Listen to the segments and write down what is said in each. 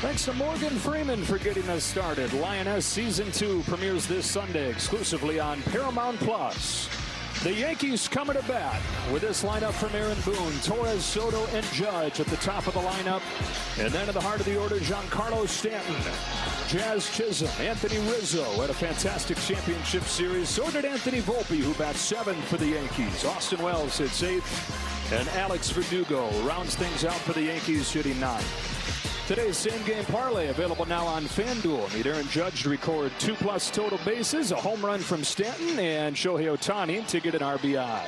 Thanks to Morgan Freeman for getting us started. Lioness Season 2 premieres this Sunday exclusively on Paramount+. The Yankees coming to bat with this lineup from Aaron Boone, Torres, Soto, and Judge at the top of the lineup. And then in the heart of the order, Giancarlo Stanton, Jazz Chisholm, Anthony Rizzo had a fantastic championship series. So did Anthony Volpe, who bats 7th for the Yankees. Austin Wells hits 8th, and Alex Verdugo rounds things out for the Yankees, hitting 9th. Today's same-game parlay available now on FanDuel. Need Aaron Judge to record 2+ total bases, a home run from Stanton, and Shohei Ohtani to get an RBI.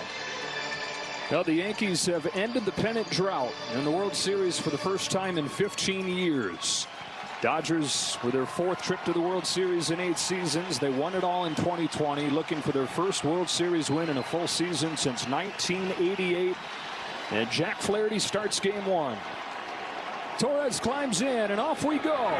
Now, the Yankees have ended the pennant drought in the World Series for the first time in 15 years. Dodgers with their 4th trip to the World Series in 8 seasons. They won it all in 2020, looking for their first World Series win in a full season since 1988. And Jack Flaherty starts game 1. Torres climbs in, and off we go.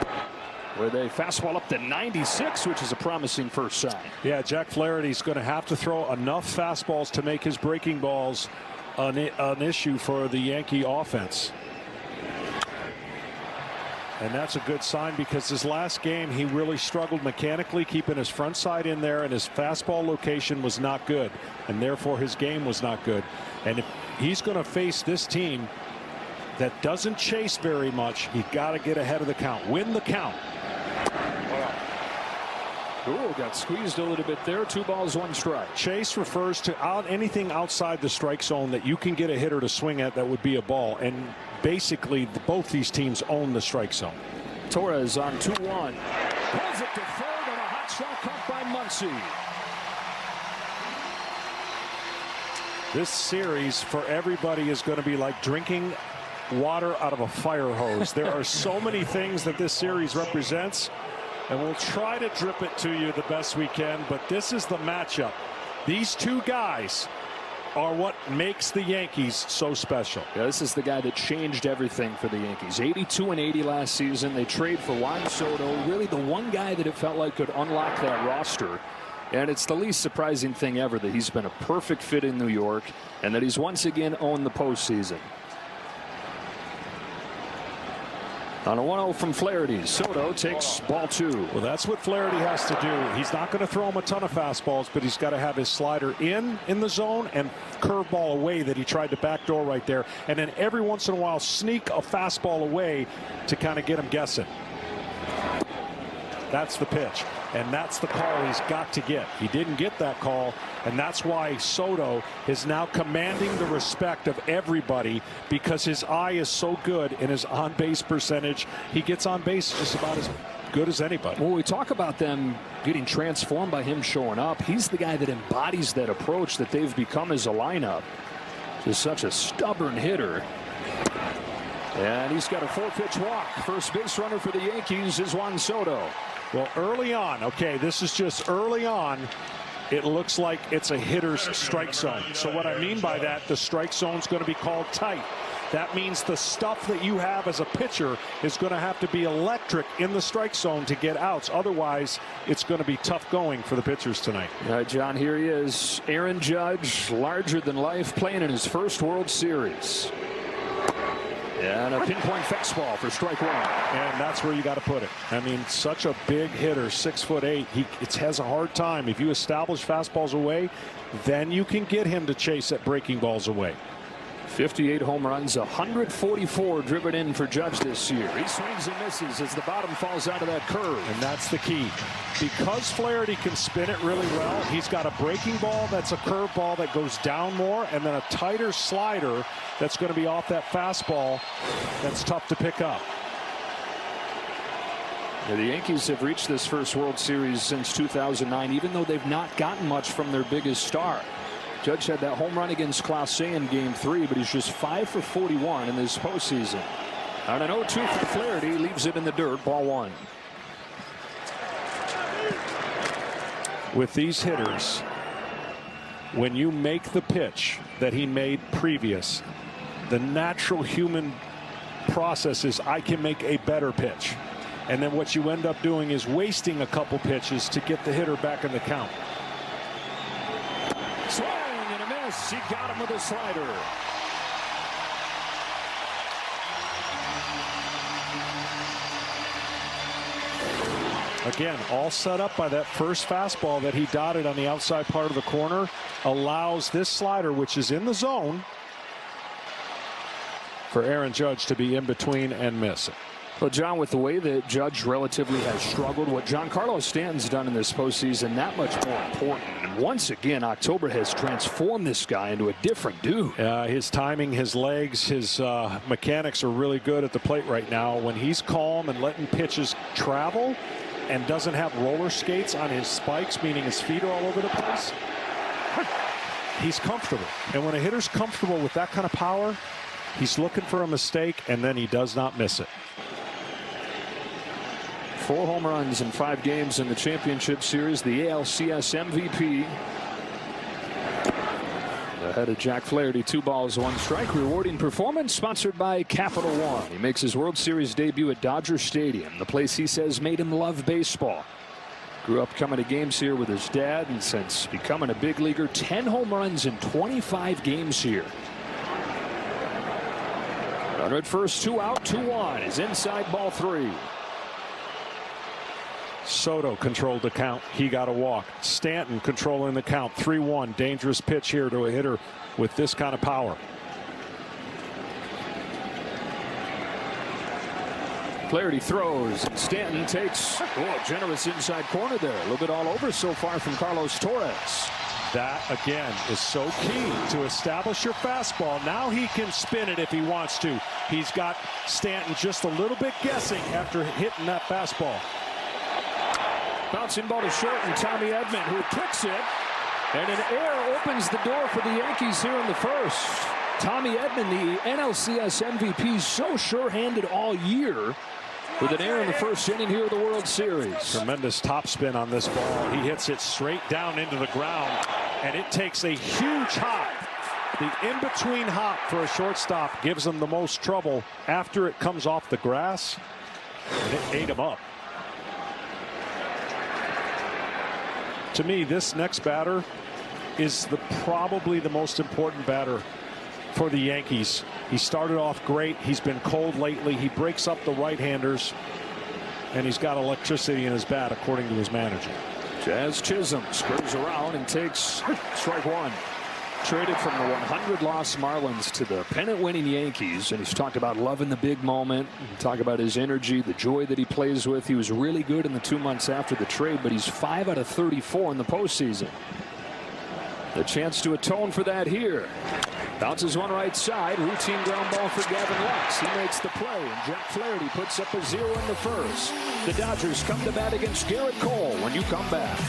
With a fastball up to 96, which is a promising first sign. Yeah, Jack Flaherty's going to have to throw enough fastballs to make his breaking balls an issue for the Yankee offense. And that's a good sign, because his last game he really struggled mechanically, keeping his front side in there, and his fastball location was not good, and therefore his game was not good. And if he's going to face this team that doesn't chase very much, you got to get ahead of the count, win the count. Ooh, got squeezed a little bit there. 2 balls, 1 strike. Chase refers to anything outside the strike zone that you can get a hitter to swing at that would be a ball, and basically both these teams own the strike zone. Torres on 2-1. Pulls it to third, and a hot shot caught by Muncy. This series for everybody is going to be like drinking water out of a fire hose. There are so many things that this series represents, and we'll try to drip it to you the best we can, but this is the matchup. These two guys are what makes the Yankees so special. Yeah, this is the guy that changed everything for the Yankees. 82 and 80 last season. They trade for Juan Soto, really the one guy that it felt like could unlock that roster. And it's the least surprising thing ever that he's been a perfect fit in New York, and that he's once again owned the postseason. On a 1-0 from Flaherty, Soto takes ball 2. Well, that's what Flaherty has to do. He's not going to throw him a ton of fastballs, but he's got to have his slider in the zone and curveball away that he tried to backdoor right there. And then every once in a while sneak a fastball away to kind of get him guessing. That's the pitch, and that's the call he's got to get. He didn't get that call, and that's why Soto is now commanding the respect of everybody, because his eye is so good in his on-base percentage. He gets on base just about as good as anybody. Well, we talk about them getting transformed by him showing up. He's the guy that embodies that approach that they've become as a lineup. Just such a stubborn hitter. And he's got a 4-pitch walk. First base runner for the Yankees is Juan Soto. Well, early on, okay, this is just early on, it looks like it's a hitter's strike zone. So what I mean by that, the strike zone is going to be called tight. That means the stuff that you have as a pitcher is going to have to be electric in the strike zone to get outs. Otherwise, it's going to be tough going for the pitchers tonight. All right, John, here he is. Aaron Judge, larger than life, playing in his first World Series. And a pinpoint fastball for strike 1. And that's where you got to put it. I mean, such a big hitter, 6'8". He has a hard time. If you establish fastballs away, then you can get him to chase at breaking balls away. 58 home runs, 144 driven in for Judge this year. He swings and misses as the bottom falls out of that curve. And that's the key. Because Flaherty can spin it really well, he's got a breaking ball that's a curve ball that goes down more, and then a tighter slider that's going to be off that fastball that's tough to pick up. Yeah, the Yankees have reached this first World Series since 2009, even though they've not gotten much from their biggest star. Judge had that home run against Clase in Game 3, but he's just 5 for 41 in this postseason. On an 0-2 for Flaherty, leaves it in the dirt, ball 1. With these hitters, when you make the pitch that he made previous, the natural human process is I can make a better pitch. And then what you end up doing is wasting a couple pitches to get the hitter back in the count. Swing and a miss. He got him with a slider. Again, all set up by that first fastball that he dotted on the outside part of the corner. Allows this slider, which is in the zone, for Aaron Judge to be in between and miss it. Well, John, with the way that Judge relatively has struggled, what Giancarlo Stanton's done in this postseason, that much more important. And once again, October has transformed this guy into a different dude. His timing, his legs, his mechanics are really good at the plate right now. When he's calm and letting pitches travel and doesn't have roller skates on his spikes, meaning his feet are all over the place, he's comfortable. And when a hitter's comfortable with that kind of power, he's looking for a mistake, and then he does not miss it. 4 home runs in 5 games in the championship series. The ALCS MVP. Ahead of Jack Flaherty, 2 balls, 1 strike. Rewarding performance sponsored by Capital One. He makes his World Series debut at Dodger Stadium, the place he says made him love baseball. Grew up coming to games here with his dad, and since becoming a big leaguer, 10 home runs in 25 games here. Runner at first, 2 out, 2-1. Is inside, ball 3. Soto controlled the count. He got a walk. Stanton controlling the count. 3-1. Dangerous pitch here to a hitter with this kind of power. Flaherty throws. Stanton takes generous inside corner there. A little bit all over so far from Carlos Torres. That, again, is so key to establish your fastball. Now he can spin it if he wants to. He's got Stanton just a little bit guessing after hitting that fastball. Bouncing ball to short, and Tommy Edman, who kicks it, and an error opens the door for the Yankees here in the first. Tommy Edman, the NLCS MVP, so sure-handed all year, with an error in the first inning here of the World Series. Tremendous topspin on this ball. He hits it straight down into the ground, and it takes a huge hop. The in-between hop for a shortstop gives him the most trouble after it comes off the grass, and it ate him up. To me, this next batter is probably the most important batter for the Yankees. He started off great. He's been cold lately. He breaks up the right-handers, and he's got electricity in his bat, according to his manager. Jazz Chisholm screws around and takes strike 1. Traded from the 100-loss Marlins to the pennant-winning Yankees, and he's talked about loving the big moment. Talk about his energy, the joy that he plays with. He was really good in the 2 months after the trade, but he's 5 out of 34 in the postseason. The chance to atone for that here. Bounces one right side. Routine ground ball for Gavin Lux. He makes the play, and Jack Flaherty puts up a 0 in the first. The Dodgers come to bat against Garrett Cole when you come back.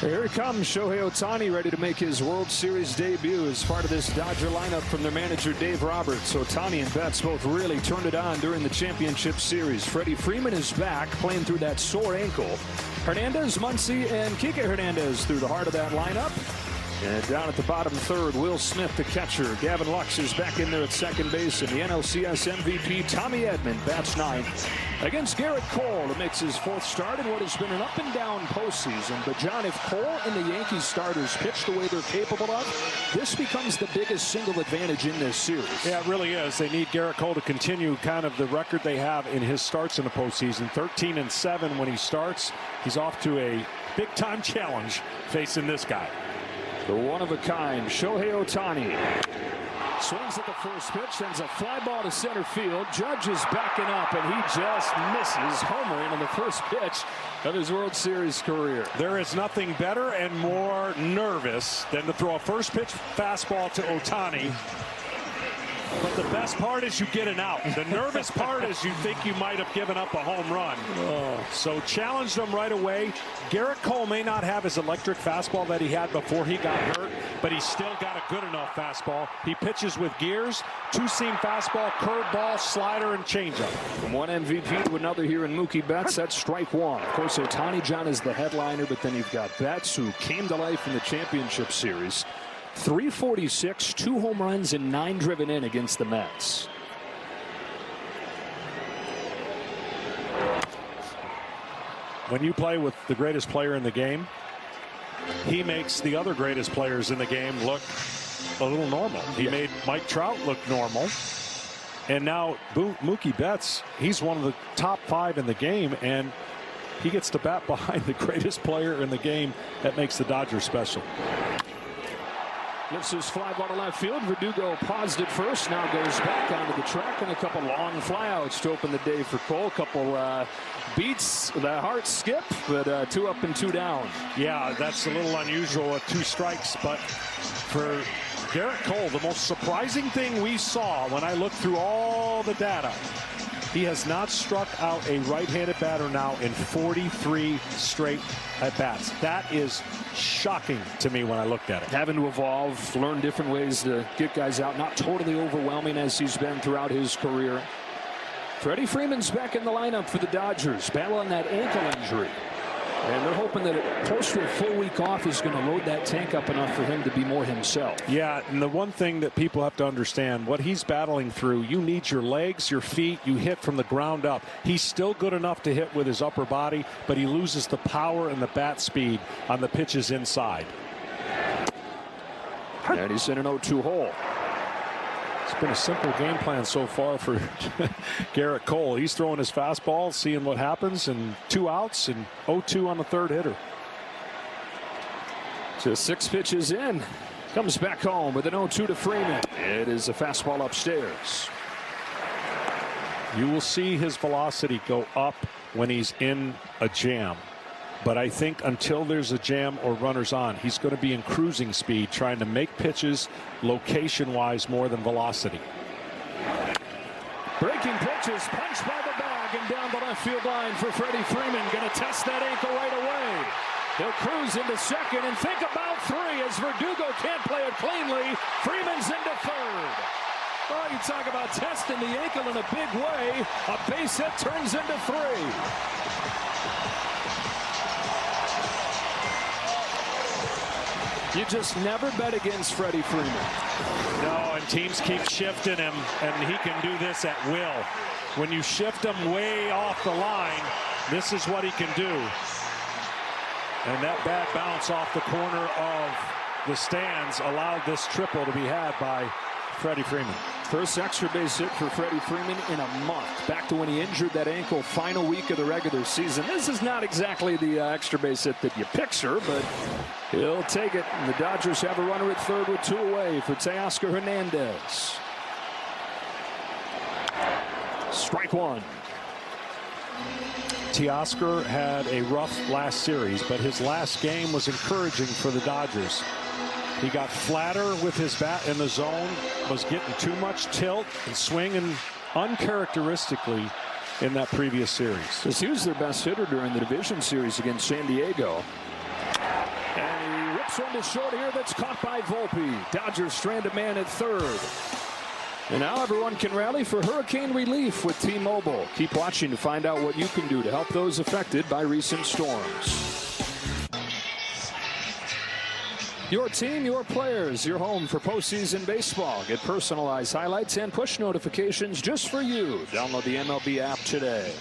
Here he comes, Shohei Ohtani, ready to make his World Series debut as part of this Dodger lineup from their manager Dave Roberts. Ohtani and Betts both really turned it on during the championship series. Freddie Freeman is back, playing through that sore ankle. Hernandez, Muncy, and Kike Hernandez through the heart of that lineup. And down at the bottom third, Will Smith, the catcher. Gavin Lux is back in there at second base. And the NLCS MVP, Tommy Edman, bats 9th against Garrett Cole, who makes his 4th start in what has been an up-and-down postseason. But, John, if Cole and the Yankees starters pitch the way they're capable of, this becomes the biggest single advantage in this series. Yeah, it really is. They need Garrett Cole to continue kind of the record they have in his starts in the postseason. 13-7 when he starts. He's off to a big-time challenge facing this guy. The one-of-a-kind Shohei Ohtani swings at the first pitch, sends a fly ball to center field. Judge is backing up, and he just misses, homering on the first pitch of his World Series career. There is nothing better and more nervous than to throw a first pitch fastball to Ohtani. But the best part is you get an out. The nervous part is you think you might have given up a home run. So challenged him right away. Garrett Cole may not have his electric fastball that he had before he got hurt, but he's still got a good enough fastball. He pitches with gears, 2-seam fastball, curveball, slider, and changeup. From one MVP to another here in Mookie Betts, that's strike 1. Of course, Ohtani, John, is the headliner, but then you've got Betts, who came to life in the championship series. 346, 2 home runs, and 9 driven in against the Mets. When you play with the greatest player in the game, he makes the other greatest players in the game look a little normal. He made Mike Trout look normal. And now Mookie Betts, he's one of the top 5 in the game, and he gets to bat behind the greatest player in the game. That makes the Dodgers special. Lifts his fly ball to left field. Verdugo paused at first, now goes back onto the track, and a couple long flyouts to open the day for Cole. A couple beats, the heart skip, but 2 up and 2 down. Yeah, that's a little unusual with 2 strikes, but for Garrett Cole, the most surprising thing we saw when I looked through all the data, he has not struck out a right-handed batter now in 43 straight at-bats. That is shocking to me when I looked at it. Having to evolve, learn different ways to get guys out, not totally overwhelming as he's been throughout his career. Freddie Freeman's back in the lineup for the Dodgers, battling that ankle injury. And they're hoping that close to a full week off is going to load that tank up enough for him to be more himself. Yeah, and the one thing that people have to understand, what he's battling through, you need your legs, your feet, you hit from the ground up. He's still good enough to hit with his upper body, but he loses the power and the bat speed on the pitches inside. And he's in an 0-2 hole. It's been a simple game plan so far for Garrett Cole. He's throwing his fastball, seeing what happens, and 2 outs and 0-2 on the 3rd hitter. Just 6 pitches in. Comes back home with an 0-2 to Freeman. It is a fastball upstairs. You will see his velocity go up when he's in a jam. But I think until there's a jam or runners on, he's going to be in cruising speed, trying to make pitches location-wise more than velocity. Breaking pitches, punched by the bag and down the left field line for Freddie Freeman. Going to test that ankle right away. He'll cruise into second and think about 3 as Verdugo can't play it cleanly. Freeman's into 3rd. Oh, you talk about testing the ankle in a big way. A base hit turns into 3. You just never bet against Freddie Freeman. No, and teams keep shifting him, and he can do this at will. When you shift him way off the line, this is what he can do. And that bad bounce off the corner of the stands allowed this triple to be had by Freddie Freeman. First extra base hit for Freddie Freeman in a month. Back to when he injured that ankle final week of the regular season. This is not exactly the extra base hit that you picture, but he'll take it. And the Dodgers have a runner at 3rd with 2 away for Teoscar Hernandez. Strike 1. Teoscar had a rough last series, but his last game was encouraging for the Dodgers. He got flatter with his bat in the zone, was getting too much tilt and swinging uncharacteristically in that previous series. He was their best hitter during the division series against San Diego. And he rips one to short here that's caught by Volpe. Dodgers strand a man at 3rd. And now everyone can rally for hurricane relief with T-Mobile. Keep watching to find out what you can do to help those affected by recent storms. Your team, your players, your home for postseason baseball. Get personalized highlights and push notifications just for you. Download the MLB app today.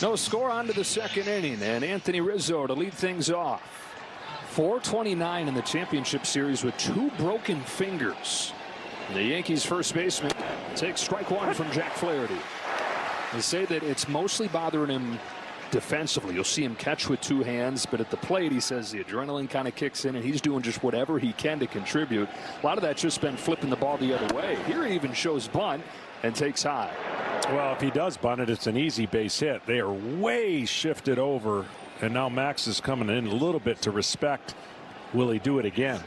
No score on to the 2nd inning, and Anthony Rizzo to lead things off. 429 in the championship series with 2 broken fingers. The Yankees first baseman takes strike 1 from Jack Flaherty. They say that it's mostly bothering him defensively. You'll see him catch with 2 hands, but at the plate he says the adrenaline kind of kicks in and he's doing just whatever he can to contribute. A lot of that's just been flipping the ball the other way. Here he even shows bunt and takes high. Well, if he does bunt it, it's an easy base hit. They are way shifted over, and now Max is coming in a little bit to respect. Will he do it again?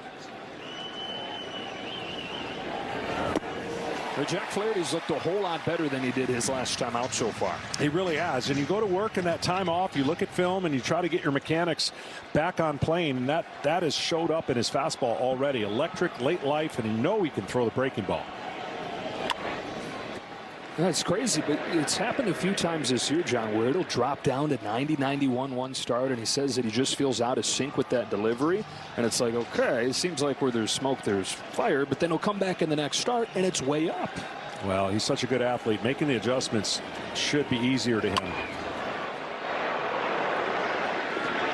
Jack Flaherty's looked a whole lot better than he did his last time out so far. He really has. And you go to work in that time off, you look at film, and you try to get your mechanics back on plane, and that has showed up in his fastball already. Electric, late life, and you know he can throw the breaking ball. That's crazy, but it's happened a few times this year, John, where it'll drop down to 90, 91 one start, and he says that he just feels out of sync with that delivery. And it's like, okay, it seems like where there's smoke, there's fire, but then he'll come back in the next start, and it's way up. Well, he's such a good athlete. Making the adjustments should be easier to him.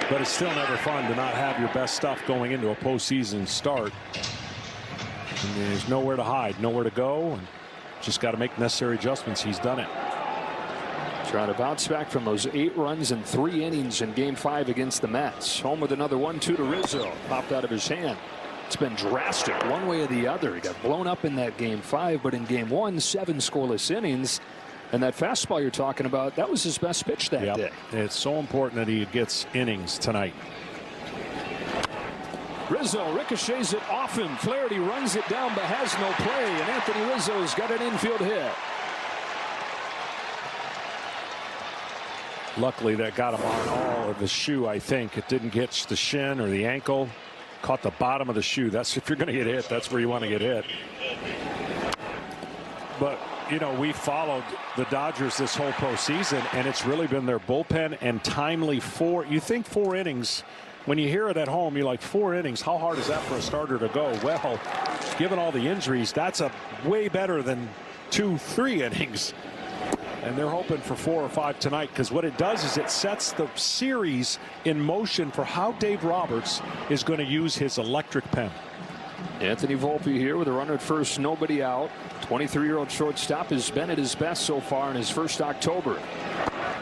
But it's still never fun to not have your best stuff going into a postseason start. And there's nowhere to hide, nowhere to go. And Just got to make necessary adjustments. He's done it. Trying to bounce back from those 8 runs in 3 innings in Game 5 against the Mets. Home with another 1-2 to Rizzo. Popped out of his hand. It's been drastic one way or the other. He got blown up in that Game 5, but in Game 1, 7 scoreless innings. And that fastball you're talking about, that was his best pitch that day. It's so important that he gets innings tonight. Rizzo ricochets it off him. Flaherty runs it down but has no play. And Anthony Rizzo's got an infield hit. Luckily, that got him on all of the shoe, I think. It didn't get the shin or the ankle. Caught the bottom of the shoe. That's if you're going to get hit, that's where you want to get hit. But, you know, we followed the Dodgers this whole postseason, and it's really been their bullpen and timely you think 4 innings. When you hear it at home, you're like, 4 innings. How hard is that for a starter to go? Well, given all the injuries, that's a way better than 2-3 innings. And they're hoping for 4 or 5 tonight, because what it does is it sets the series in motion for how Dave Roberts is going to use his electric pen. Anthony Volpe here with a runner at first, nobody out. 23-year-old shortstop has been at his best so far in his first October.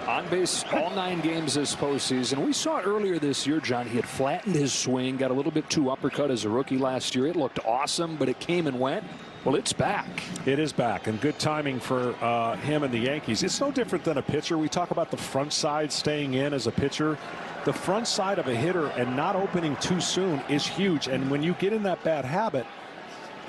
On base all 9 games this postseason. We saw earlier this year, John, he had flattened his swing, got a little bit too uppercut as a rookie last year. It looked awesome, but it came and went. Well, it's back. It is back, and good timing for him and the Yankees. It's no different than a pitcher. We talk about the front side staying in as a pitcher. The front side of a hitter and not opening too soon is huge. And when you get in that bad habit,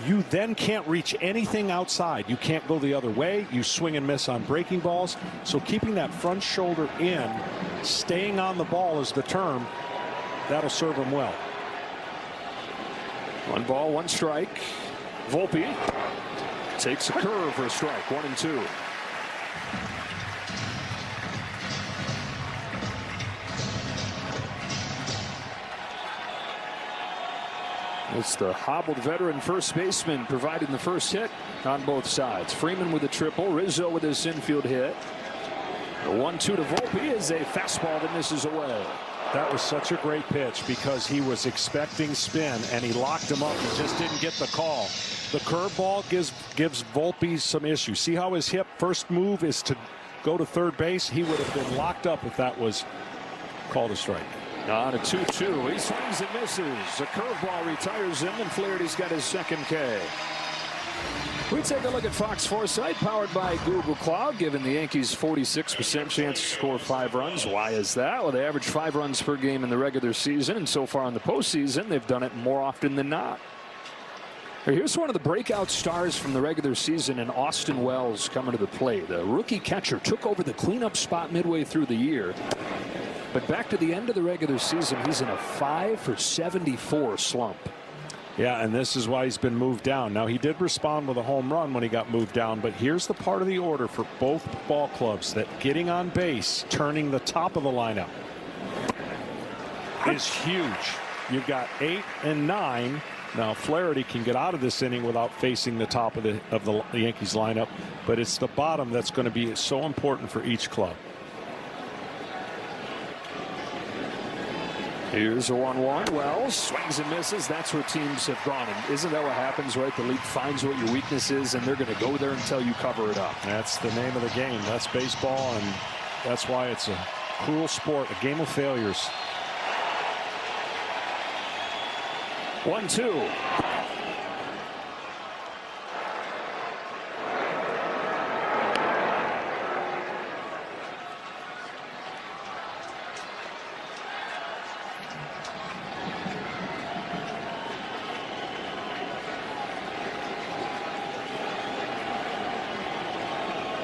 you then can't reach anything outside. You can't go the other way. You swing and miss on breaking balls. So keeping that front shoulder in, staying on the ball is the term. That'll serve him well. 1 ball, 1 strike. Volpe takes a curve for a strike. 1-2. It's the hobbled veteran first baseman providing the first hit on both sides. Freeman with a triple. Rizzo with his infield hit. The 1-2 to Volpe is a fastball that misses away. That was such a great pitch because he was expecting spin and he locked him up and just didn't get the call. The curveball gives Volpe some issues. See how his hip first move is to go to third base? He would have been locked up if that was called a strike. On a 2-2. He swings and misses. A curveball retires him, and Flaherty's got his second K. We take a look at Fox Foresight, powered by Google Cloud, giving the Yankees 46% chance to score 5 runs. Why is that? Well, they average 5 runs per game in the regular season, and so far in the postseason, they've done it more often than not. Here's one of the breakout stars from the regular season in Austin Wells coming to the plate. The rookie catcher took over the cleanup spot midway through the year. But back to the end of the regular season, he's in a 5-for-74 slump. Yeah, and this is why he's been moved down. Now, he did respond with a home run when he got moved down, but here's the part of the order for both ball clubs that getting on base, turning the top of the lineup is huge. You've got 8 and 9. Now, Flaherty can get out of this inning without facing the top of the Yankees lineup, but it's the bottom that's going to be so important for each club. Here's a 1-1. Wells swings and misses. That's where teams have gone. And isn't that what happens, right? The league finds what your weakness is, and they're going to go there until you cover it up. That's the name of the game. That's baseball, and that's why it's a cruel sport, a game of failures. 1-2.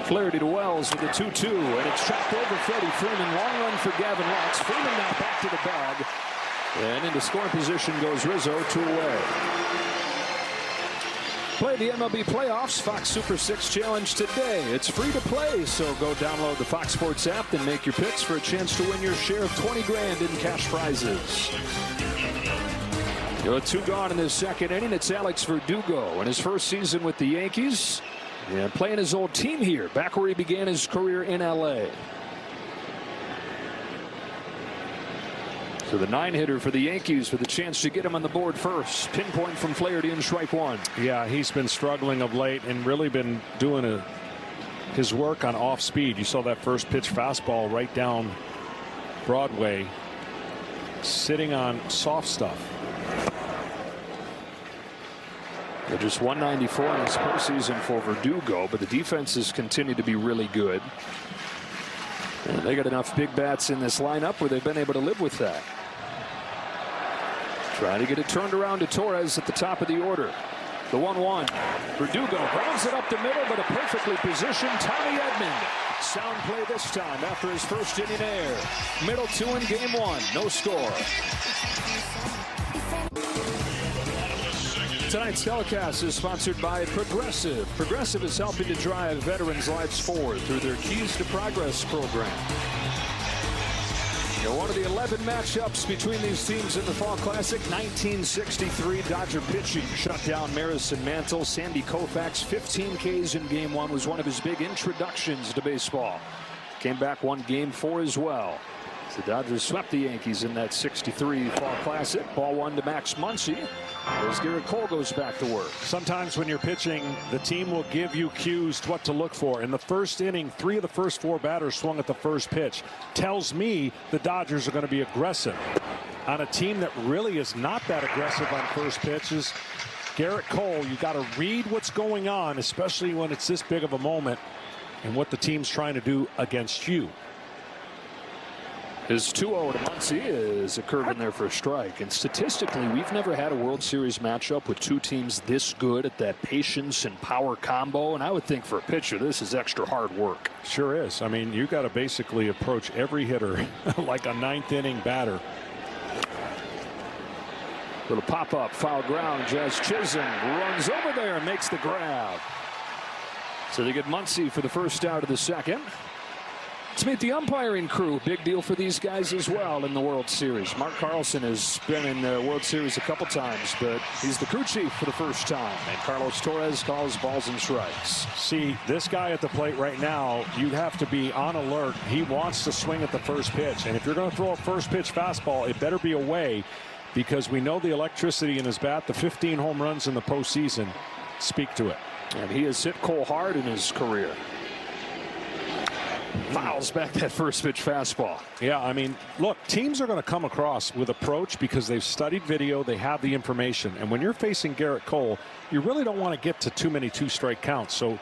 Flaherty to Wells with a 2-2, and it's chopped over Freddie Freeman. Long run for Gavin Lux. Freeman now back to the bag, and into scoring position goes Rizzo, 2 away. Play the MLB playoffs. Fox Super 6 Challenge today. It's free to play, so go download the Fox Sports app and make your picks for a chance to win your share of 20 grand in cash prizes. Two gone in this second inning. It's Alex Verdugo in his first season with the Yankees. And playing his old team here, back where he began his career in L.A. So the 9-hitter for the Yankees with a chance to get him on the board first. Pinpoint from Flaherty in strike one. Yeah, he's been struggling of late and really been doing his work on off speed. You saw that first pitch fastball right down Broadway, sitting on soft stuff. They're just 194 in this postseason for Verdugo, but the defenses continue to be really good. And they got enough big bats in this lineup where they've been able to live with that. Trying to get it turned around to Torres at the top of the order. The 1-1. Verdugo grounds it up the middle, but a perfectly positioned Tommy Edman. Sound play this time after his first inning air. Middle 2 in game 1. No score. Tonight's telecast is sponsored by Progressive. Progressive is helping to drive veterans' lives forward through their Keys to Progress program. One of the 11 matchups between these teams in the Fall Classic. 1963 Dodger pitching shut down Marison Mantle. Sandy Koufax, 15 Ks in game 1, was one of his big introductions to baseball. Came back, won game 4 as well. The Dodgers swept the Yankees in that 63 Fall Classic. Ball 1 to Max Muncy as Garrett Cole goes back to work. Sometimes when you're pitching, the team will give you cues to what to look for. In the first inning, 3 of the first 4 batters swung at the first pitch. Tells me the Dodgers are going to be aggressive. On a team that really is not that aggressive on first pitches, Garrett Cole, you got to read what's going on, especially when it's this big of a moment, and what the team's trying to do against you. His 2-0 to Muncy is a curve in there for a strike. And statistically, we've never had a World Series matchup with 2 teams this good at that patience and power combo. And I would think for a pitcher, this is extra hard work. Sure is. I mean, you got to basically approach every hitter like a 9th inning batter. Little pop-up, foul ground. Jazz Chisholm runs over there and makes the grab. So they get Muncy for the first out of the second. Let's meet the umpiring crew. Big deal for these guys as well in the World Series. Mark Carlson has been in the World Series a couple times, but he's the crew chief for the first time. And Carlos Torres calls balls and strikes. See, this guy at the plate right now, you have to be on alert. He wants to swing at the first pitch. And if you're going to throw a first pitch fastball, it better be away, because we know the electricity in his bat, the 15 home runs in the postseason, speak to it. And he has hit Cole hard in his career. Fouls back that first pitch fastball. Yeah, I mean, look, teams are going to come across with approach because they've studied video, they have the information. And when you're facing Garrett Cole, you really don't want to get to too many 2-strike counts. So,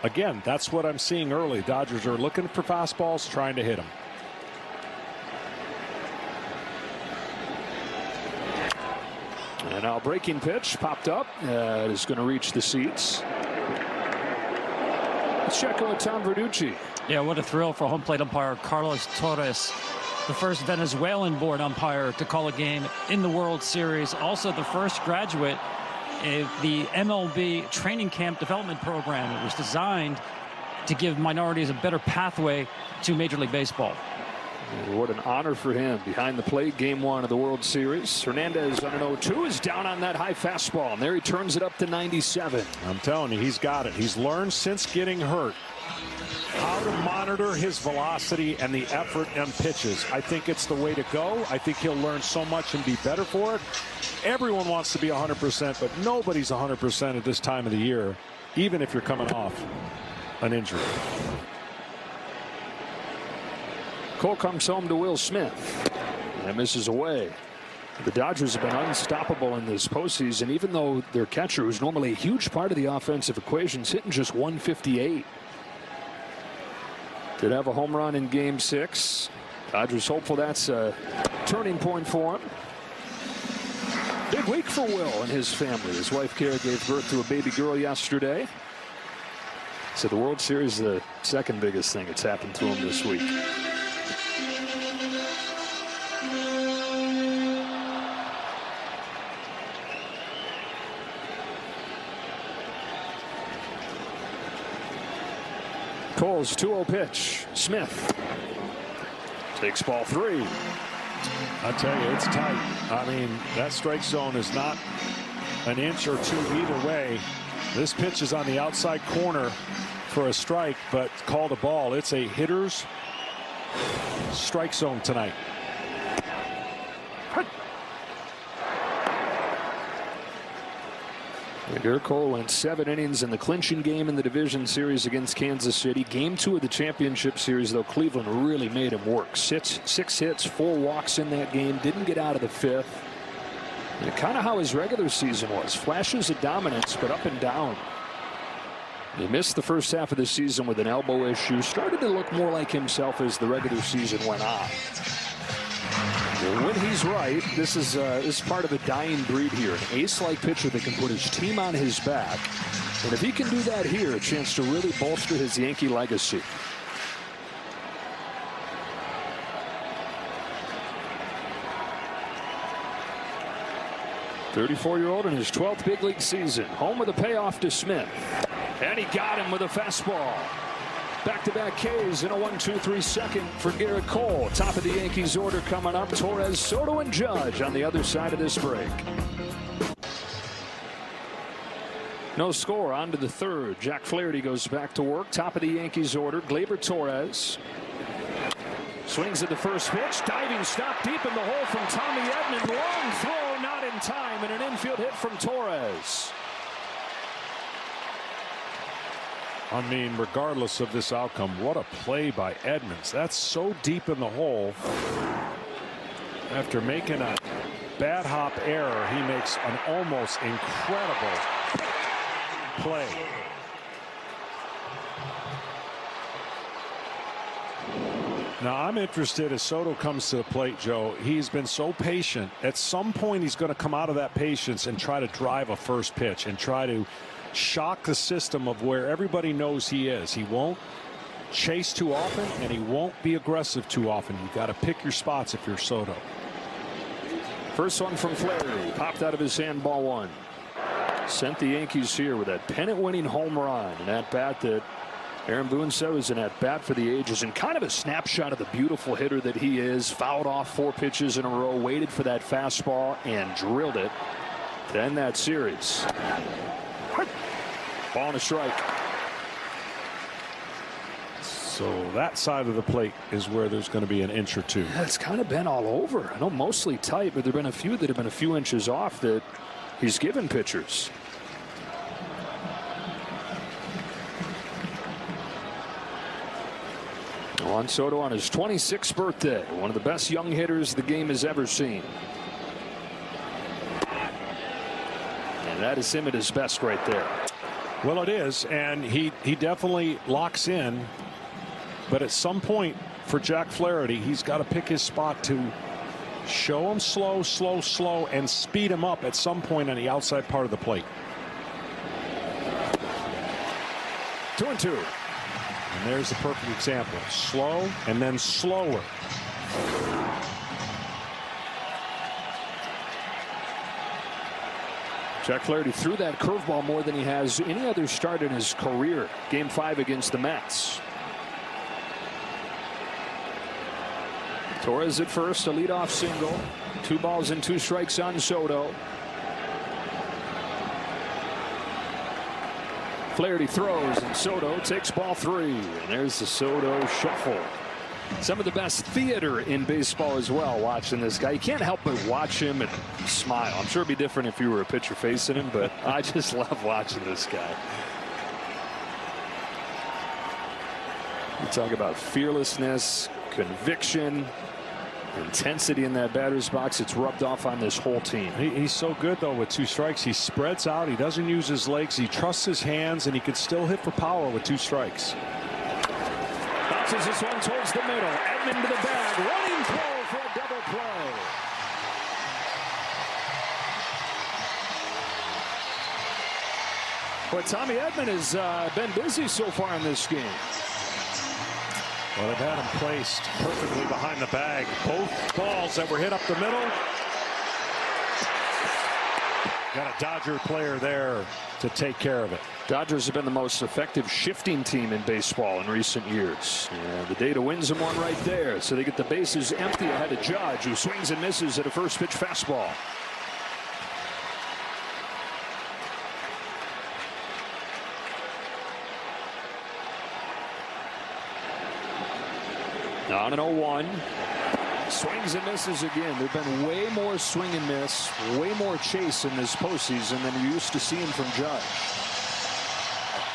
again, that's what I'm seeing early. Dodgers are looking for fastballs, trying to hit them. And now breaking pitch popped up. It is going to reach the seats. Let's check in with Tom Verducci. Yeah, what a thrill for home plate umpire Carlos Torres, the first Venezuelan born umpire to call a game in the World Series. Also the first graduate of the MLB training camp development program. It was designed to give minorities a better pathway to Major League Baseball. What an honor for him. Behind the plate, game 1 of the World Series. Hernandez on an 0-2 is down on that high fastball, and there he turns it up to 97. I'm telling you, he's got it. He's learned since getting hurt how to monitor his velocity and the effort and pitches. I think it's the way to go. I think he'll learn so much and be better for it. Everyone wants to be 100%, but nobody's 100% at this time of the year, even if you're coming off an injury. Cole comes home to Will Smith and misses away. The Dodgers have been unstoppable in this postseason, even though their catcher, who's normally a huge part of the offensive equation, is hitting just 158. Did have a home run in game 6. Dodgers hopeful that's a turning point for him. Big week for Will and his family. His wife Kara gave birth to a baby girl yesterday. So the World Series is the second biggest thing that's happened to him this week. Cole's 2-0 pitch. Smith takes ball 3. I tell you, it's tight. I mean, that strike zone is not an inch or 2 either way. This pitch is on the outside corner for a strike, but called a ball. It's a hitter's strike zone tonight. Garrett Cole went 7 innings in the clinching game in the division series against Kansas City. Game 2 of the championship series, though, Cleveland really made him work. Six hits, 4 walks in that game. Didn't get out of the 5th. And kind of how his regular season was. Flashes of dominance, but up and down. He missed the first half of the season with an elbow issue. Started to look more like himself as the regular season went on. And when he's right, this is part of a dying breed here. An ace-like pitcher that can put his team on his back. And if he can do that here, a chance to really bolster his Yankee legacy. '34-year-old in his 12th big league season. Home with a payoff to Smith. And he got him with a fastball. Back-to-back Ks in a 1-2-3 second for Garrett Cole. Top of the Yankees order coming up. Torres, Soto, and Judge on the other side of this break. No score. On to the 3rd. Jack Flaherty goes back to work. Top of the Yankees order. Gleyber Torres. Swings at the first pitch. Diving stop deep in the hole from Tommy Edman. Long throw, not in time, and an infield hit from Torres. I mean, regardless of this outcome, what a play by Edmonds. That's so deep in the hole. After making a bad hop error, he makes an almost incredible play. Now, I'm interested as Soto comes to the plate, Joe. He's been so patient. At some point, he's going to come out of that patience and try to drive a first pitch and try to shock the system of where everybody knows he is. He won't chase too often, and he won't be aggressive too often. You got to pick your spots if you're Soto. First one from Flaherty, popped out of his hand, ball 1. Sent the Yankees here with that pennant-winning home run, and at bat that Aaron Boone said was an at bat for the ages, and kind of a snapshot of the beautiful hitter that he is. Fouled off 4 pitches in a row, waited for that fastball, and drilled it to end that series. Ball and a strike. So that side of the plate is where there's going to be an inch or two. Yeah, it's kind of been all over. I know mostly tight, but there have been a few that have been a few inches off that he's given pitchers. Juan Soto on his 26th birthday. One of the best young hitters the game has ever seen. And that is him at his best right there. Well, it is, and he definitely locks in. But at some point for Jack Flaherty, he's got to pick his spot to show him slow, slow, slow, and speed him up at some point on the outside part of the plate. 2-2. And there's the perfect example. Slow and then slower. Jack Flaherty threw that curveball more than he has any other start in his career. Game 5 against the Mets. Torres at first, a leadoff single. 2 balls and 2 strikes on Soto. Flaherty throws, and Soto takes ball 3. And there's the Soto shuffle. Some of the best theater in baseball as well, watching this guy. You can't help but watch him and smile. I'm sure it'd be different if you were a pitcher facing him, but I just love watching this guy. You talk about fearlessness, conviction, intensity in that batter's box. It's rubbed off on this whole team. He's so good, though, with 2 strikes. He spreads out. He doesn't use his legs. He trusts his hands, and he can still hit for power with 2 strikes. Bounces this one towards the middle. Edman to the bag. Running throw for a double play. But Tommy Edman has been busy so far in this game. Well, they've had him placed perfectly behind the bag. Both balls that were hit up the middle. Got a Dodger player there to take care of it. Dodgers have been the most effective shifting team in baseball in recent years. And the data wins them one right there. So they get the bases empty ahead of Judge, who swings and misses at a first pitch fastball. On an 0-1. Swings and misses again. There've been way more swing and miss, way more chase in this postseason than you're used to seeing from Judge.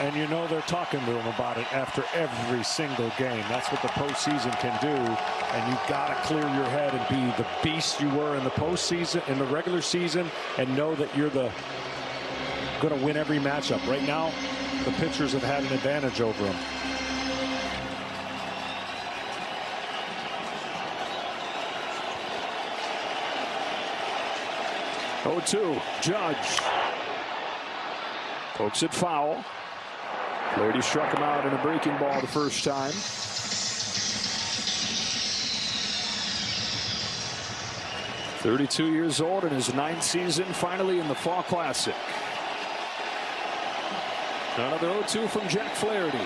And you know they're talking to him about it after every single game. That's what the postseason can do. And you've got to clear your head and be the beast you were in the postseason, in the regular season, and know that you're going to win every matchup. Right now, the pitchers have had an advantage over him. Oh, 2. Judge pokes it foul. Flaherty struck him out in a breaking ball the first time. "32 years old in his 9th season, finally in the Fall Classic." Another 0-2 from Jack Flaherty.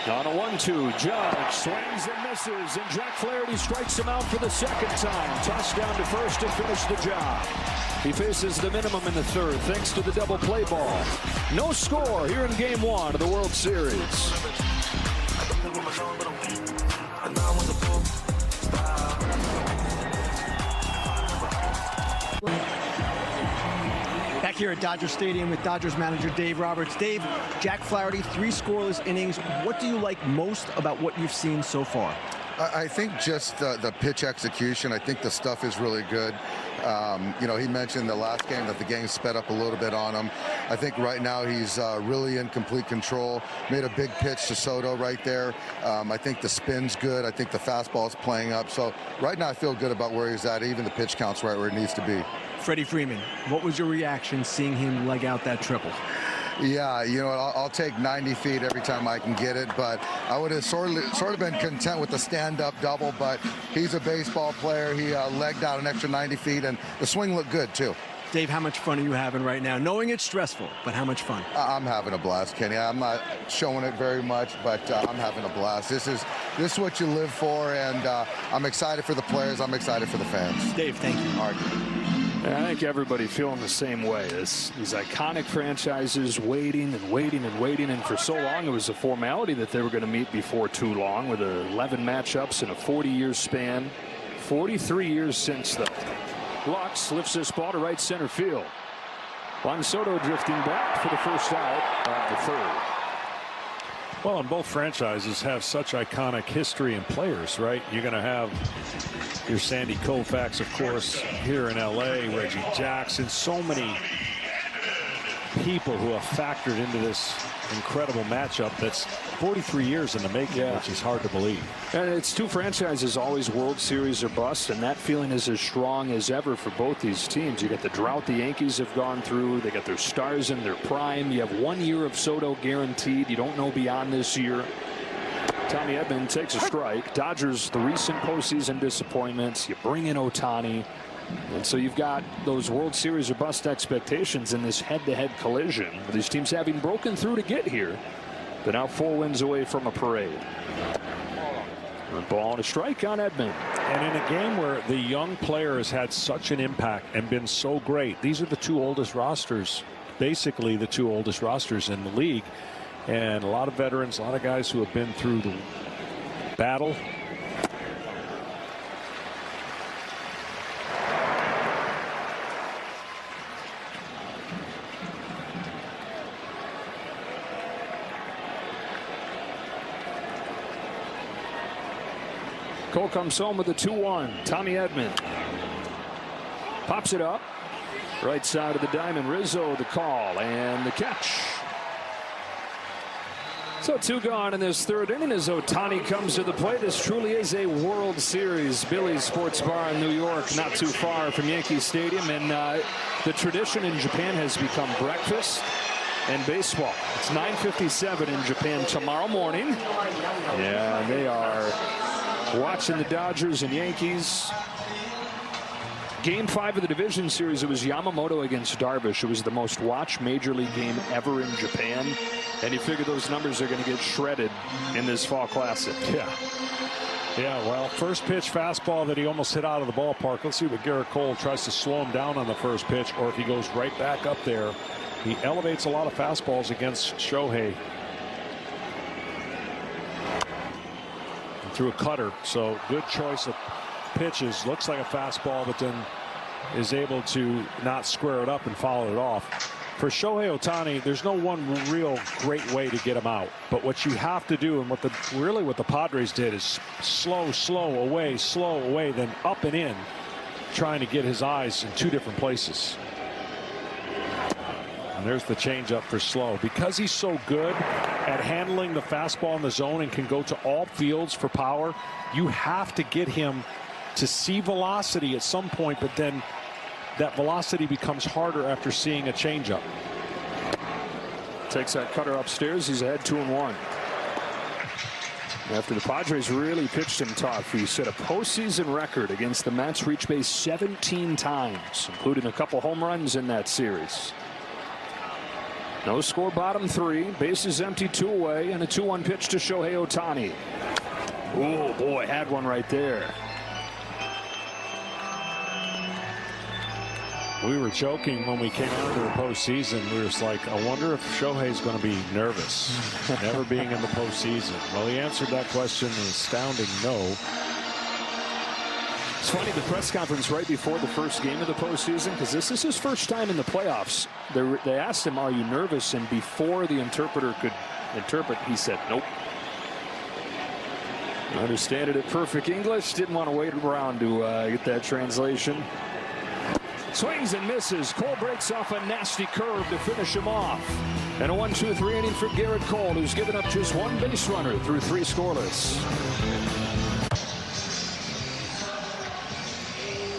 On a 1-2, Judge swings and misses, and Jack Flaherty strikes him out for the second time. Tossed down to first to finish the job. He faces the minimum in the 3rd thanks to the double play ball. No score here in Game 1 of the World Series. Back here at Dodger Stadium with Dodgers manager Dave Roberts. Dave, Jack Flaherty, 3 scoreless innings. What do you like most about what you've seen so far? I think just the pitch execution. I think the stuff is really good. You know, he mentioned the last game that the game sped up a little bit on him. I think right now he's really in complete control. Made a big pitch to Soto right there. I think the spin's good. I think the fastball's playing up. So right now I feel good about where he's at. Even the pitch count's right where it needs to be. Freddie Freeman, what was your reaction seeing him leg out that triple? Yeah, you know, I'll take 90 feet every time I can get it, but I would have sort of been content with the stand-up double, but he's a baseball player. He legged out an extra 90 feet, and the swing looked good, too. Dave, how much fun are you having right now? Knowing it's stressful, but how much fun? I'm having a blast, Kenny. I'm not showing it very much, but I'm having a blast. This is what you live for, and I'm excited for the players. I'm excited for the fans. Dave, thank you. All right. I think everybody feeling the same way. These iconic franchises waiting and waiting and waiting, and for so long it was a formality that they were going to meet before too long, with 11 matchups in a 40-year span. 43 years since, though. Lux lifts this ball to right center field. Juan Soto drifting back for the first out of the 3rd. Well, and both franchises have such iconic history and players, right? You're going to have your Sandy Koufax, of course, here in L.A., Reggie Jackson, so many people who have factored into this incredible matchup that's 43 years in the making, which is hard to believe. And it's 2 franchises, always World Series or bust, and that feeling is as strong as ever for both these teams. You got the drought the Yankees have gone through. They got their stars in their prime. You have 1 year of Soto guaranteed. You don't know beyond this year. Tommy Edman takes a strike. Dodgers, the recent postseason disappointments. You bring in Ohtani. And so you've got those World Series or bust expectations in this head-to-head collision, with these teams having broken through to get here. They're now 4 wins away from a parade. A ball and a strike on Edman. And in a game where the young player has had such an impact and been so great, these are the 2 oldest rosters, basically the 2 oldest rosters in the league. And a lot of veterans, a lot of guys who have been through the battle. Cole comes home with a 2-1. Tommy Edman pops it up. Right side of the diamond. Rizzo the call and the catch. So 2 gone in this 3rd inning as Ohtani comes to the plate. This truly is a World Series. Billy's Sports Bar in New York, not too far from Yankee Stadium. And the tradition in Japan has become breakfast and baseball. It's 9:57 in Japan tomorrow morning. Yeah, they are watching the Dodgers and Yankees Game 5 of the division series, it was Yamamoto against Darvish. It was the most watched major league game ever in Japan. And you figure those numbers are going to get shredded in this fall classic. Yeah, well, first pitch fastball that he almost hit out of the ballpark. Let's see what Garrett Cole tries to slow him down on the first pitch, or if he goes right back up there. He elevates a lot of fastballs against Shohei. And threw a cutter, so good choice of pitches. Looks like a fastball, but then is able to not square it up and follow it off. For Shohei Ohtani, there's no one real great way to get him out. But what you have to do, and what the Padres did, is slow away, then up and in, trying to get his eyes in two different places. And there's the changeup for Slow. Because he's so good at handling the fastball in the zone and can go to all fields for power, you have to get him to see velocity at some point, but then that velocity becomes harder after seeing a changeup. Takes that cutter upstairs. He's ahead 2-1. After the Padres really pitched him tough, he set a postseason record against the Mets, reached base 17 times, including a couple home runs in that series. No score, bottom 3. Bases empty, 2 away, and a 2-1 pitch to Shohei Ohtani. Oh boy, had one right there. We were joking when we came out of the postseason. We were just like, I wonder if Shohei's going to be nervous, never being in the postseason. Well, he answered that question, an astounding no. It's funny, the press conference right before the first game of the postseason, because this is his first time in the playoffs. They asked him, are you nervous? And before the interpreter could interpret, he said, nope. I understand it in perfect English. Didn't want to wait around to get that translation. Swings and misses. Cole breaks off a nasty curve to finish him off. And a 1-2-3 inning for Garrett Cole, who's given up just 1 base runner through 3 scoreless.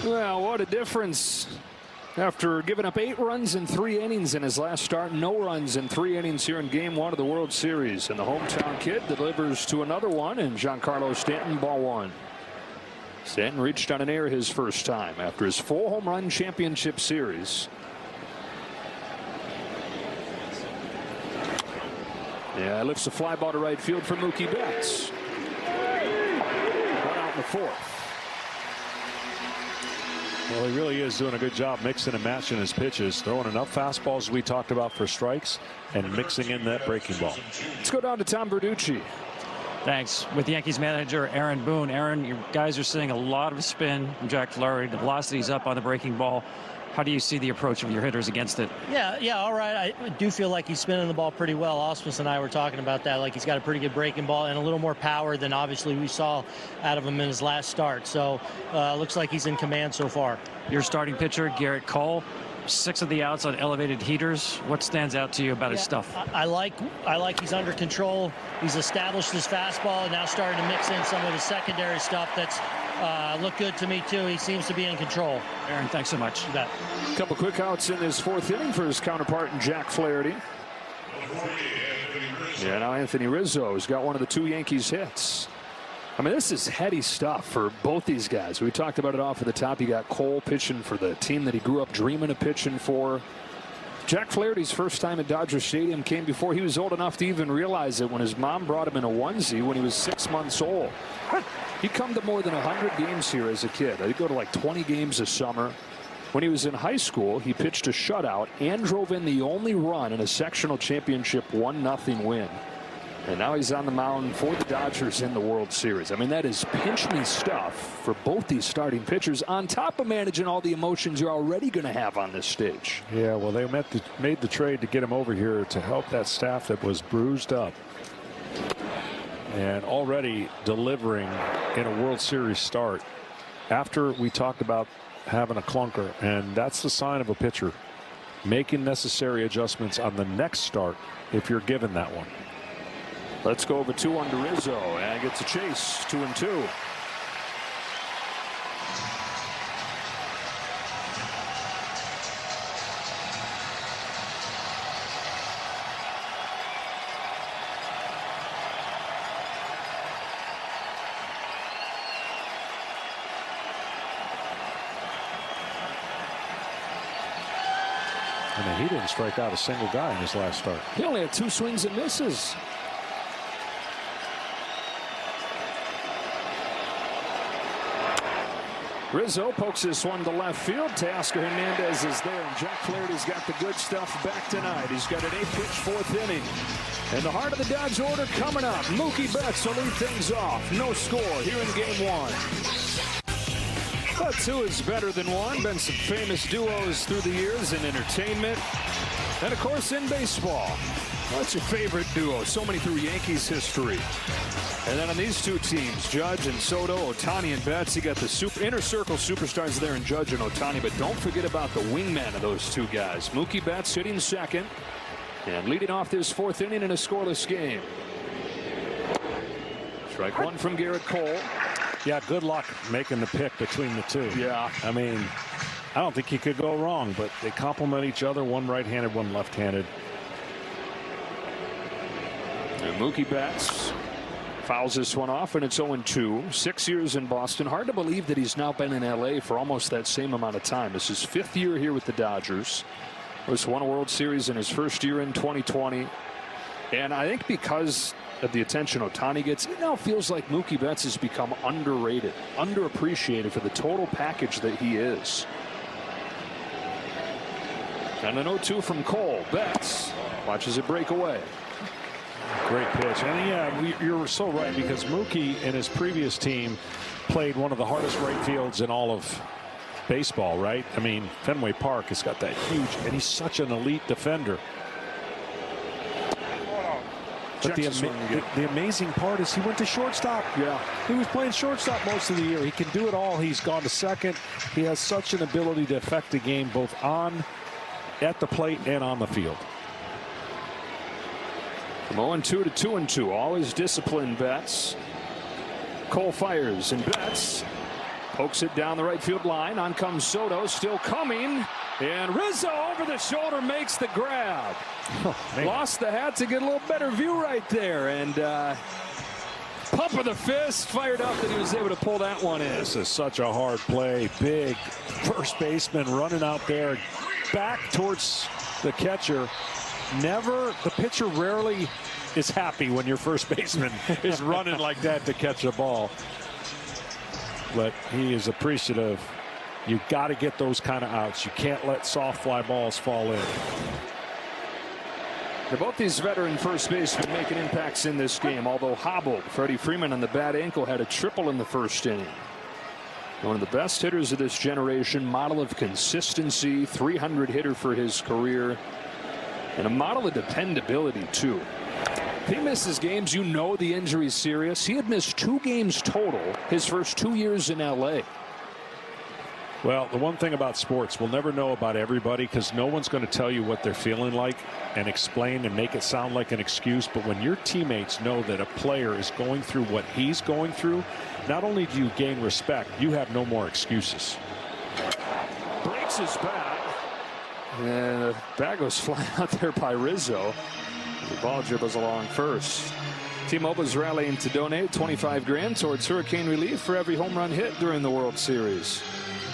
Well, what a difference. After giving up 8 runs in 3 innings in his last start, no runs in 3 innings here in Game 1 of the World Series. And the hometown kid delivers to another one, and Giancarlo Stanton, ball 1. Stanton reached on an air his first time after his 4 home run championship series. Yeah, lifts a fly ball to right field for Mookie Betts. 1 out in the 4th. Well, he really is doing a good job mixing and matching his pitches, throwing enough fastballs we talked about for strikes, and mixing in that breaking ball. Let's go down to Tom Verducci. Thanks. With Yankees manager Aaron Boone. Aaron, you guys are seeing a lot of spin from Jack Flaherty. The velocity's up on the breaking ball. How do you see the approach of your hitters against it? Yeah, all right. I do feel like he's spinning the ball pretty well. Ausmus and I were talking about that. Like, he's got a pretty good breaking ball and a little more power than obviously we saw out of him in his last start. So looks like he's in command so far. Your starting pitcher, Garrett Cole, 6 of the outs on elevated heaters. What stands out to you about his stuff? I like he's under control. He's established his fastball and now starting to mix in some of his secondary stuff that's looked good to me too. He seems to be in control. Aaron, thanks so much. You bet. A couple quick outs in his 4th inning for his counterpart in Jack Flaherty. Yeah, now Anthony Rizzo has got one of the 2 Yankees hits. I mean, this is heady stuff for both these guys. We talked about it off at the top. You got Cole pitching for the team that he grew up dreaming of pitching for. Jack Flaherty's first time at Dodger Stadium came before he was old enough to even realize it, when his mom brought him in a onesie when he was 6 months old. He'd come to more than 100 games here as a kid. He'd go to like 20 games a summer. When he was in high school, he pitched a shutout and drove in the only run in a sectional championship 1-0 win. And now he's on the mound for the Dodgers in the World Series. I mean, that is pinch-me stuff for both these starting pitchers, on top of managing all the emotions you're already going to have on this stage. Yeah, well, they made the trade to get him over here to help that staff that was bruised up. And already delivering in a World Series start after we talked about having a clunker. And that's the sign of a pitcher making necessary adjustments on the next start if you're given that one. Let's go over 2-1 to Rizzo, and gets a chase. 2-2. I mean, he didn't strike out a single guy in his last start. He only had 2 swings and misses. Rizzo pokes this one to left field. Teoscar Hernandez is there, and Jack Flaherty's got the good stuff back tonight. He's got an 8-pitch 4th inning. In the heart of the Dodge order coming up, Mookie Betts will lead things off. No score here in Game 1. But 2 is better than 1. Been some famous duos through the years in entertainment. And, of course, in baseball. What's your favorite duo? So many through Yankees history. And then on these 2 teams, Judge and Soto, Ohtani and Betts, you got the inner circle superstars there in Judge and Ohtani. But don't forget about the wingman of those 2 guys. Mookie Betts hitting second and leading off this 4th inning in a scoreless game. Strike 1 from Garrett Cole. Yeah, good luck making the pick between the 2. Yeah. I mean, I don't think you could go wrong, but they complement each other. One right-handed, one left-handed. And Mookie Betts fouls this one off, and it's 0-2. 6 years in Boston. Hard to believe that he's now been in L.A. for almost that same amount of time. This is 5th year here with the Dodgers. He won a World Series in his first year in 2020. And I think because of the attention Ohtani gets, it now feels like Mookie Betts has become underrated, underappreciated for the total package that he is. And an 0-2 from Cole. Betts watches it break away. Great pitch. And yeah, you're so right, because Mookie and his previous team played one of the hardest right fields in all of baseball, right? I mean, Fenway Park has got that huge, and he's such an elite defender. But the amazing part is he went to shortstop. Yeah. He was playing shortstop most of the year. He can do it all. He's gone to second. He has such an ability to affect the game both at the plate and on the field. From 0-2 to 2-2. Always disciplined, Betts. Cole fires, and Betts pokes it down the right field line. On comes Soto, still coming. And Rizzo over the shoulder makes the grab. Oh, lost the hat to get a little better view right there. And pump of the fist, fired up that he was able to pull that one in. This is such a hard play. Big first baseman running out there back towards the catcher. The pitcher rarely is happy when your first baseman is running like that to catch a ball. But he is appreciative. You got to get those kind of outs. You can't let soft fly balls fall in. Both these veteran first basemen making impacts in this game, although hobbled. Freddie Freeman on the bad ankle had a triple in the first inning. One of the best hitters of this generation, model of consistency, 300 hitter for his career, and a model of dependability too. If he misses games, you know the injury's serious. He had missed 2 games total his first 2 years in L.A. Well, the one thing about sports, we'll never know about everybody because no one's going to tell you what they're feeling like and explain and make it sound like an excuse. But when your teammates know that a player is going through what he's going through, not only do you gain respect, you have no more excuses. Breaks his bat. And the bat goes flying out there by Rizzo. The ball dribbles along first. T-Mobile's rallying to donate $25,000 towards hurricane relief for every home run hit during the World Series.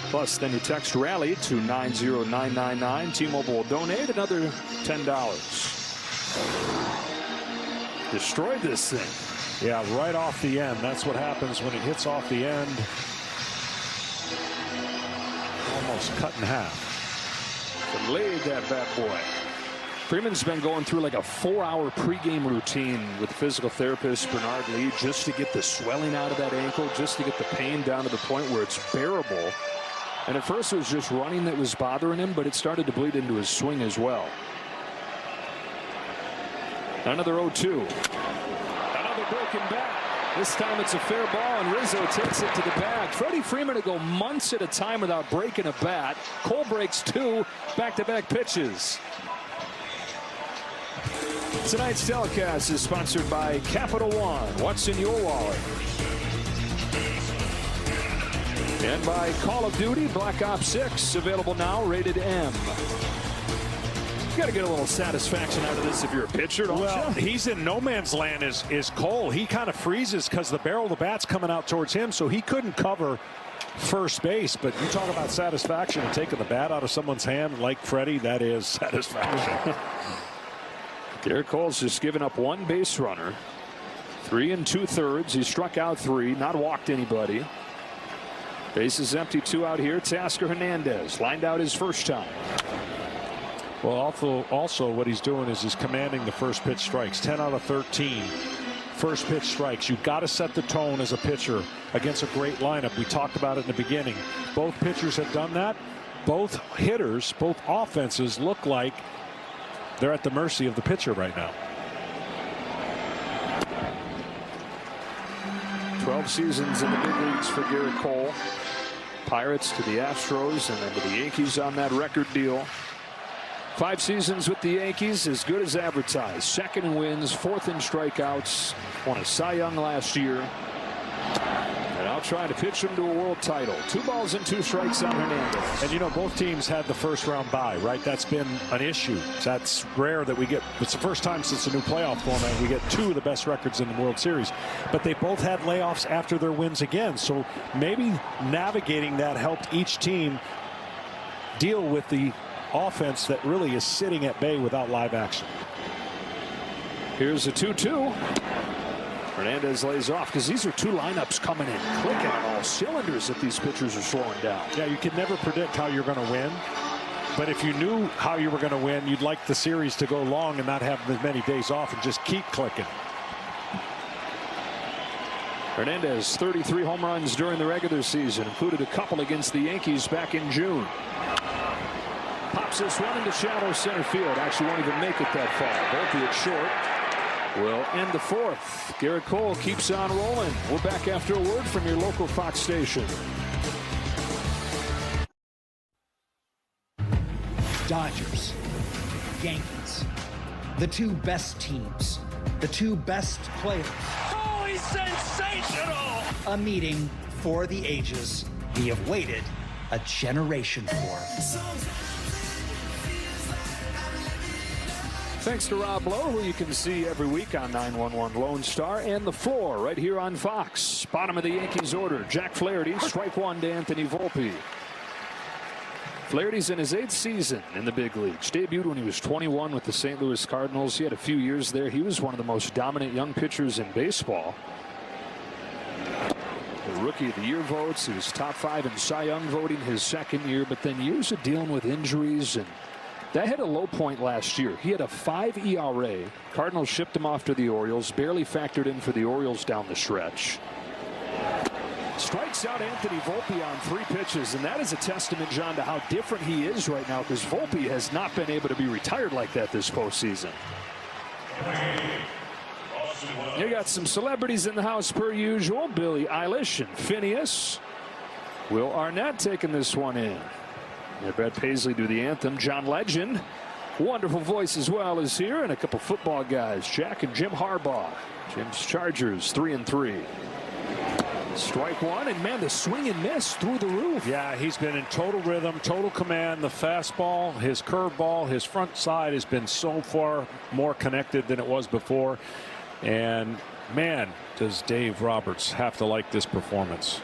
Plus, then you text RALLY to 90999. T-Mobile will donate another $10. Destroyed this thing. Yeah, right off the end. That's what happens when it hits off the end. Almost cut in half. Laid that bad boy. Freeman's been going through like a 4-hour pregame routine with physical therapist Bernard Lee just to get the swelling out of that ankle, just to get the pain down to the point where it's bearable. And at first it was just running that was bothering him, but it started to bleed into his swing as well. Another 0-2. Another broken bat. This time it's a fair ball, and Rizzo takes it to the bag. Freddie Freeman to go months at a time without breaking a bat. Cole breaks 2 back-to-back pitches. Tonight's telecast is sponsored by Capital One. What's in your wallet? And by Call of Duty Black Ops 6, available now, rated M. You got to get a little satisfaction out of this if you're a pitcher, don't you? He's in no man's land is Cole. He kind of freezes because the barrel of the bat's coming out towards him, so he couldn't cover first base, but you talk about satisfaction and taking the bat out of someone's hand like Freddie, that is satisfaction. Garrett Cole's just given up one base runner. 3 2/3. He struck out 3, not walked anybody. Base is empty, 2 out here. Teoscar Hernandez lined out his first time. Well, also what he's doing is he's commanding the first pitch strikes. 10 out of 13 first pitch strikes. You've got to set the tone as a pitcher against a great lineup. We talked about it in the beginning. Both pitchers have done that. Both hitters, both offenses look like they're at the mercy of the pitcher right now. 12 seasons in the big leagues for Garrett Cole. Pirates to the Astros and then to the Yankees on that record deal. 5 seasons with the Yankees, as good as advertised. 2nd in wins, 4th in strikeouts. Won a Cy Young last year. And I'll try to pitch him to a world title. 2 balls and 2 strikes on Hernandez. And you know, both teams had the first round bye, right? That's been an issue. That's rare that we get. It's the first time since the new playoff format we get 2 of the best records in the World Series. But they both had layoffs after their wins again. So maybe navigating that helped each team deal with the offense that really is sitting at bay without live action. Here's a 2-2. Hernandez lays off because these are 2 lineups coming in clicking on all cylinders that these pitchers are slowing down. Yeah, you can never predict how you're going to win. But if you knew how you were going to win, you'd like the series to go long and not have as many days off and just keep clicking. Hernandez, 33 home runs during the regular season, included a couple against the Yankees back in June. Pops this one into shallow center field. Actually won't even make it that far. Volpe at short will end the 4th. Garrett Cole keeps on rolling. We're back after a word from your local Fox station. Dodgers, Yankees, the 2 best teams, the 2 best players. Oh, he's sensational! A meeting for the ages we have waited a generation for. Thanks to Rob Lowe, who you can see every week on 911 Lone Star and The Floor right here on Fox. Bottom of the Yankees order, Jack Flaherty, strike 1 to Anthony Volpe. Flaherty's in his 8th season in the big leagues. Debuted when he was 21 with the St. Louis Cardinals. He had a few years there. He was one of the most dominant young pitchers in baseball. The Rookie of the Year votes. He was top 5 in Cy Young voting his 2nd year, but then years of dealing with injuries, and that hit a low point last year. He had a 5 ERA. Cardinals shipped him off to the Orioles, barely factored in for the Orioles down the stretch. Strikes out Anthony Volpe on 3 pitches, and that is a testament, John, to how different he is right now, because Volpe has not been able to be retired like that this postseason. You got some celebrities in the house per usual. Billie Eilish and Phineas. Will Arnett taking this one in. Yeah, Brad Paisley do the anthem. John Legend, wonderful voice as well, is here, and a couple football guys, Jack and Jim Harbaugh. Jim's Chargers 3-3. Strike 1, and man, the swing and miss through the roof. Yeah, he's been in total rhythm, total command. The fastball, his curveball, his front side has been so far more connected than it was before. And man, does Dave Roberts have to like this performance.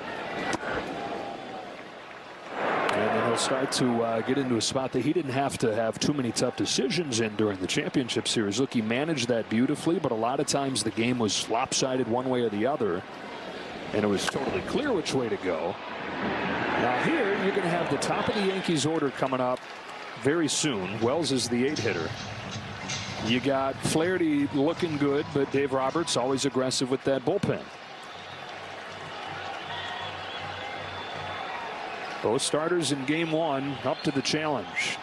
And then he'll start to get into a spot that he didn't have to have too many tough decisions in during the championship series. Look, he managed that beautifully, but a lot of times the game was lopsided one way or the other, and it was totally clear which way to go. Now here, you're going to have the top of the Yankees order coming up very soon. Wells is the 8-hitter. You got Flaherty looking good, but Dave Roberts always aggressive with that bullpen. Both starters in game 1 up to the challenge,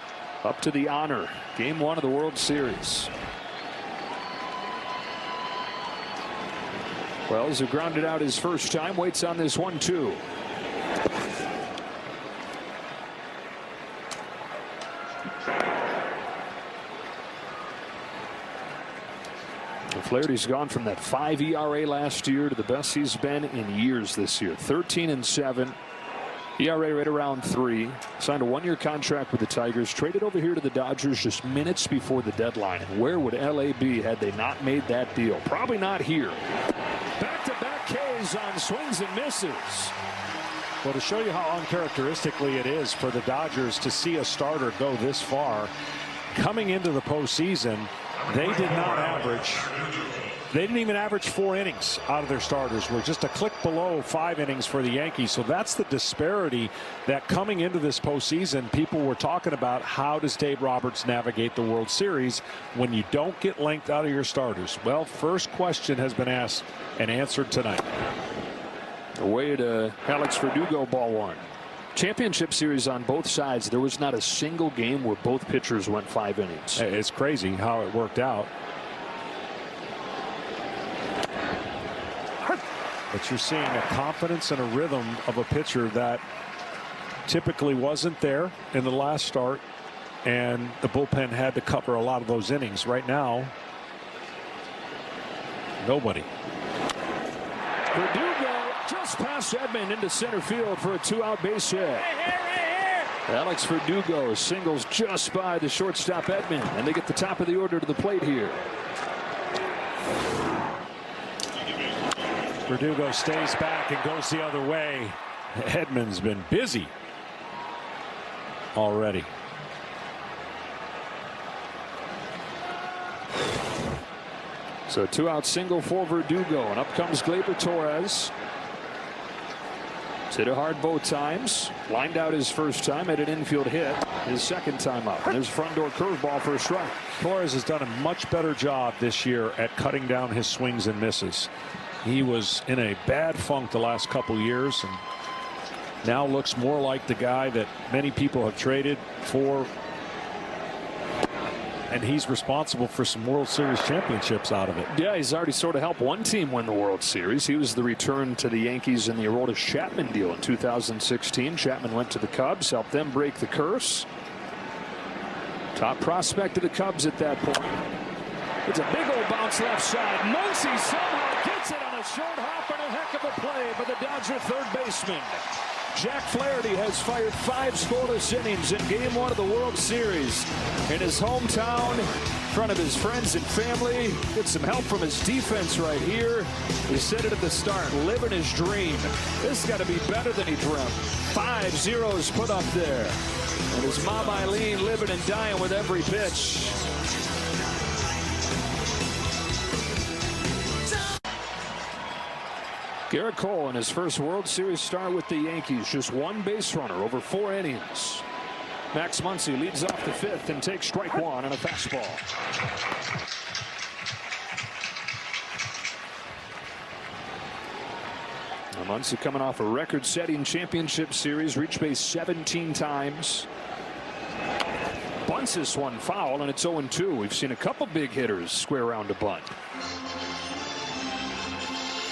up to the honor. Game 1 of the World Series. Wells, who grounded out his first time, waits on this 1-2. Flaherty's gone from that 5 ERA last year to the best he's been in years this year. 13-7. ERA right around 3. Signed a 1-year contract with the Tigers. Traded over here to the Dodgers just minutes before the deadline. And where would LA be had they not made that deal? Probably not here. Back-to-back Ks on swings and misses. Well, to show you how uncharacteristically it is for the Dodgers to see a starter go this far, coming into the postseason, they didn't even average 4 innings out of their starters. We're just a click below 5 innings for the Yankees. So that's the disparity that coming into this postseason, people were talking about. How does Dave Roberts navigate the World Series when you don't get length out of your starters? Well, first question has been asked and answered tonight. Away to Alex Verdugo, ball 1. Championship series on both sides. There was not a single game where both pitchers went 5 innings. It's crazy how it worked out. But you're seeing a confidence and a rhythm of a pitcher that typically wasn't there in the last start, and the bullpen had to cover a lot of those innings. Right now, nobody. Verdugo just past Edman into center field for a 2-out base hit. Alex Verdugo singles just by the shortstop Edman, and they get the top of the order to the plate here. Verdugo stays back and goes the other way. Edman's been busy already. So 2-out single for Verdugo, and up comes Gleyber Torres. Hit it hard both times. Lined out his first time, had an infield hit his second time up. And there's front door curveball for a strike. Torres has done a much better job this year at cutting down his swings and misses. He was in a bad funk the last couple years, and now looks more like the guy that many people have traded for. And he's responsible for some World Series championships out of it. Yeah, he's already sort of helped one team win the World Series. He was the return to the Yankees in the Aroldis Chapman deal in 2016. Chapman went to the Cubs, helped them break the curse. Top prospect of the Cubs at that point. It's a big old bounce left side. Muncy somehow gets it on a short hop and a heck of a play by the Dodger third baseman. Jack Flaherty has fired 5 scoreless innings in Game 1 of the World Series in his hometown, in front of his friends and family. Gets some help from his defense right here. He said it at the start, living his dream. This got to be better than he dreamt. 5 zeros put up there. And his mom Eileen living and dying with every pitch. Garrett Cole in his first World Series start with the Yankees, just 1 base runner over 4 innings. Max Muncy leads off the 5th and takes strike 1 on a fastball. Muncy coming off a record-setting championship series, reached base 17 times. Bunts this one foul, and it's 0-2. We've seen a couple big hitters square around a bunt.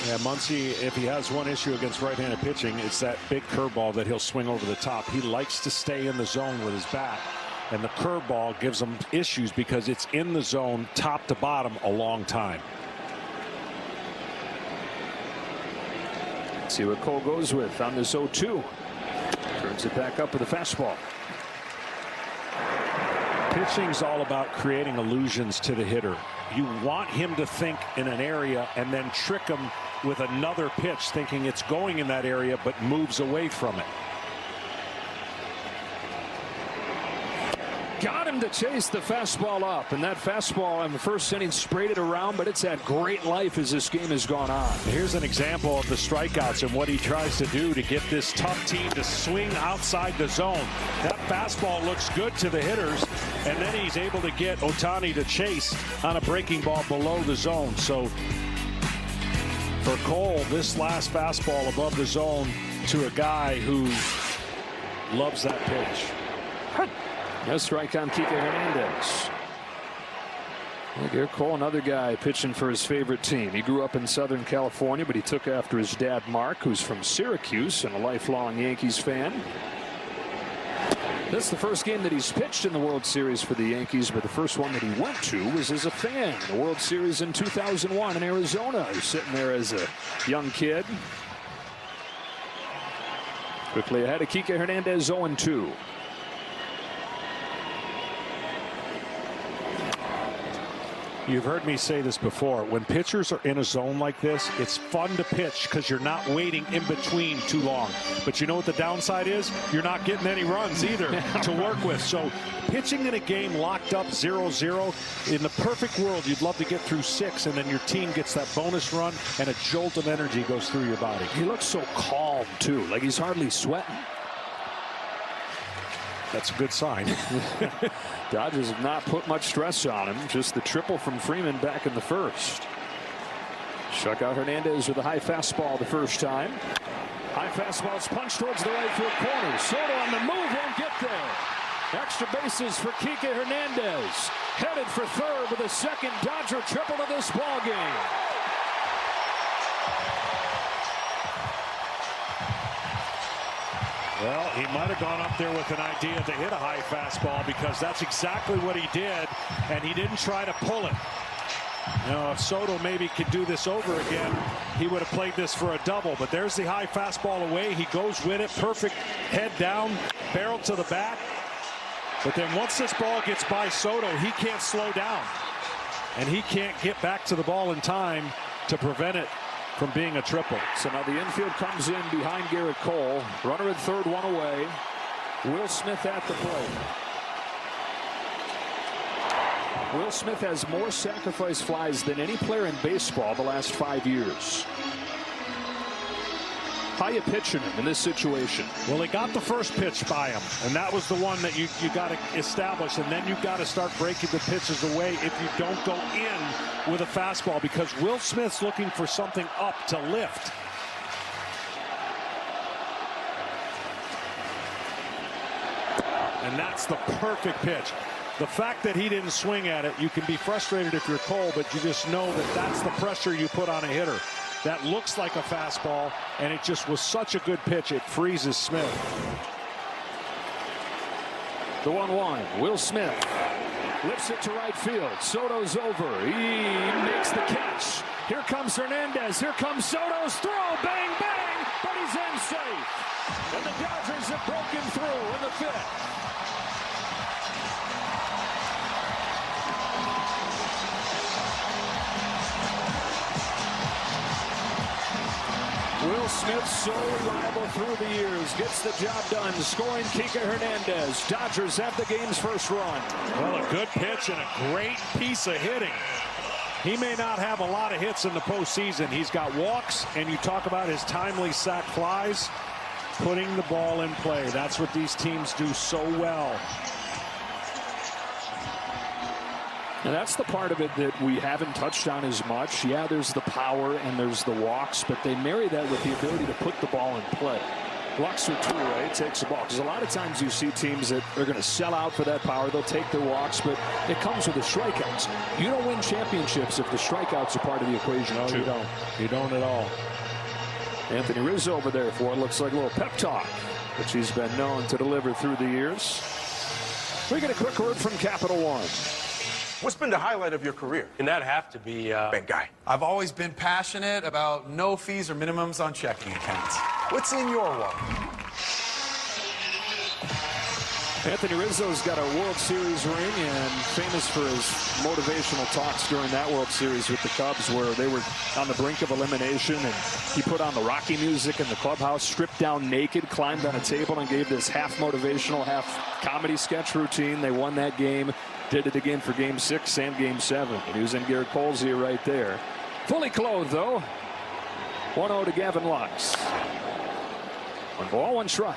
Yeah, Muncy, if he has one issue against right-handed pitching, it's that big curveball that he'll swing over the top. He likes to stay in the zone with his bat, and the curveball gives him issues because it's in the zone top to bottom a long time. Let's see what Cole goes with on this 0-2. Turns it back up with a fastball. Pitching's all about creating illusions to the hitter. You want him to think in an area and then trick him with another pitch, thinking it's going in that area but moves away from it. Got him to chase the fastball up, and that fastball in the first inning sprayed it around, but it's had great life as this game has gone on. Here's an example of the strikeouts and what he tries to do to get this tough team to swing outside the zone. That fastball looks good to the hitters, and then he's able to get Ohtani to chase on a breaking ball below the zone. So for Cole, this last fastball above the zone to a guy who loves that pitch. No strike on Kike Hernandez. Well, Garrett Cole, another guy pitching for his favorite team. He grew up in Southern California, but he took after his dad, Mark, who's from Syracuse and a lifelong Yankees fan. This is the first game that he's pitched in the World Series for the Yankees, but the first one that he went to was as a fan. The World Series in 2001 in Arizona. He was sitting there as a young kid. Quickly ahead of Kike Hernandez, 0-2. You've heard me say this before. When pitchers are in a zone like this, it's fun to pitch because you're not waiting in between too long. But you know what the downside is? You're not getting any runs either to work with. So pitching in a game locked up 0-0, in the perfect world, you'd love to get through 6, and then your team gets that bonus run and a jolt of energy goes through your body. He looks so calm, too, like he's hardly sweating. That's a good sign. Dodgers have not put much stress on him. Just the triple from Freeman back in the first. Struck out Hernandez with a high fastball the first time. High fastball's punched towards the right field corner. Soto on the move, won't get there. Extra bases for Kike Hernandez. Headed for third with a second Dodger triple to this ball game. Well, he might have gone up there with an idea to hit a high fastball because that's exactly what he did, and he didn't try to pull it. You know, if Soto maybe could do this over again, he would have played this for a double. But there's the high fastball away. He goes with it. Perfect head down, barrel to the bat. But then once this ball gets by Soto, he can't slow down. And he can't get back to the ball in time to prevent it from being a triple. So now the infield comes in behind Garrett Cole. Runner at third, one away. Will Smith at the plate. Will Smith has more sacrifice flies than any player in baseball the last 5 years. How you pitching him in this situation? Well, he got the first pitch by him, and that was the one that you got to establish, and then you got to start breaking the pitches away if you don't go in with a fastball, because Will Smith's looking for something up to lift. And that's the perfect pitch. The fact that he didn't swing at it, you can be frustrated if you're Cole, but you just know that that's the pressure you put on a hitter. That looks like a fastball, and it just was such a good pitch, it freezes Smith. The 1-1, Will Smith lifts it to right field. Soto's over. He makes the catch. Here comes Hernandez. Here comes Soto's throw. Bang, bang, but he's in safe. And the Dodgers have broken through in the fifth. Will Smith, so reliable through the years, gets the job done, scoring Kike Hernandez. Dodgers have the game's first run. Well, a good pitch and a great piece of hitting. He may not have a lot of hits in the postseason. He's got walks, and you talk about his timely sac flies, putting the ball in play. That's what these teams do so well. And that's the part of it that we haven't touched on as much. Yeah, there's the power and there's the walks, but they marry that with the ability to put the ball in play. Walks are two-way, takes the ball. Because a lot of times you see teams that are going to sell out for that power. They'll take their walks, but it comes with the strikeouts. You don't win championships if the strikeouts are part of the equation. No, you don't. You don't at all. Anthony Rizzo over there for it. Looks like a little pep talk, which he's been known to deliver through the years. We get a quick word from Capital One. What's been the highlight of your career? And that'd have to be Big guy. I've always been passionate about no fees or minimums on checking accounts. What's in your wallet? Anthony Rizzo's got a World Series ring and famous for his motivational talks during that World Series with the Cubs, where they were on the brink of elimination, and he put on the Rocky music in the clubhouse, stripped down naked, climbed on a table, and gave this half motivational, half comedy sketch routine. They won that game. Did it again for Game 6 and Game 7. And he was in Garrett Cole's ear right there. Fully clothed, though. 1-0 to Gavin Lux. 1 ball, 1 strike.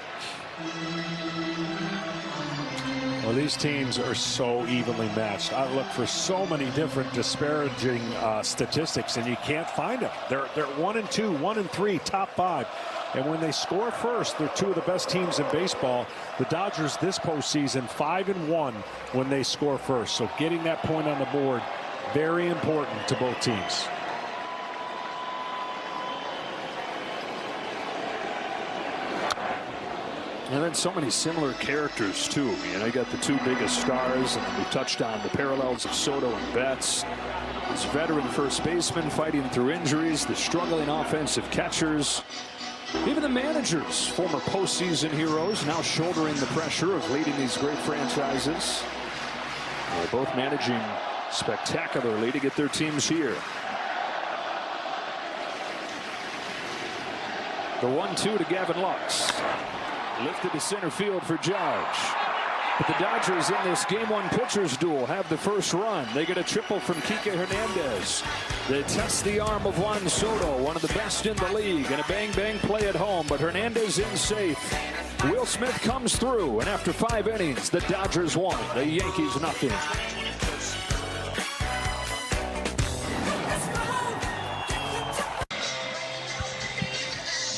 Well, these teams are so evenly matched. I look for so many different disparaging statistics, and you can't find them. They're 1-2, 1-3, top 5. And when they score first, they're two of the best teams in baseball. The Dodgers this postseason 5-1 when they score first. So getting that point on the board, very important to both teams. And then so many similar characters, too. You know, you got the two biggest stars, and we've touched on the parallels of Soto and Betts. This veteran first baseman fighting through injuries, the struggling offensive catchers. Even the managers, former postseason heroes, now shouldering the pressure of leading these great franchises. They're both managing spectacularly to get their teams here. The 1-2 to Gavin Lux. Lifted to center field for Judge. But the Dodgers in this Game 1 pitchers duel have the first run. They get a triple from Kike Hernandez. They test the arm of Juan Soto, one of the best in the league, and a bang-bang play at home, but Hernandez in safe. Will Smith comes through, and after 5 innings, the Dodgers won. The Yankees nothing.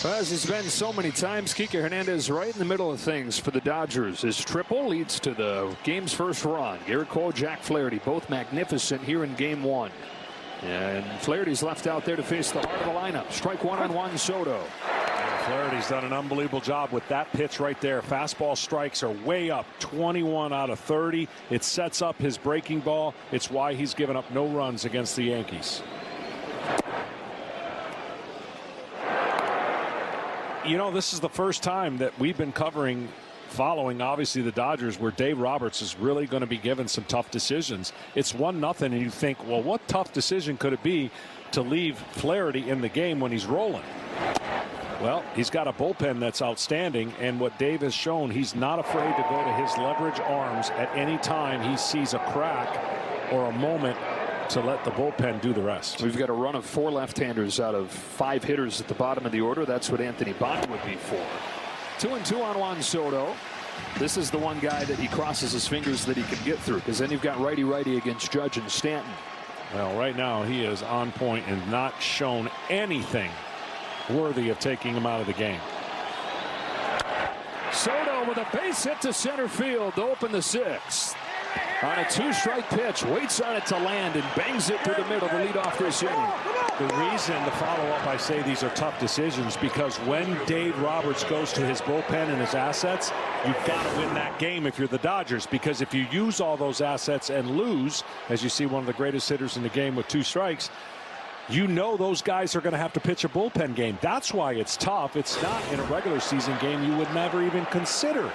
As he's been so many times, Kike Hernandez right in the middle of things for the Dodgers. His triple leads to the game's first run. Garrett Cole, Jack Flaherty, both magnificent here in Game 1. And Flaherty's left out there to face the heart of the lineup. Strike one on Juan Soto. Flaherty's done an unbelievable job with that pitch right there. Fastball strikes are way up, 21 out of 30. It sets up his breaking ball. It's why he's given up no runs against the Yankees. You know, this is the first time that we've been covering, following obviously the Dodgers, where Dave Roberts is really going to be given some tough decisions. It's 1-0 and you think, well, what tough decision could it be to leave Flaherty in the game when he's rolling? Well, he's got a bullpen that's outstanding, and what Dave has shown, he's not afraid to go to his leverage arms at any time he sees a crack or a moment to let the bullpen do the rest. We've got a run of 4 left-handers out of 5 hitters at the bottom of the order. That's what Anthony Bond would be for. 2-2 on Juan Soto. This is the one guy that he crosses his fingers that he can get through, because then you've got righty-righty against Judge and Stanton. Well, right now he is on point and not shown anything worthy of taking him out of the game. Soto with a base hit to center field to open the 6th. On a 2-strike pitch, waits on it to land and bangs it through the middle to lead off this inning. The reason to follow up, I say these are tough decisions, because when Dave Roberts goes to his bullpen and his assets, you've got to win that game if you're the Dodgers, because if you use all those assets and lose, as you see one of the greatest hitters in the game with 2 strikes, you know those guys are going to have to pitch a bullpen game. That's why it's tough. It's not in a regular season game. You would never even consider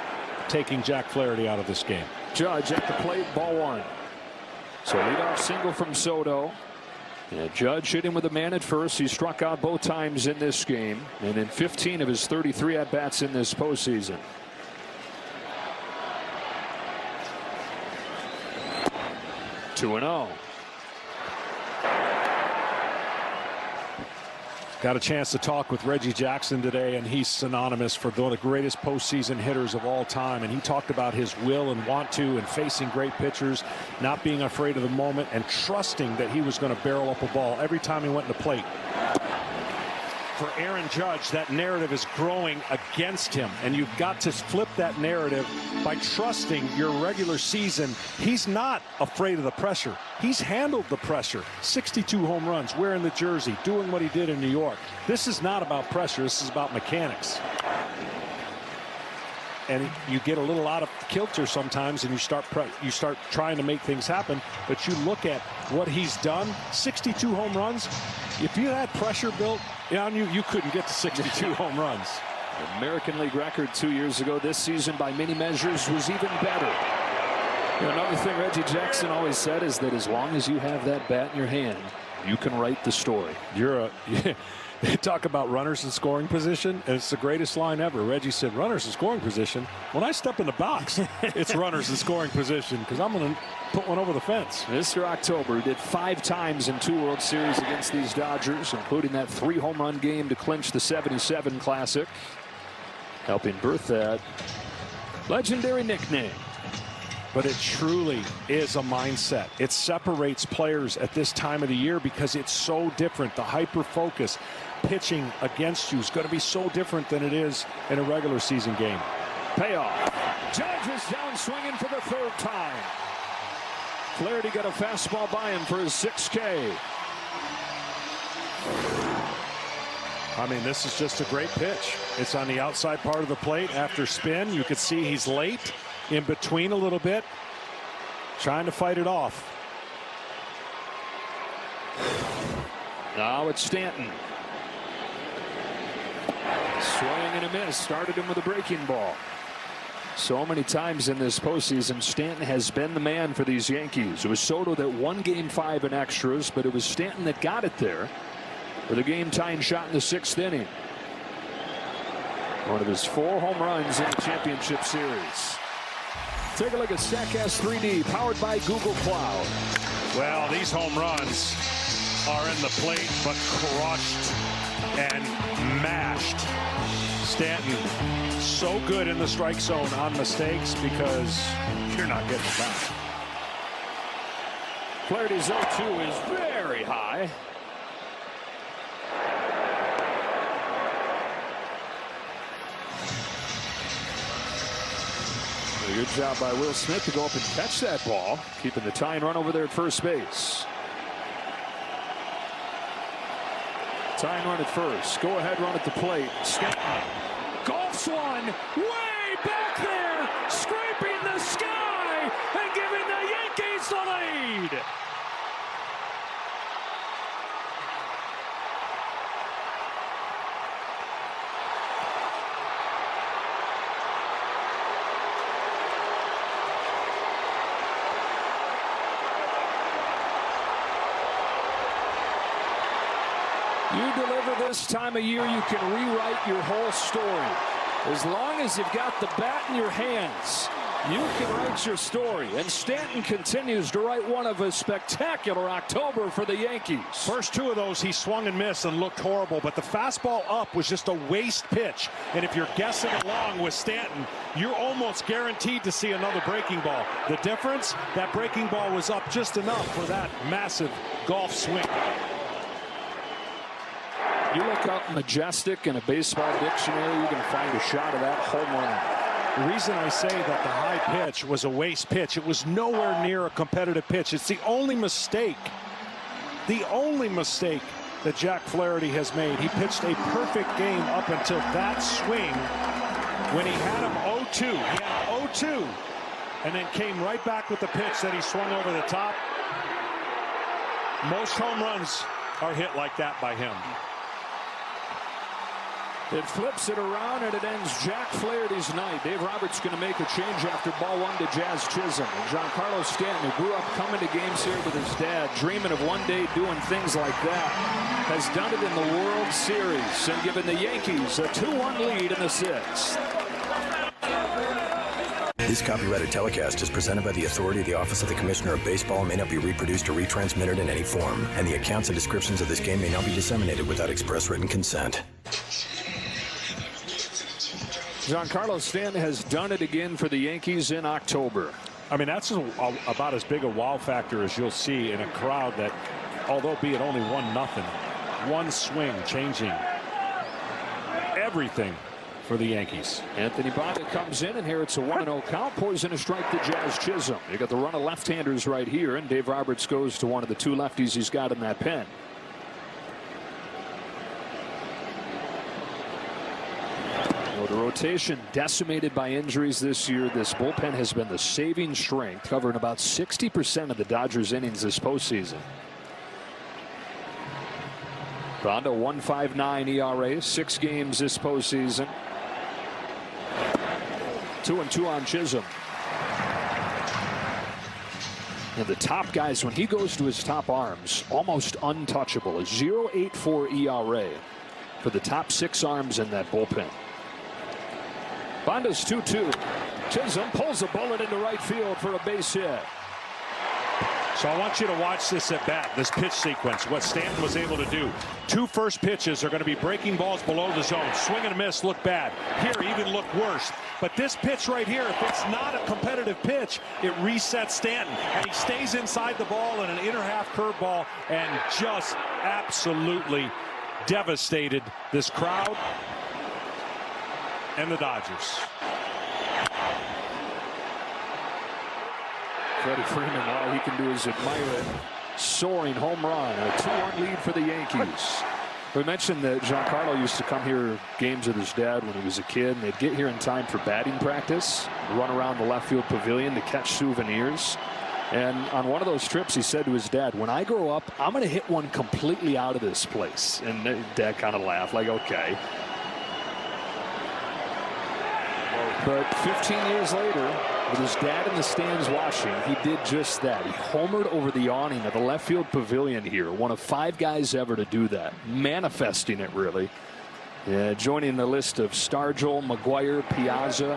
taking Jack Flaherty out of this game. Judge at the plate, ball 1. So leadoff single from Soto. Yeah, Judge hit him with a man at first. He struck out both times in this game, and in 15 of his 33 at-bats in this postseason. Two 2-0. Got a chance to talk with Reggie Jackson today, and he's synonymous for one of the greatest postseason hitters of all time. And he talked about his will and want to, and facing great pitchers, not being afraid of the moment, and trusting that he was going to barrel up a ball every time he went to plate. For Aaron Judge, that narrative is growing against him, and you've got to flip that narrative by trusting your regular season. He's not afraid of the pressure. He's handled the pressure. 62 home runs, wearing the jersey, doing what he did in New York. This is not about pressure. This is about mechanics. And you get a little out of kilter sometimes, and you start trying to make things happen. But you look at what he's done, 62 home runs. If you had pressure built on you, you couldn't get to 62 home runs. American League record 2 years ago. This season, by many measures, was even better. You know, another thing Reggie Jackson always said is that as long as you have that bat in your hand, you can write the story. Talk about runners in scoring position, and it's the greatest line ever. Reggie said, runners in scoring position. When I step in the box, it's runners in scoring position, because I'm going to put one over the fence. Mr. October did 5 times in 2 World Series against these Dodgers, including that 3 home run game to clinch the '77 Classic, helping birth that legendary nickname. But it truly is a mindset. It separates players at this time of the year because it's so different. The hyper focus, pitching against you is going to be so different than it is in a regular season game. Payoff. Judge is down swinging for the 3rd time. Flaherty got a fastball by him for his 6K. I mean, this is just a great pitch. It's on the outside part of the plate after spin. You can see he's late, in between a little bit, trying to fight it off. Now it's Stanton. Swing and a miss. Started him with a breaking ball. So many times in this postseason, Stanton has been the man for these Yankees. It was Soto that won Game 5 in extras, but it was Stanton that got it there with a game-tying shot in the 6th inning. One of his 4 home runs in the championship series. Take a look at StatCast 3D, powered by Google Cloud. Well, these home runs are in the plate, but crushed and mashed. Stanton, so good in the strike zone on mistakes because you're not getting it back. Flaherty's 0-2 is very high. Good job by Will Smith to go up and catch that ball, keeping the tying run over there at first base. Tying run at first. Go ahead run at the plate. Stanton golfs one way back there, scraping the sky and giving the Yankees the lead. You deliver this time of year, you can rewrite your whole story. As long as you've got the bat in your hands, you can write your story. And Stanton continues to write one of a spectacular October for the Yankees. First 2 of those, he swung and missed and looked horrible, but the fastball up was just a waste pitch. And if you're guessing along with Stanton, you're almost guaranteed to see another breaking ball. The difference, that breaking ball was up just enough for that massive golf swing. You look up Majestic in a baseball dictionary, you can find a shot of that home run. The reason I say that the high pitch was a waste pitch, it was nowhere near a competitive pitch. It's the only mistake that Jack Flaherty has made. He pitched a perfect game up until that swing when he had him 0-2. He had 0-2 and then came right back with the pitch that he swung over the top. Most home runs are hit like that by him. It flips it around and it ends Jack Flaherty's night. Dave Roberts going to make a change after ball 1 to Jazz Chisholm. And Giancarlo Stanton, who grew up coming to games here with his dad, dreaming of one day doing things like that, has done it in the World Series and given the Yankees a 2-1 lead in the 6th. This copyrighted telecast is presented by the authority of the Office of the Commissioner of Baseball and may not be reproduced or retransmitted in any form. And the accounts and descriptions of this game may not be disseminated without express written consent. Giancarlo Stanton has done it again for the Yankees in October. I mean, that's about as big a wow factor as you'll see in a crowd that, although be it only 1-0, one swing changing everything for the Yankees. Anthony Banda comes in, and here it's a 1-0 count. Pours in a strike to Jazz Chisholm. You got the run of left-handers right here, and Dave Roberts goes to one of the 2 lefties he's got in that pen. The rotation decimated by injuries this year. This bullpen has been the saving strength, covering about 60% of the Dodgers innings this postseason. Banda 1.59 ERA, 6 games this postseason. 2-2 on Chisholm. And the top guys, when he goes to his top arms, almost untouchable. A 0.84 ERA for the top 6 arms in that bullpen. Banda's 2-2. Chisholm pulls a bullet into right field for a base hit. So I want you to watch this at bat, this pitch sequence, what Stanton was able to do. 2 first pitches are going to be breaking balls below the zone. Swing and a miss, look bad. Here, even look worse. But this pitch right here, if it's not a competitive pitch, it resets Stanton. And he stays inside the ball in an inner half curveball and just absolutely devastated this crowd and the Dodgers. Freddie Freeman, all he can do is admire it. Soaring home run, a 2-1 lead for the Yankees. We mentioned that Giancarlo used to come here games with his dad when he was a kid, and they'd get here in time for batting practice, run around the left field pavilion to catch souvenirs. And on one of those trips, he said to his dad, when I grow up, I'm going to hit one completely out of this place. And Dad kind of laughed, like, okay. But 15 years later, with his dad in the stands watching, he did just that. He homered over the awning of the left field pavilion here. One of 5 guys ever to do that. Manifesting it, really. Joining the list of Stargell, McGuire, Piazza.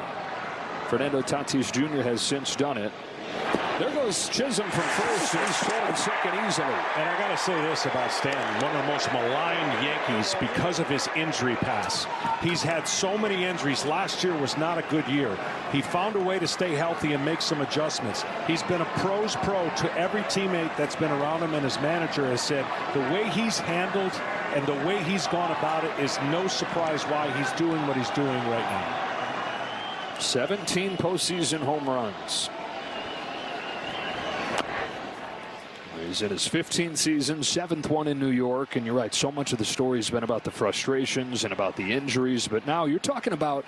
Fernando Tatis Jr. has since done it. There goes Chisholm from first, and he's toward second easily. And I got to say this about Stanton, one of the most maligned Yankees because of his injury past. He's had so many injuries. Last year was not a good year. He found a way to stay healthy and make some adjustments. He's been a pro's pro to every teammate that's been around him, and his manager has said the way he's handled and the way he's gone about it is no surprise why he's doing what he's doing right now. 17 postseason home runs. He's in his 15th season, 7th one in New York. And you're right, so much of the story has been about the frustrations and about the injuries. But now you're talking about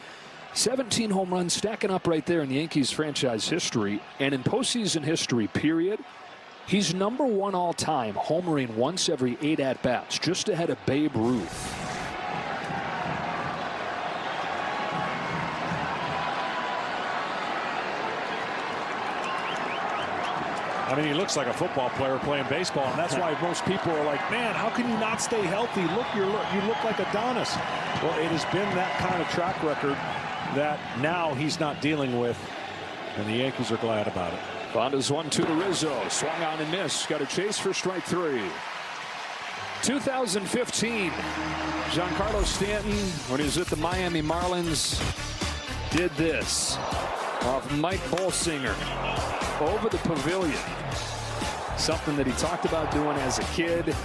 17 home runs stacking up right there in Yankees franchise history. And in postseason history, period, he's #1 all time, homering once every 8 at-bats, just ahead of Babe Ruth. I mean, he looks like a football player playing baseball, and that's why most people are like, man, how can you not stay healthy? Look, you look like Adonis. Well, it has been that kind of track record that now he's not dealing with, and the Yankees are glad about it. Bonda's 1-2 to Rizzo. Swung on and missed. Got a chase for strike 3. 2015, Giancarlo Stanton, when he was at the Miami Marlins, did this off Mike Bolsinger over the pavilion. Something that he talked about doing as a kid,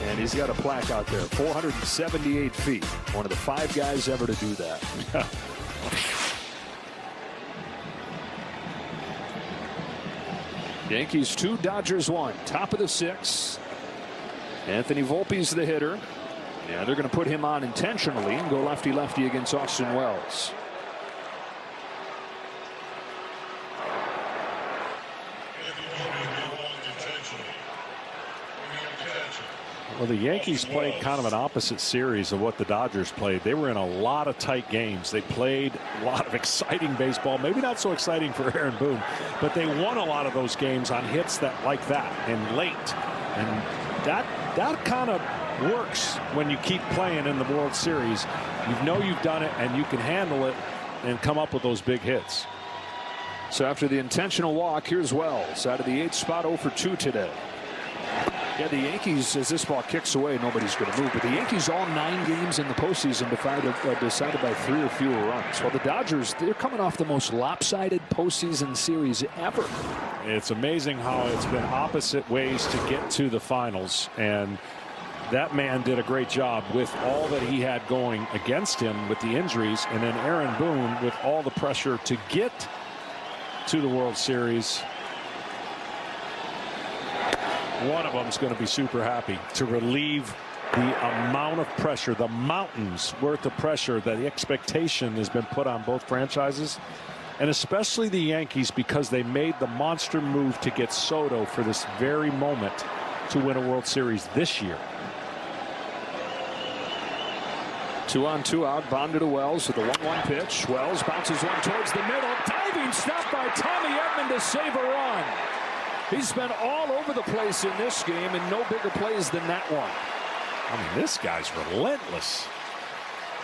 and he's got a plaque out there. 478 feet. One of the 5 guys ever to do that. Yankees 2, Dodgers 1. Top of the 6th. Anthony Volpe's the hitter. Yeah, they're going to put him on intentionally and go lefty-lefty against Austin Wells. Well, the Yankees played kind of an opposite series of what the Dodgers played. They were in a lot of tight games. They played a lot of exciting baseball. Maybe not so exciting for Aaron Boone, but they won a lot of those games on hits like that and late. And that kind of works when you keep playing in the World Series. You know you've done it, and you can handle it and come up with those big hits. So after the intentional walk, here's Wells out of the 8th spot, 0 for 2 today. Yeah, the Yankees, as this ball kicks away, nobody's going to move. But the Yankees, all 9 games in the postseason decided by 3 or fewer runs. Well, the Dodgers, they're coming off the most lopsided postseason series ever. It's amazing how it's been opposite ways to get to the finals. And that man did a great job with all that he had going against him with the injuries. And then Aaron Boone with all the pressure to get to the World Series. One of them is going to be super happy to relieve the amount of pressure, the mountains worth of pressure that the expectation has been put on both franchises, and especially the Yankees, because they made the monster move to get Soto for this very moment to win a World Series this year. 2 on 2 out. Bonda to Wells with a 1-1 pitch. Wells bounces one towards the middle. Diving stop by Tommy Edman to save a run. He's been all over the place in this game, and no bigger plays than that one. I mean, this guy's relentless.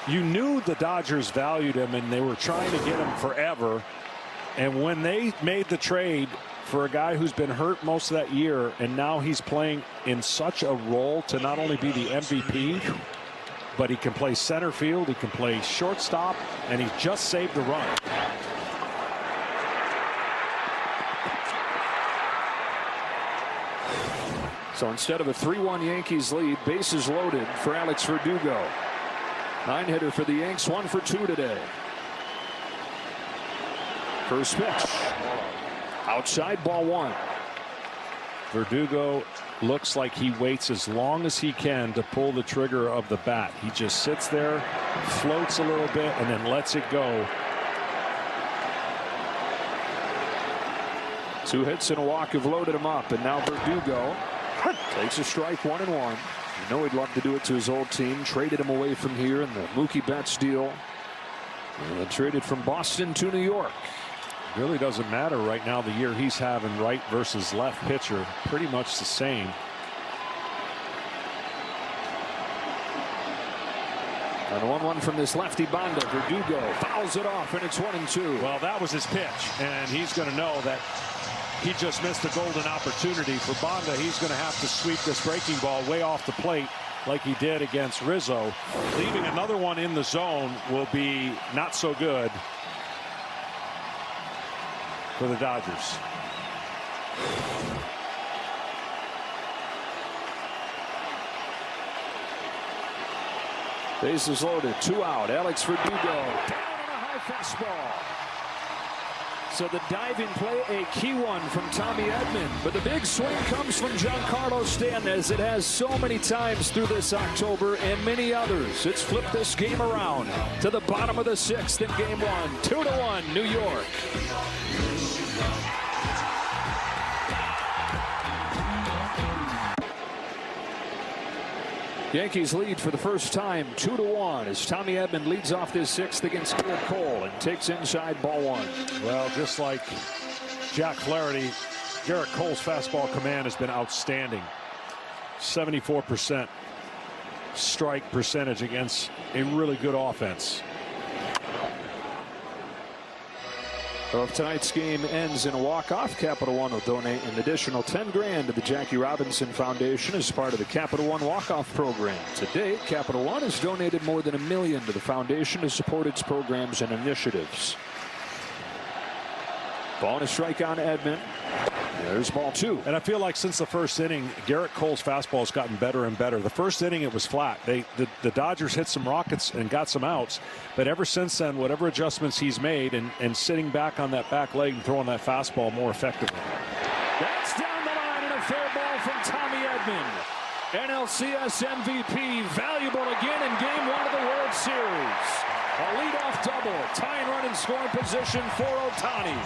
You knew the Dodgers valued him, and they were trying to get him forever. And when they made the trade for a guy who's been hurt most of that year, and now he's playing in such a role to not only be the MVP, but he can play center field, he can play shortstop, and he just saved a run. So instead of a 3-1 Yankees lead, bases loaded for Alex Verdugo. 9-hitter for the Yanks, 1 for 2 today. First pitch. Outside, ball 1. Verdugo looks like he waits as long as he can to pull the trigger of the bat. He just sits there, floats a little bit, and then lets it go. 2 hits and a walk have loaded him up, and now Verdugo takes a strike, 1-1. You know he'd love to do it to his old team. Traded him away from here in the Mookie Betts deal. Traded from Boston to New York. Really doesn't matter right now the year he's having, right versus left pitcher. Pretty much the same. And 1-1 from this lefty Banda. Verdugo fouls it off, and it's 1-2. Well, that was his pitch, and he's going to know that he just missed a golden opportunity. For Banda, he's going to have to sweep this breaking ball way off the plate like he did against Rizzo. Leaving another one in the zone will be not so good for the Dodgers. Bases loaded, 2 out. Alex Verdugo down on a high fastball. So the diving play, a key one from Tommy Edman. But the big swing comes from Giancarlo Stanton, as it has so many times through this October and many others. It's flipped this game around to the bottom of the 6th in game 1. 2-1 New York. Yankees lead for the first time 2-1 as Tommy Edman leads off this 6th against Garrett Cole and takes inside ball 1. Well, just like Jack Flaherty, Garrett Cole's fastball command has been outstanding. 74% strike percentage against a really good offense. So if tonight's game ends in a walk-off, Capital One will donate an additional $10,000 to the Jackie Robinson Foundation as part of the Capital One walk-off program. To date, Capital One has donated more than $1 million to the foundation to support its programs and initiatives. Ball and a strike on Edman. There's ball 2. And I feel like since the first inning, Garrett Cole's fastball has gotten better and better. The first inning, it was flat. The Dodgers hit some rockets and got some outs. But ever since then, whatever adjustments he's made and sitting back on that back leg and throwing that fastball more effectively. That's down the line and a fair ball from Tommy Edman. NLCS MVP, valuable again in game 1 of the World Series. A leadoff double, tying run in scoring position for Ohtani.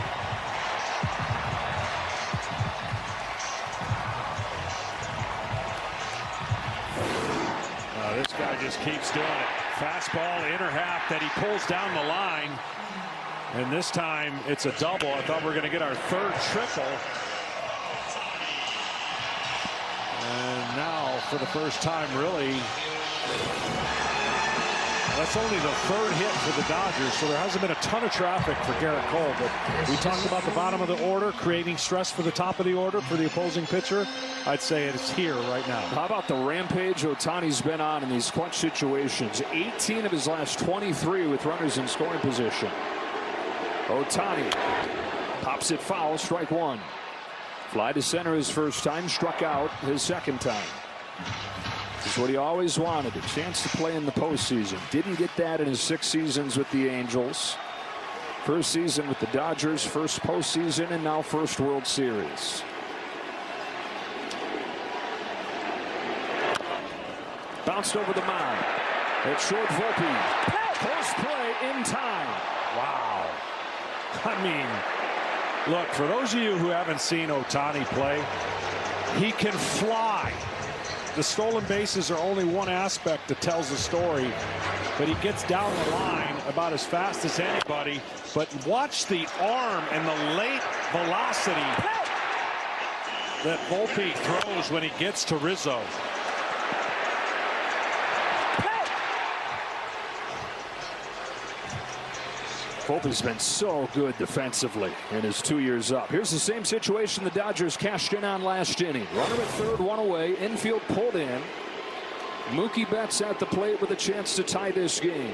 This guy just keeps doing it. Fastball, inner half that he pulls down the line. And this time it's a double. I thought we were going to get our 3rd triple. And now for the first time, really, that's only the 3rd hit for the Dodgers, so there hasn't been a ton of traffic for Garrett Cole. But we talked about the bottom of the order, creating stress for the top of the order for the opposing pitcher. I'd say it's here right now. How about the rampage Ohtani's been on in these clutch situations? 18 of his last 23 with runners in scoring position. Ohtani pops it foul, strike 1. Fly to center his first time, struck out his second time. This is what he always wanted, a chance to play in the postseason. Didn't get that in his 6 seasons with the Angels. First season with the Dodgers, first postseason, and now first World Series. Bounced over the mound. It's short Volpe. Close play in time. Wow. I mean, look, for those of you who haven't seen Ohtani play, he can fly. The stolen bases are only one aspect that tells the story, but he gets down the line about as fast as anybody. But watch the arm and the late velocity that Volpe throws when he gets to Rizzo. Volpe's been so good defensively in his 2 years up. Here's the same situation the Dodgers cashed in on last inning. Runner at third, one away. Infield pulled in. Mookie Betts at the plate with a chance to tie this game.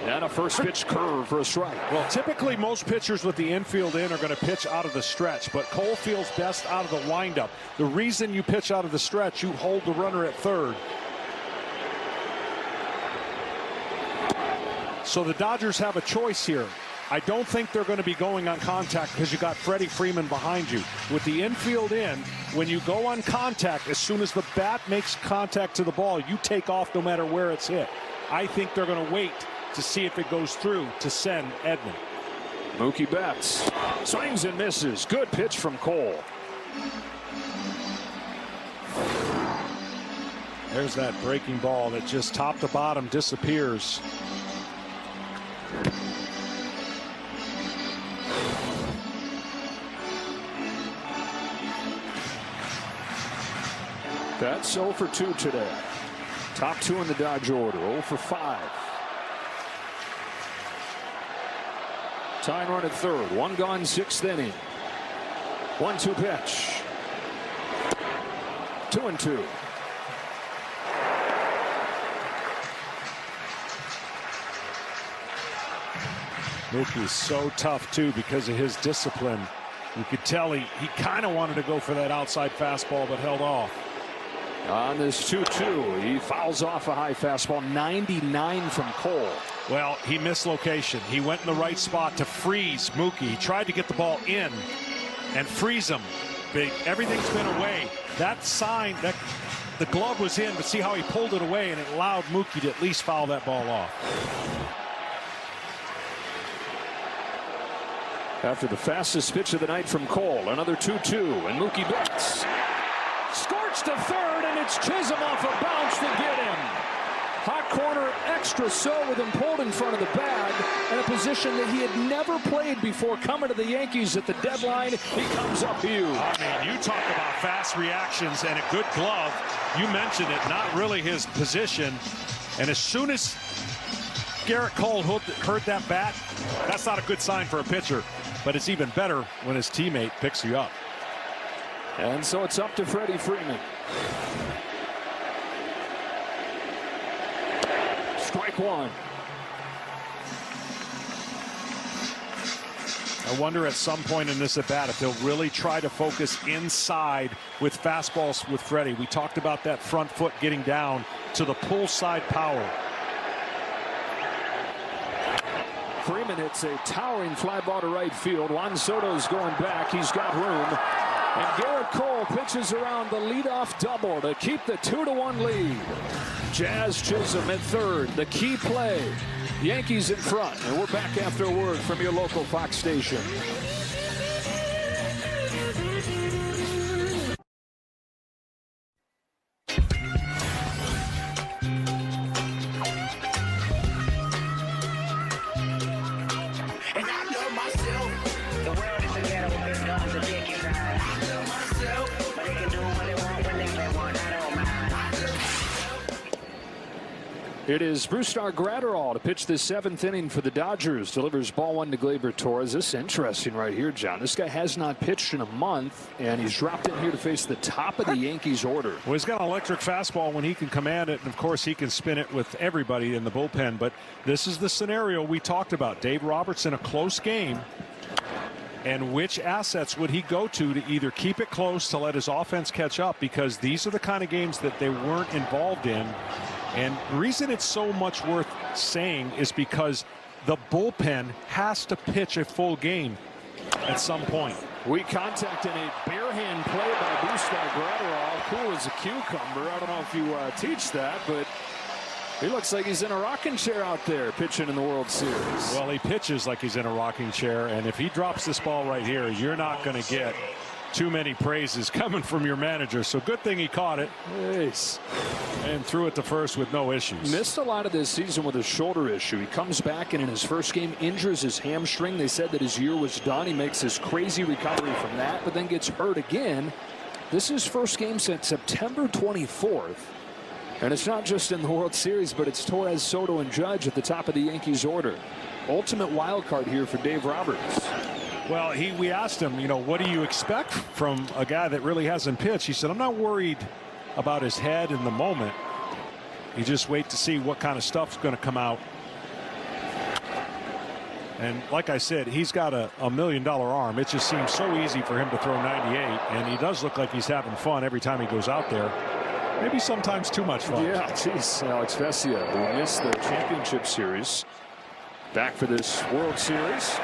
And a first pitch curve for a strike. Well, typically most pitchers with the infield in are going to pitch out of the stretch, but Cole feels best out of the windup. The reason you pitch out of the stretch, you hold the runner at third. So the Dodgers have a choice here. I don't think they're going to be going on contact because you got Freddie Freeman behind you. With the infield in, when you go on contact, as soon as the bat makes contact to the ball, you take off no matter where it's hit. I think they're going to wait to see if it goes through to send Edman. Mookie Betts swings and misses. Good pitch from Cole. There's that breaking ball that just top to bottom disappears. That's 0 for 2 today. Top 2 in the Dodge order. 0 for 5. Tying run at third. 1 gone, 6th inning. 1-2 pitch. 2-2. Mookie's so tough too because of his discipline. You could tell he kind of wanted to go for that outside fastball but held off. On this 2-2, he fouls off a high fastball. 99 from Cole. Well, he missed location. He went in the right spot to freeze Mookie. He tried to get the ball in and freeze him. Everything's been away. That sign that the glove was in, but see how he pulled it away, and it allowed Mookie to at least foul that ball off. After the fastest pitch of the night from Cole, another 2-2, and Mookie Betts scorched to third, and it's Chisholm off a bounce to get him. Hot corner, extra so with him pulled in front of the bag, in a position that he had never played before coming to the Yankees at the deadline. He comes up huge. I mean, you talk about fast reactions and a good glove. You mentioned it, not really his position. And as soon as Garrett Cole heard that bat, that's not a good sign for a pitcher. But it's even better when his teammate picks you up. And so it's up to Freddie Freeman. Strike one. I wonder at some point in this at bat if they'll really try to focus inside with fastballs with Freddie. We talked about that front foot getting down to the pull side power. Freeman hits a towering fly ball to right field. Juan Soto's going back. He's got room. And Garrett Cole pitches around the leadoff double to keep the 2-1 lead. Jazz Chisholm at third. The key play. Yankees in front. And we're back after a word from your local Fox station. It is Brusdar Graterol to pitch the 7th inning for the Dodgers. Delivers ball 1 to Gleyber Torres. This is interesting right here, John. This guy has not pitched in a month, and he's dropped in here to face the top of the Yankees order. Well, he's got an electric fastball when he can command it, and of course he can spin it with everybody in the bullpen. But this is the scenario we talked about. Dave Roberts in a close game. And which assets would he go to either keep it close to let his offense catch up, because these are the kind of games that they weren't involved in. And the reason it's so much worth saying is because the bullpen has to pitch a full game at some point. We contacted a bare hand play by Brusdar Graterol, cool as a cucumber. I don't know if you teach that, but he looks like he's in a rocking chair out there pitching in the World Series. Well, he pitches like he's in a rocking chair, and if he drops this ball right here, you're not going to get too many praises coming from your manager. So good thing he caught it. Nice. And threw it to first with no issues. Missed a lot of this season with a shoulder issue. He comes back and in his first game injures his hamstring. They said that his year was done. He makes this crazy recovery from that, but then gets hurt again. This is first game since September 24th. And it's not just in the World Series, but it's Torres, Soto, and Judge at the top of the Yankees order. Ultimate wild card here for Dave Roberts. Well, we asked him, you know, what do you expect from a guy that really hasn't pitched? He said, I'm not worried about his head in the moment. You just wait to see what kind of stuff's going to come out. And like I said, he's got a $1 million arm. It just seems so easy for him to throw 98, and he does look like he's having fun every time he goes out there. Maybe sometimes too much fun. Yeah, geez, Alex Vesia, who missed the championship series, back for this World Series.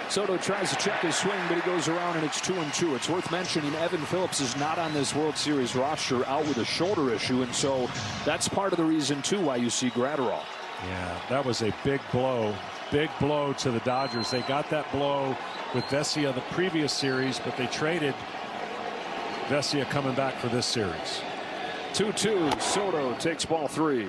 Soto tries to check his swing, but he goes around, and it's 2-2. It's worth mentioning Evan Phillips is not on this World Series roster, out with a shoulder issue, and so that's part of the reason too why you see Graterol. Yeah, that was a big blow to the Dodgers. They got that blow with Vesia the previous series, but they traded Vesia coming back for this series. 2-2. Soto takes ball 3.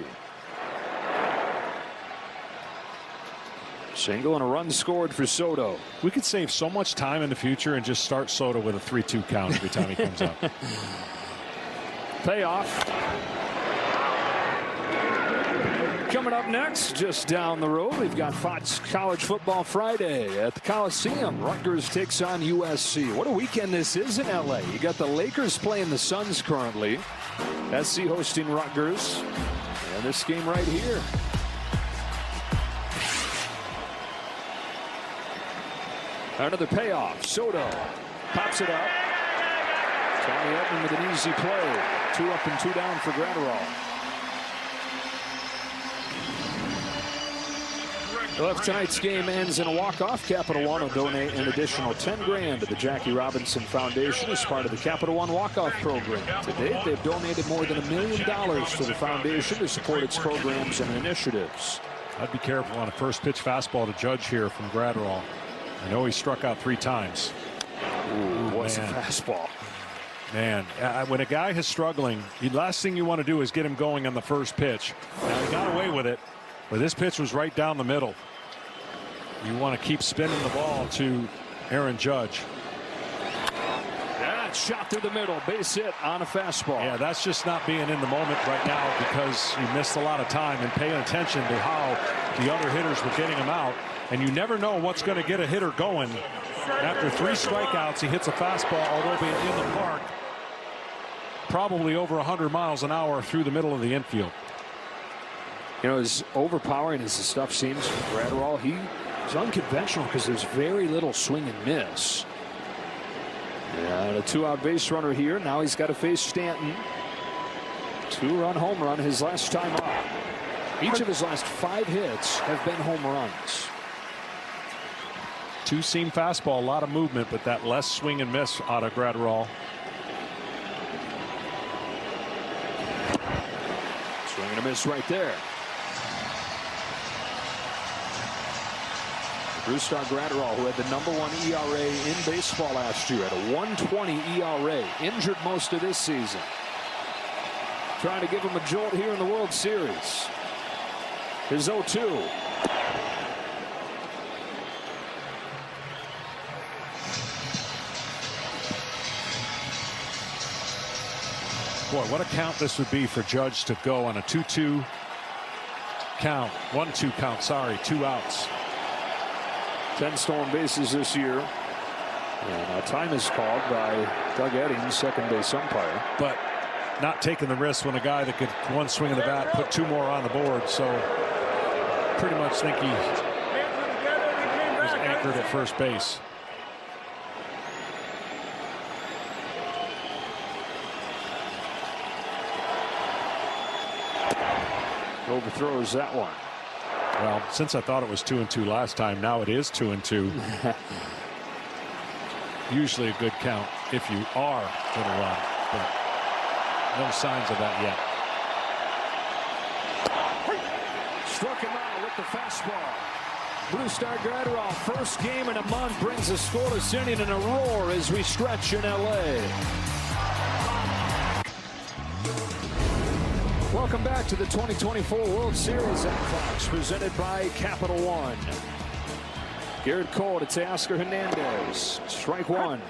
Single and a run scored for Soto. We could save so much time in the future and just start Soto with a 3-2 count every time he comes up. payoff. Coming up next, just down the road, we've got Fox College Football Friday at the Coliseum. Rutgers takes on USC. What a weekend this is in LA. You got the Lakers playing the Suns currently. SC hosting Rutgers. And this game right here. Another payoff. Soto pops it up. Tommy Edman with an easy play. 2 up and 2 down for Gratterall. Well, if tonight's game ends in a walk-off, Capital One will donate an additional $10,000 to the Jackie Robinson Foundation as part of the Capital One walk-off program. To date, they've donated more than $1 million to the foundation to support its programs and initiatives. I'd be careful on a first pitch fastball to Judge here from Gratterall. I know he struck out 3 times. Ooh, what's a fastball? Man, when a guy is struggling, the last thing you want to do is get him going on the first pitch. Now, he got away with it, but this pitch was right down the middle. You want to keep spinning the ball to Aaron Judge. Yeah, shot through the middle, base hit on a fastball. Yeah, that's just not being in the moment right now because you missed a lot of time and paying attention to how the other hitters were getting him out. And you never know what's going to get a hitter going. After 3 strikeouts, he hits a fastball, although being in the park, probably over 100 miles an hour through the middle of the infield. You know, as overpowering as the stuff seems for Gratterall, he's unconventional because there's very little swing and miss. And a 2-out base runner here. Now he's got to face Stanton. 2-run home run his last time up. Each of his last 5 hits have been home runs. 2-seam fastball, a lot of movement, but that less swing and miss out of Gratterall. Swing and a miss right there. Brustar Gratterall, who had the #1 ERA in baseball last year, at a 1.20 ERA, injured most of this season. Trying to give him a jolt here in the World Series. His 0-2. Boy, what a count this would be for Judge to go on a 2-2 count. 1-2 count, sorry, 2 outs. 10 stolen bases this year. And time is called by Doug Eddings, second base umpire. But not taking the risk when a guy that could one swing of the bat put 2 more on the board. So pretty much think he was anchored at first base. Overthrows that one. Well, since I thought it was 2-2 last time, now it is 2-2. Usually a good count if you are going to run, but no signs of that yet. Struck him out with the fastball. Brustar Gratterall, first game in a month, brings a scoreless inning and a roar as we stretch in LA. Welcome back to the 2024 World Series at Fox, presented by Capital One. Garrett Cole to Teoscar Hernandez. Strike 1.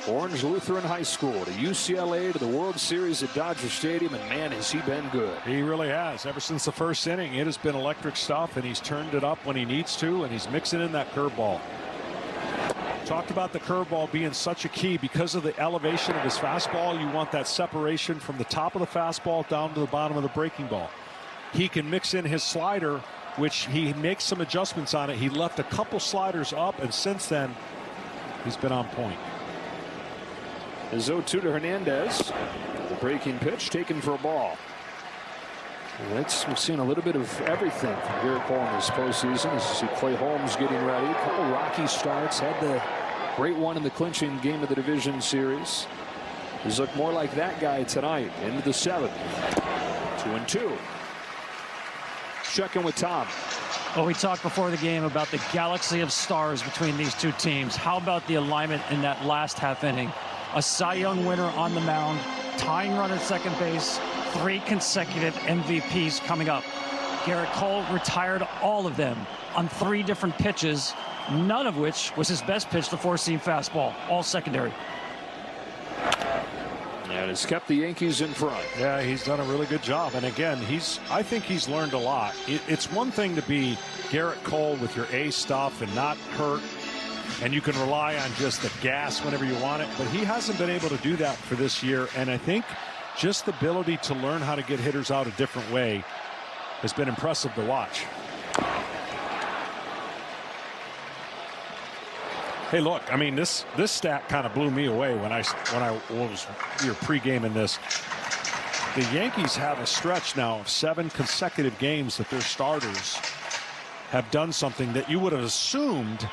Orange Lutheran High School to UCLA to the World Series at Dodger Stadium, and man, has he been good. He really has. Ever since the first inning, it has been electric stuff, and he's turned it up when he needs to, and he's mixing in that curveball. Talked about the curveball being such a key because of the elevation of his fastball. You want that separation from the top of the fastball down to the bottom of the breaking ball. He can mix in his slider, which he makes some adjustments on it. He left a couple sliders up, and since then, he's been on point. His 0-2 to Hernandez. The breaking pitch taken for a ball. We've seen a little bit of everything from Garrett Cole in this postseason. As you see Clay Holmes getting ready. A couple rocky starts. Had the great one in the clinching game of the division series. He's looked more like that guy tonight into the 7th. 2-2. Check in with Tom. Well, we talked before the game about the galaxy of stars between these 2 teams. How about the alignment in that last half inning? A Cy Young winner on the mound, tying run at second base, 3 consecutive MVPs coming up. Garrett Cole retired all of them on 3 different pitches, none of which was his best pitch, the 4-seam fastball, all secondary. And has kept the Yankees in front. Yeah, he's done a really good job. And again, I think he's learned a lot. It's one thing to be Garrett Cole with your A stuff and not hurt, and you can rely on just the gas whenever you want it. But he hasn't been able to do that for this year. And I think just the ability to learn how to get hitters out a different way has been impressive to watch. Hey, look, I mean, this stat kind of blew me away when I was pre-gaming this. The Yankees have a stretch now of 7 consecutive games that their starters have done something that you would have assumed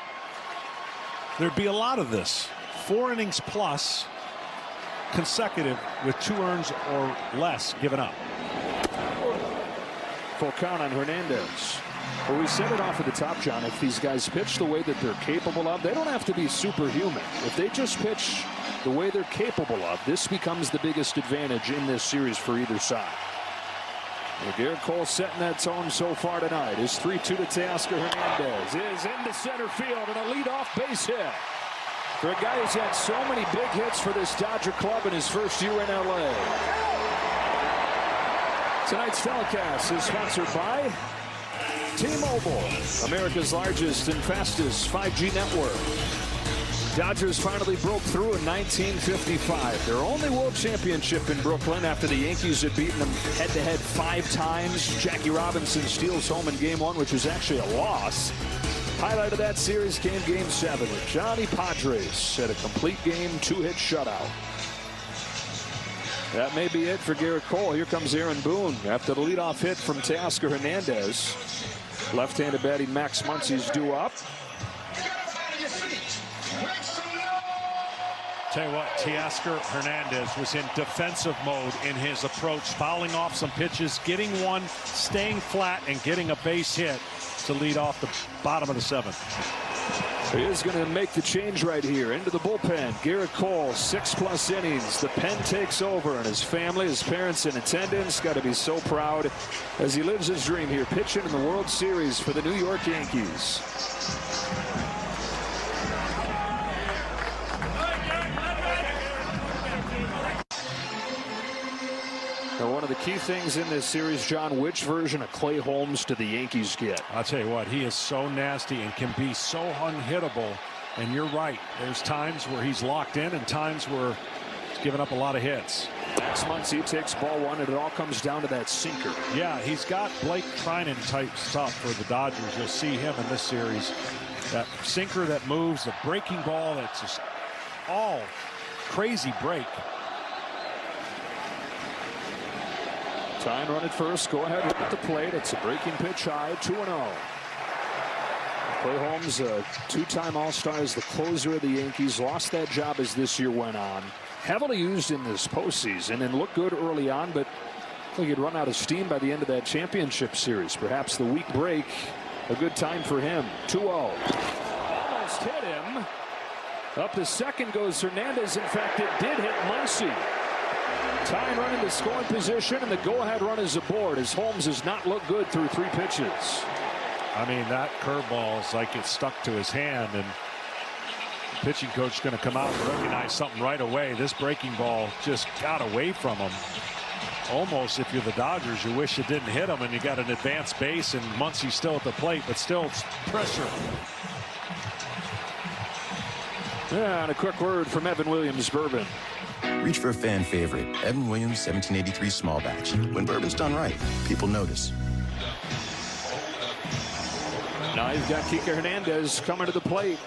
there'd be a lot of this. 4 innings plus consecutive with 2 earns or less given up. Full count on Hernandez. Well, we said it off at the top, John. If these guys pitch the way that they're capable of, they don't have to be superhuman. If they just pitch the way they're capable of, this becomes the biggest advantage in this series for either side. Well, Garrett Cole setting that tone so far tonight. His 3-2 to Teoscar Hernandez is into center field and a leadoff base hit. For a guy who's had so many big hits for this Dodger club in his first year in LA. Tonight's telecast is sponsored by T-Mobile, America's largest and fastest 5G network. Dodgers finally broke through in 1955. Their only world championship in Brooklyn after the Yankees had beaten them head-to-head 5 times. Jackie Robinson steals home in Game 1, which was actually a loss. Highlight of that series came Game 7. Johnny Padres had a complete game, 2-hit shutout. That may be it for Garrett Cole. Here comes Aaron Boone after the leadoff hit from Teoscar Hernandez. Left-handed batting Max Muncy's due up. Tell you what, Teoscar Hernandez was in defensive mode in his approach, fouling off some pitches, getting one, staying flat, and getting a base hit to lead off the bottom of the 7th. He is going to make the change right here into the bullpen. Garrett Cole, 6+ innings. The pen takes over, and his family, his parents in attendance, got to be so proud as he lives his dream here, pitching in the World Series for the New York Yankees. Now, one of the key things in this series, John, which version of Clay Holmes do the Yankees get? I'll tell you what, he is so nasty and can be so unhittable. And you're right. There's times where he's locked in and times where he's given up a lot of hits. Max Muncy takes ball 1, and it all comes down to that sinker. Yeah, he's got Blake Treinen type stuff for the Dodgers. You'll see him in this series. That sinker that moves, the breaking ball, that's just all crazy break. Tyne run at first. Go ahead at the plate. It's a breaking pitch high. 2-0. Clay Holmes, a 2-time All-Star, is the closer of the Yankees. Lost that job as this year went on. Heavily used in this postseason and looked good early on, but I think he'd run out of steam by the end of that championship series. Perhaps the week break, a good time for him. 2-0. Almost hit him. Up to second goes Hernandez. In fact, it did hit Muncy. Tyne running the scoring position, and the go-ahead run is aboard as Holmes has not looked good through 3 pitches. I mean, that curveball is like it stuck to his hand, and the pitching coach is going to come out and recognize something right away. This breaking ball just got away from him. Almost, if you're the Dodgers, you wish it didn't hit him, and you got an advanced base, and Muncy's still at the plate, but still it's pressure. Yeah, and a quick word from Evan Williams Bourbon. Reach for a fan favorite, Evan Williams 1783 small batch. When bourbon's done right, people notice. Now you've got Kike Hernandez coming to the plate.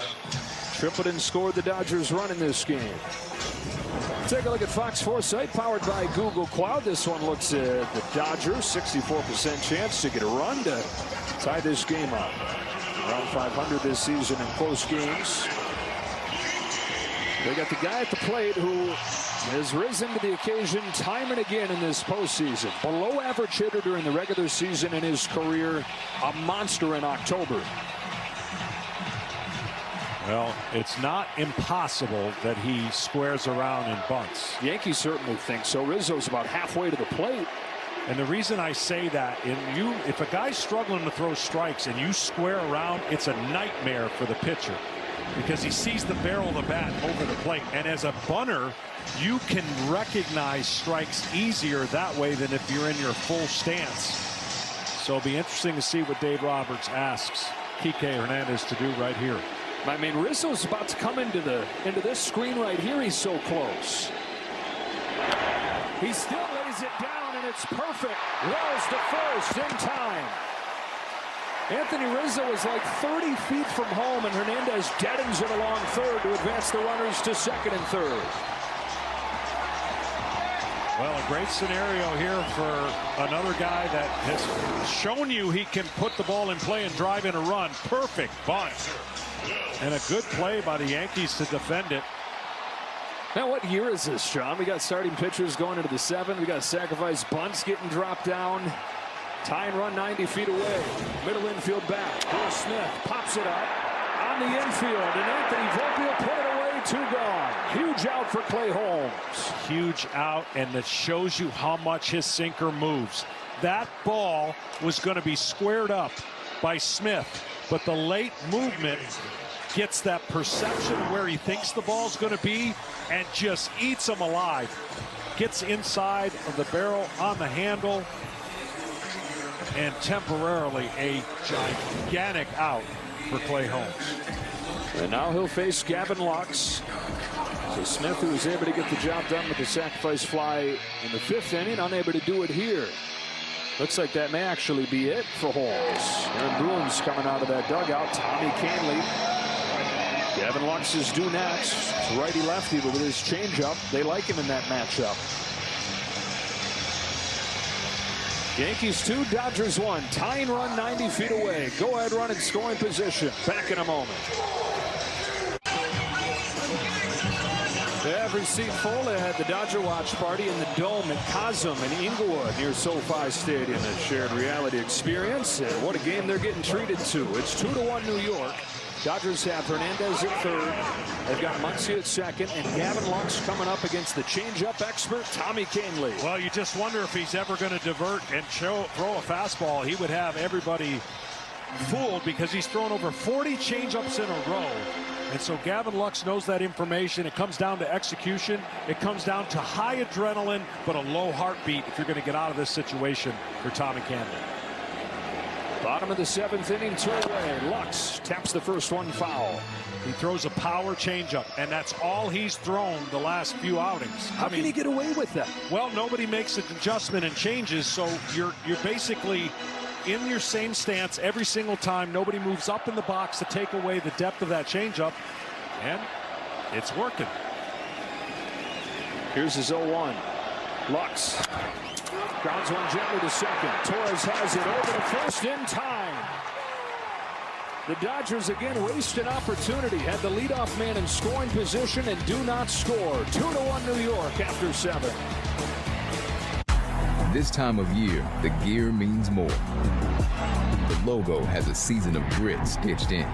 Tripled and scored the Dodgers run in this game. Take a look at Fox Foresight, powered by Google Cloud. This one looks at the Dodgers, 64% chance to get a run to tie this game up. Around 500 this season in close games. They got the guy at the plate who has risen to the occasion time and again in this postseason. Below average hitter during the regular season in his career, a monster in October. Well, it's not impossible that he squares around and bunts. Yankees certainly think so. Rizzo's about halfway to the plate. And the reason I say that, if a guy's struggling to throw strikes and you square around, it's a nightmare for the pitcher. because he sees the barrel of the bat over the plate. And as a bunter, you can recognize strikes easier that way than if you're in your full stance. So it'll be interesting to see what Dave Roberts asks Kike Hernandez to do right here. I mean, Rizzo's about to come into this screen right here. He's so close. He still lays it down, and it's perfect. Wells to first in time. Anthony Rizzo is like 30 feet from home, and Hernandez deadens it along third to advance the runners to second and third. Well, a great scenario here for another guy that has shown you he can put the ball in play and drive in a run. Perfect bunt. And a good play by the Yankees to defend it. Now, what year is this, John? We got starting pitchers going into the seventh. We got sacrifice bunts getting dropped down. Tie and run 90 feet away. Middle infield back. Will Smith pops it up on the infield, and Anthony Volpe will put it away. 2 gone. Huge out for Clay Holmes. Huge out, and that shows you how much his sinker moves. That ball was going to be squared up by Smith, but the late movement gets that perception where he thinks the ball's going to be and just eats him alive. Gets inside of the barrel on the handle, and temporarily a gigantic out for Clay Holmes. And now he'll face Gavin Lux. So Smith, who was able to get the job done with the sacrifice fly in the 5th inning, unable to do it here. Looks like that may actually be it for Holmes. Aaron Boone's coming out of that dugout. Tommy Canley. Gavin Lux is due next. It's righty-lefty, but with his changeup, they like him in that matchup. Yankees 2, Dodgers 1. Tying run 90 feet away. Go-ahead run in scoring position. Back in a moment. Every seat full. They had the Dodger watch party in the Dome at Cosm in Inglewood near SoFi Stadium. A shared reality experience. And what a game they're getting treated to. It's 2-1 New York. Dodgers have Hernandez at third. They've got Muncy at second, and Gavin Lux coming up against the changeup expert, Tommy Canley. Well, you just wonder if he's ever going to divert and throw a fastball. He would have everybody fooled because he's thrown over 40 changeups in a row. And so Gavin Lux knows that information. It comes down to execution. It comes down to high adrenaline, but a low heartbeat if you're going to get out of this situation for Tommy Canley. Bottom of the 7th inning, 2 away. Lux taps the first one foul. He throws a power changeup, and that's all he's thrown the last few outings. How can he get away with that? Well, nobody makes an adjustment and changes, so you're basically in your same stance every single time. Nobody moves up in the box to take away the depth of that changeup, and it's working. Here's his 0-1. Lux grounds one gently to second. Torres has it over to first in time. The Dodgers again waste an opportunity. Had the leadoff man in scoring position and do not score. 2-1 New York after 7. This time of year, the gear means more. The logo has a season of grit stitched in.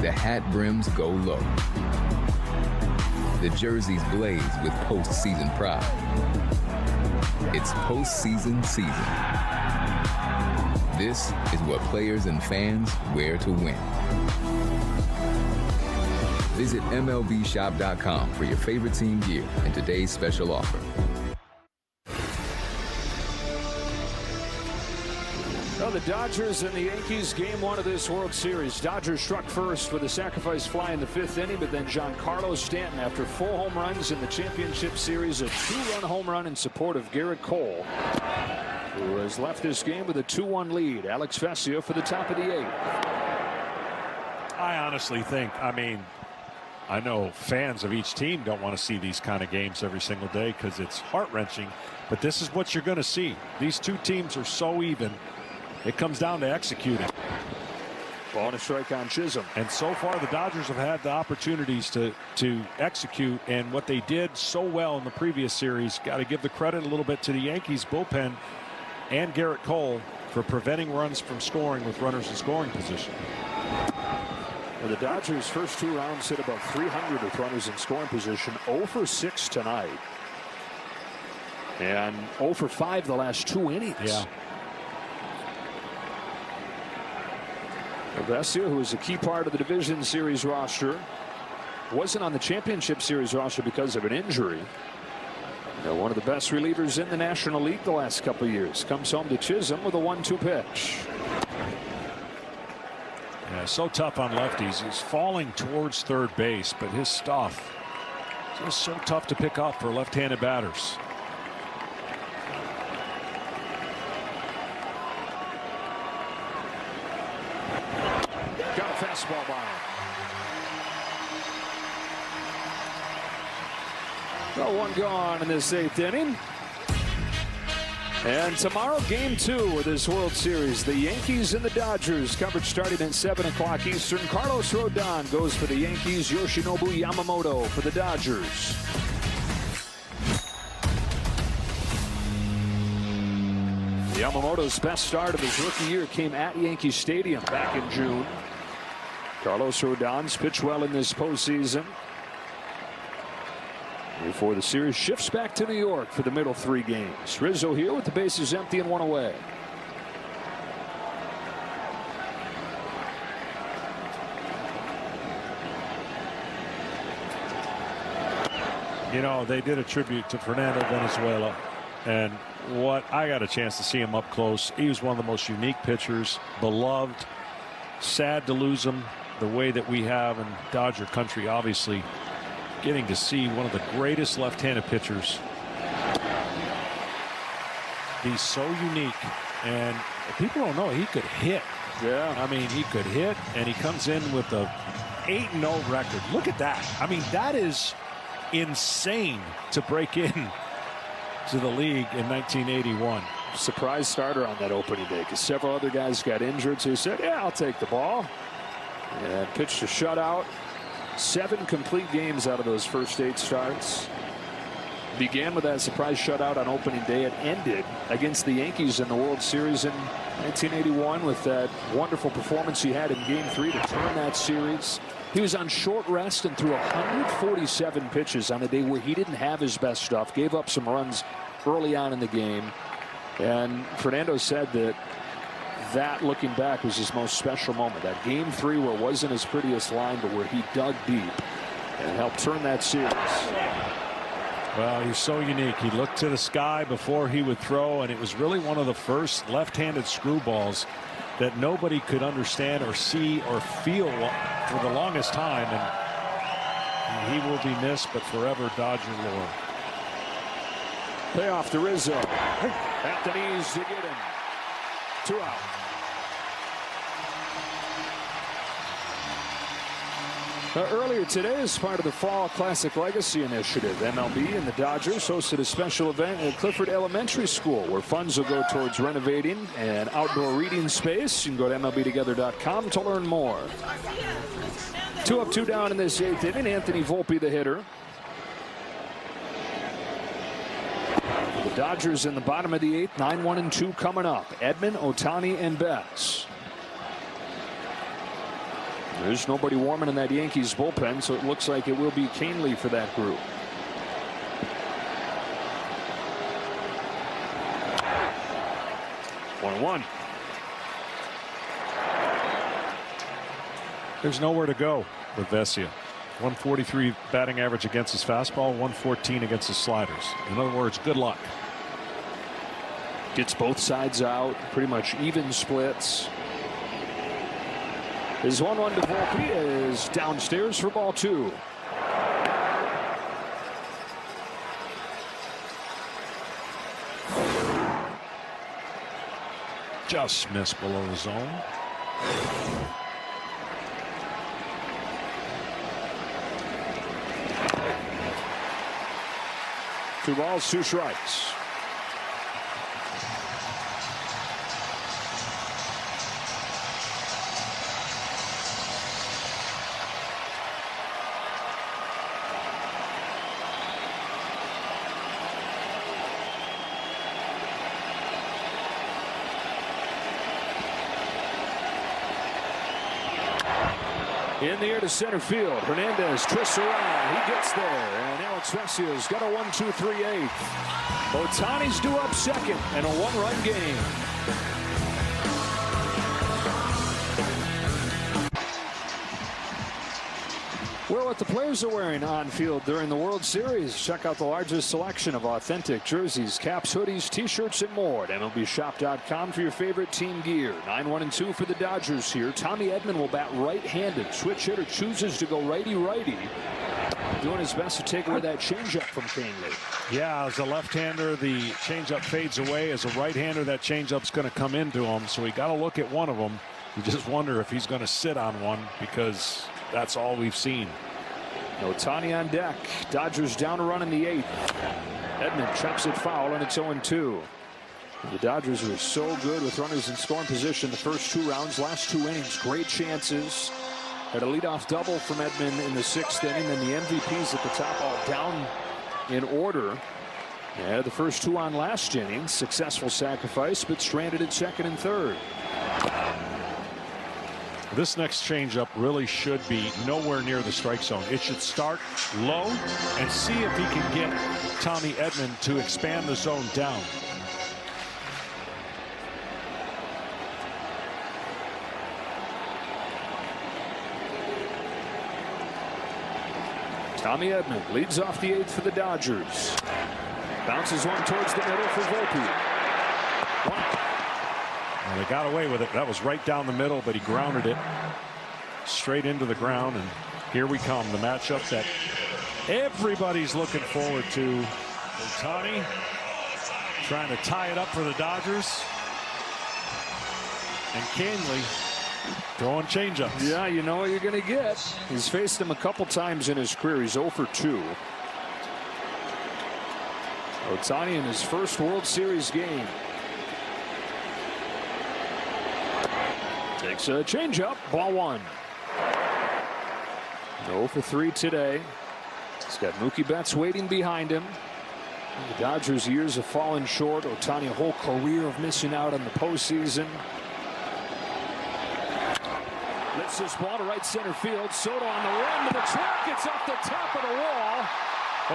The hat brims go low. The jerseys blaze with postseason pride. It's postseason season. This is what players and fans wear to win. Visit MLBshop.com for your favorite team gear and today's special offer. Well, the Dodgers and the Yankees, game 1 of this World Series. Dodgers struck first with a sacrifice fly in the 5th inning, but then Giancarlo Stanton, after 4 home runs in the championship series, a 2-run home run in support of Garrett Cole, who has left this game with a 2-1 lead. Alex Vesia for the top of the 8th. I honestly think, I know fans of each team don't want to see these kind of games every single day because it's heart-wrenching, but this is what you're going to see. These two teams are so even. It comes down to executing. Ball and a strike on Chisholm. And so far, the Dodgers have had the opportunities to execute, and what they did so well in the previous series, got to give the credit a little bit to the Yankees bullpen and Garrett Cole for preventing runs from scoring with runners in scoring position. Well, the Dodgers' first 2 rounds hit about 300 with runners in scoring position. 0 for 6 tonight. And 0 for 5 the last 2 innings. Yeah. Vesia, who is a key part of the Division Series roster, wasn't on the Championship Series roster because of an injury. One of the best relievers in the National League the last couple of years. Comes home to Chisholm with a 1-2 pitch. Yeah, so tough on lefties. He's falling towards third base, but his stuff is just so tough to pick up for left-handed batters. Got a fastball by him. Well, one gone in this 8th inning. And tomorrow, game 2 of this World Series. The Yankees and the Dodgers. Coverage starting at 7 o'clock Eastern. Carlos Rodon goes for the Yankees. Yoshinobu Yamamoto for the Dodgers. Yamamoto's best start of his rookie year came at Yankee Stadium back in June. Carlos Rodon's pitched well in this postseason. Before the series shifts back to New York for the middle 3 games. Rizzo here with the bases empty and 1 away. You know, they did a tribute to Fernando Venezuela, and what I got a chance to see him up close. He was one of the most unique pitchers, beloved. Sad to lose him the way that we have in Dodger country, obviously. Getting to see one of the greatest left-handed pitchers. He's so unique, and people don't know he could hit. Yeah. I mean, he could hit, and he comes in with a 8-0 record. Look at that. I mean, that is insane to break in to the league in 1981. Surprise starter on that opening day because several other guys got injured, so he said, yeah, I'll take the ball. And pitched a shutout. 7 complete games out of those first 8 starts. Began with that surprise shutout on opening day. It ended against the Yankees in the World Series in 1981 with that wonderful performance he had in Game 3 to turn that series. He was on short rest and threw 147 pitches on a day where he didn't have his best stuff. Gave up some runs early on in the game. And Fernando said that looking back was his most special moment. That Game 3 where it wasn't his prettiest line, but where he dug deep and helped turn that series. Well, he's so unique. He looked to the sky before he would throw, and it was really one of the first left-handed screwballs that nobody could understand or see or feel for the longest time. And he will be missed, but forever Dodger lore. Payoff to Rizzo. At the knees to get him. 2 out. Earlier today, as part of the Fall Classic Legacy Initiative, MLB and the Dodgers hosted a special event at Clifford Elementary School where funds will go towards renovating an outdoor reading space. You can go to MLBtogether.com to learn more. 2 up, 2 down in this 8th inning. Anthony Volpe, the hitter. The Dodgers in the bottom of the 8th, 9-1-2 coming up. Edman, Ohtani, and Betts. There's nobody warming in that Yankees bullpen, so it looks like it will be Canely for that group. One. There's nowhere to go with Vesia. 143 batting average against his fastball, 114 against his sliders. In other words, good luck. Gets both sides out, pretty much even splits. His 1-1 to Volpe is downstairs for ball 2. Just missed below the zone. Two balls, 2 strikes. In the air to center field. Hernandez twists around. He gets there. And Alex Vesia's got a 1-2-3-8. Ohtani's due up second and a 1-run game. For what the players are wearing on field during the World Series, check out the largest selection of authentic jerseys, caps, hoodies, t-shirts, and more at MLBshop.com for your favorite team gear. 9-1-2 for the Dodgers here. Tommy Edman will bat right-handed. Switch hitter chooses to go righty-righty. Doing his best to take away that changeup from Canely. Yeah, as a left-hander, the changeup fades away. As a right-hander, that changeup's going to come into him. So we got to look at one of them. You just wonder if he's going to sit on one, because that's all we've seen. Ohtani on deck. Dodgers down a run in the 8th. Edman chops it foul, and it's 0-2. The Dodgers were so good with runners in scoring position the first 2 rounds. Last 2 innings, great chances. Had a leadoff double from Edman in the 6th inning, and the MVPs at the top all down in order. Yeah, the first 2 on last inning. Successful sacrifice, but stranded at 2nd and 3rd. This next changeup really should be nowhere near the strike zone. It should start low and see if he can get Tommy Edman to expand the zone down. Tommy Edman leads off the 8th for the Dodgers. Bounces one towards the middle for Volpe. And they got away with it. That was right down the middle, but he grounded it straight into the ground. And here we come, the matchup that everybody's looking forward to. Ohtani trying to tie it up for the Dodgers. And Canely throwing changeups. Yeah, you know what you're going to get. He's faced him a couple times in his career. He's 0 for 2. Ohtani in his first World Series game. Takes a changeup. Ball 1. 0 for 3 today. He's got Mookie Betts waiting behind him. The Dodgers' years have fallen short. Ohtani, a whole career of missing out on the postseason. Lifts this ball to right center field. Soto on the run to the track. It's off the top of the wall.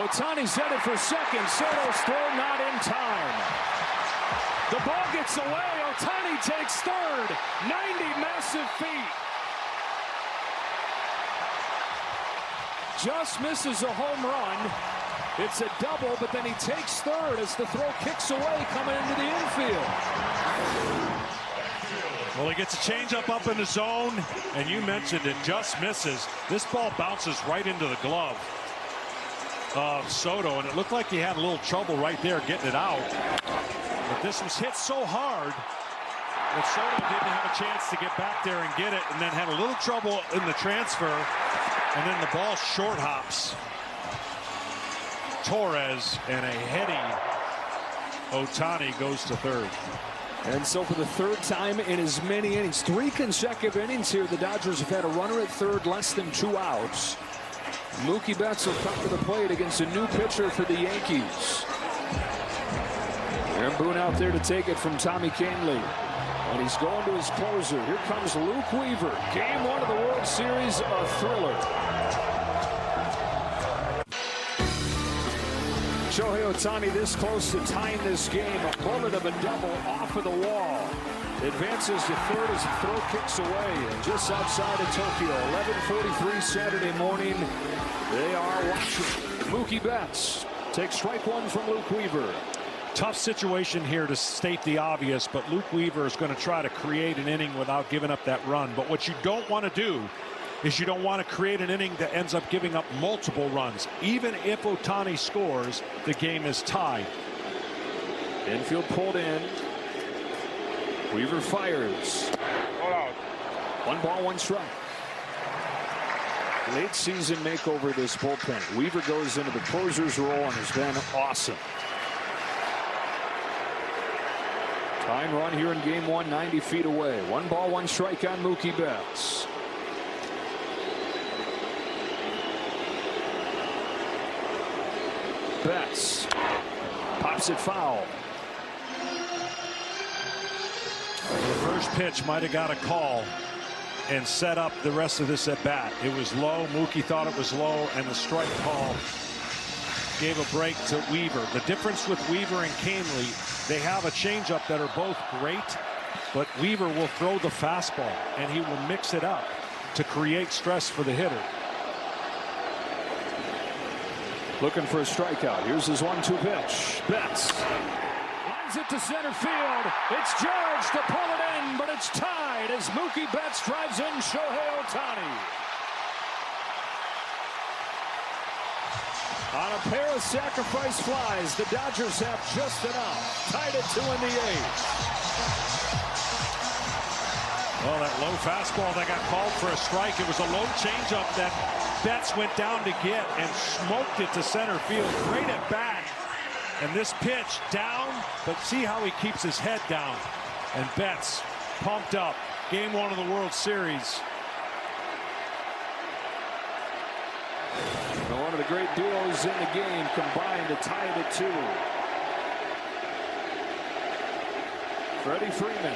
Ohtani's headed for second. Soto's throw not in time. The ball gets away. Ohtani takes third. 90 massive feet. Just misses a home run. It's a double, but then he takes third as the throw kicks away coming into the infield. Well, he gets a changeup up in the zone, and you mentioned it, just misses. This ball bounces right into the glove of Soto, and it looked like he had a little trouble right there getting it out. But this was hit so hard that Soto didn't have a chance to get back there and get it, and then had a little trouble in the transfer, and then the ball short hops Torres, and a heady Ohtani goes to third. And so for the 3rd time in as many innings, 3 consecutive innings here, the Dodgers have had a runner at third, less than 2 outs. Mookie Betts will come to the plate against a new pitcher for the Yankees. Aaron Boone out there to take it from Tommy Canely. And he's going to his closer. Here comes Luke Weaver. Game 1 of the World Series, a thriller. Shohei Ohtani this close to tying this game. A bullet of a double off of the wall. Advances to third as the throw kicks away. And just outside of Tokyo, 11:43 Saturday morning, they are watching. Mookie Betts takes strike 1 from Luke Weaver. Tough situation here, to state the obvious, but Luke Weaver is going to try to create an inning without giving up that run. But what you don't want to do is you don't want to create an inning that ends up giving up multiple runs. Even if Ohtani scores, the game is tied. Infield pulled in. Weaver fires. 1 ball, 1 strike. Late season makeover this bullpen. Weaver goes into the closer's role and has been awesome. Tying run here in game 1, 90 feet away. 1 ball, 1 strike on Mookie Betts. Betts pops it foul. The first pitch might have got a call and set up the rest of this at bat. It was low. Mookie thought it was low, and the strike call gave a break to Weaver. The difference with Weaver and Canely, they have a changeup that are both great, but Weaver will throw the fastball and he will mix it up to create stress for the hitter. looking for a strikeout. Here's his 1-2 pitch. Betts lines it to center field. It's George to pull it in, but it's tied as Mookie Betts drives in Shohei Ohtani. On a pair of sacrifice flies, the Dodgers have just enough. Tied at 2 in the 8th. Well, that low fastball that got called for a strike. It was a low changeup that Betts went down to get and smoked it to center field. Great at bat. And this pitch down, but see how he keeps his head down. And Betts pumped up. Game 1 of the World Series. One of the great duos in the game combined to tie it at 2. Freddie Freeman.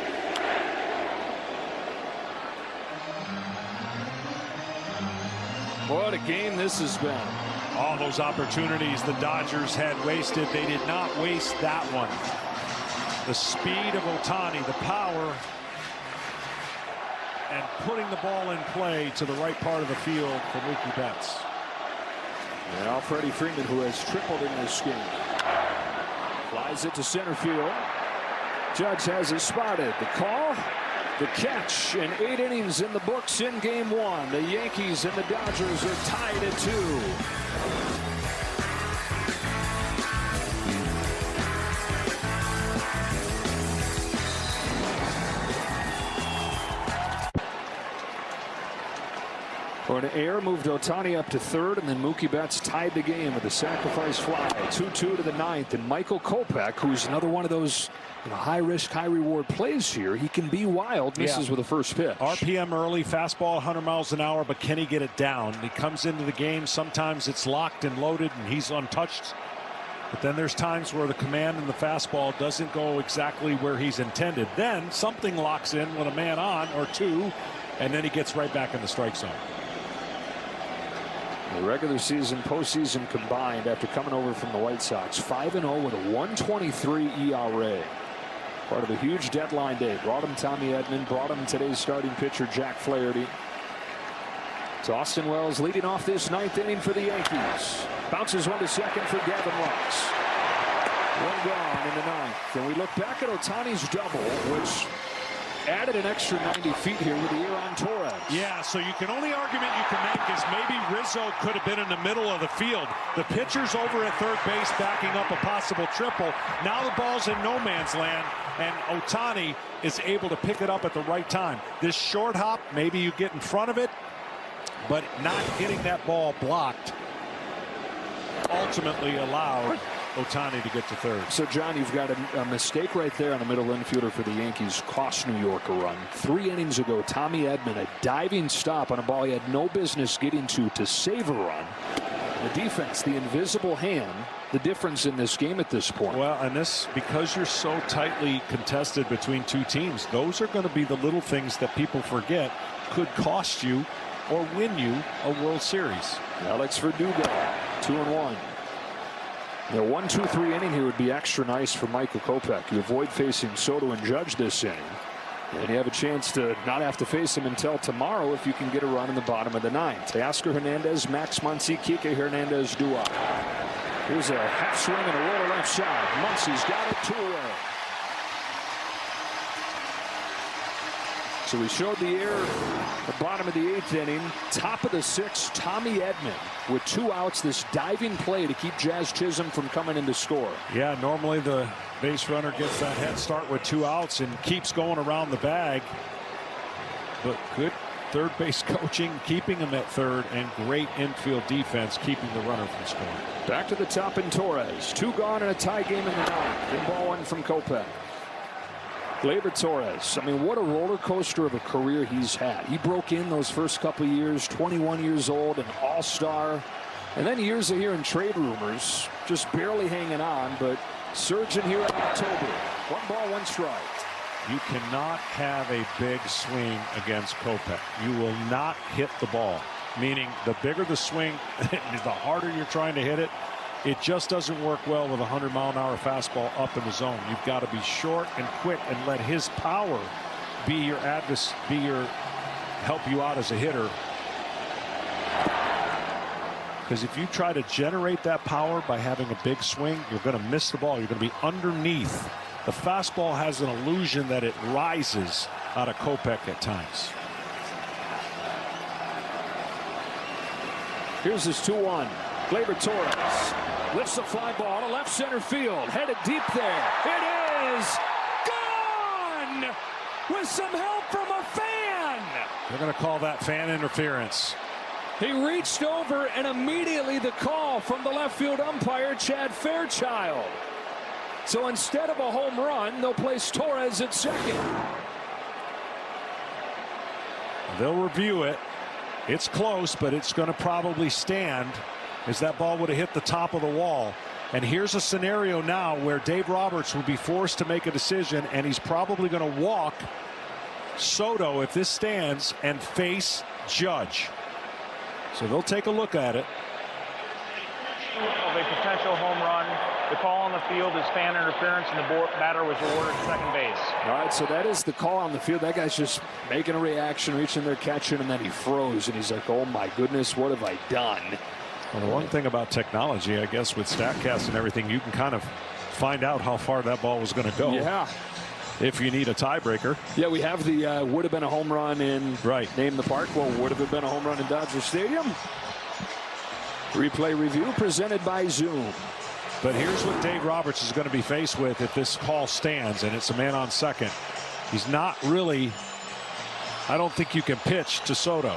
What a game this has been. All those opportunities the Dodgers had wasted, they did not waste that one. The speed of Ohtani, the power, and putting the ball in play to the right part of the field for Mookie Betts. Now Freddie Freeman, who has tripled in this game, flies it to center field. Judge has it spotted. The call, the catch, and 8 innings in the books in game 1. The Yankees and the Dodgers are tied at 2. An error moved Ohtani up to 3rd, and then Mookie Betts tied the game with a sacrifice fly. 2-2 to the 9th, and Michael Kopech, who's another one of those high risk, high reward plays here. He can be wild. Misses with the first pitch. RPM early, fastball 100 miles an hour, but can he get it down? He comes into the game. Sometimes it's locked and loaded, and he's untouched. But then there's times where the command and the fastball doesn't go exactly where he's intended. Then something locks in with a man on or two, and then he gets right back in the strike zone. The regular season, postseason combined after coming over from the White Sox. 5-0 with a 1.23 ERA. Part of a huge deadline day. Brought him Tommy Edman. Brought him today's starting pitcher Jack Flaherty. It's Austin Wells leading off this 9th inning for the Yankees. Bounces one to second for Gavin Lux. One gone in the 9th. And we look back at Ohtani's double, which added an extra 90 feet here with the ear on Torres. Yeah, so the only argument you can make is maybe Rizzo could have been in the middle of the field. The pitcher's over at third base backing up a possible triple. Now the ball's in no man's land, and Ohtani is able to pick it up at the right time. This short hop, maybe you get in front of it, but not getting that ball blocked ultimately allowed Ohtani to get to 3rd. So, John, you've got a mistake right there on the middle infielder for the Yankees. Cost New York a run. 3 innings ago, Tommy Edman, a diving stop on a ball he had no business getting to save a run. The defense, the invisible hand, the difference in this game at this point. Well, and this, because you're so tightly contested between two teams, those are going to be the little things that people forget could cost you or win you a World Series. Alex Verdugo, 2-1. The 1-2-3 inning here would be extra nice for Michael Kopech. You avoid facing Soto and Judge this inning, and you have a chance to not have to face him until tomorrow if you can get a run in the bottom of the 9th. Teoscar Hernandez, Max Muncy, Kike Hernandez, Dua. Here's a half swing and a roller left side. Muncy's got it 2 away. So we showed the error at the bottom of the 8th inning. Top of the 6th, Tommy Edman with 2 outs. This diving play to keep Jazz Chisholm from coming in to score. Yeah, normally the base runner gets that head start with 2 outs and keeps going around the bag. But good third base coaching, keeping him at 3rd, and great infield defense, keeping the runner from scoring. Back to the top in Torres. 2 gone and a tie game in the 9th. In ball 1 from Kopech. Gleyber Torres, I mean, what a roller coaster of a career he's had. He broke in those first couple of years, 21 years old, an all-star. And then years of hearing trade rumors, just barely hanging on, but surging here in October. 1 ball, 1 strike. You cannot have a big swing against Kopech. You will not hit the ball, meaning the bigger the swing, the harder you're trying to hit it. It just doesn't work well with a 100-mile-an-hour fastball up in the zone. You've got to be short and quick and let his power be your help you out as a hitter. Because if you try to generate that power by having a big swing, you're going to miss the ball. You're going to be underneath. The fastball has an illusion that it rises out of Kopech at times. Here's his 2-1. Gleyber Torres lifts the fly ball to left center field. Headed deep there. It is gone with some help from a fan. They're going to call that fan interference. He reached over, and immediately the call from the left field umpire, Chad Fairchild. So instead of a home run, they'll place Torres at second. They'll review it. It's close, but it's going to probably stand, as that ball would have hit the top of the wall. And here's a scenario now where Dave Roberts will be forced to make a decision, and he's probably going to walk Soto, if this stands, and face Judge. So they'll take a look at it. Of a potential home run. The call on the field is fan interference, and the batter was awarded second base. All right, so that is the call on the field. That guy's just making a reaction, reaching there, catching, and then he froze, and he's like, oh my goodness, what have I done? Well, the one thing about technology, I guess, with StatCast and everything, you can kind of find out how far that ball was going to go. Yeah. If you need a tiebreaker. Yeah, we have the would have been a home run in Name the Park. Well, would have been a home run in Dodger Stadium. Replay review presented by Zoom. But here's what Dave Roberts is going to be faced with if this call stands, and it's a man on second. He's not really, I don't think you can pitch to Soto.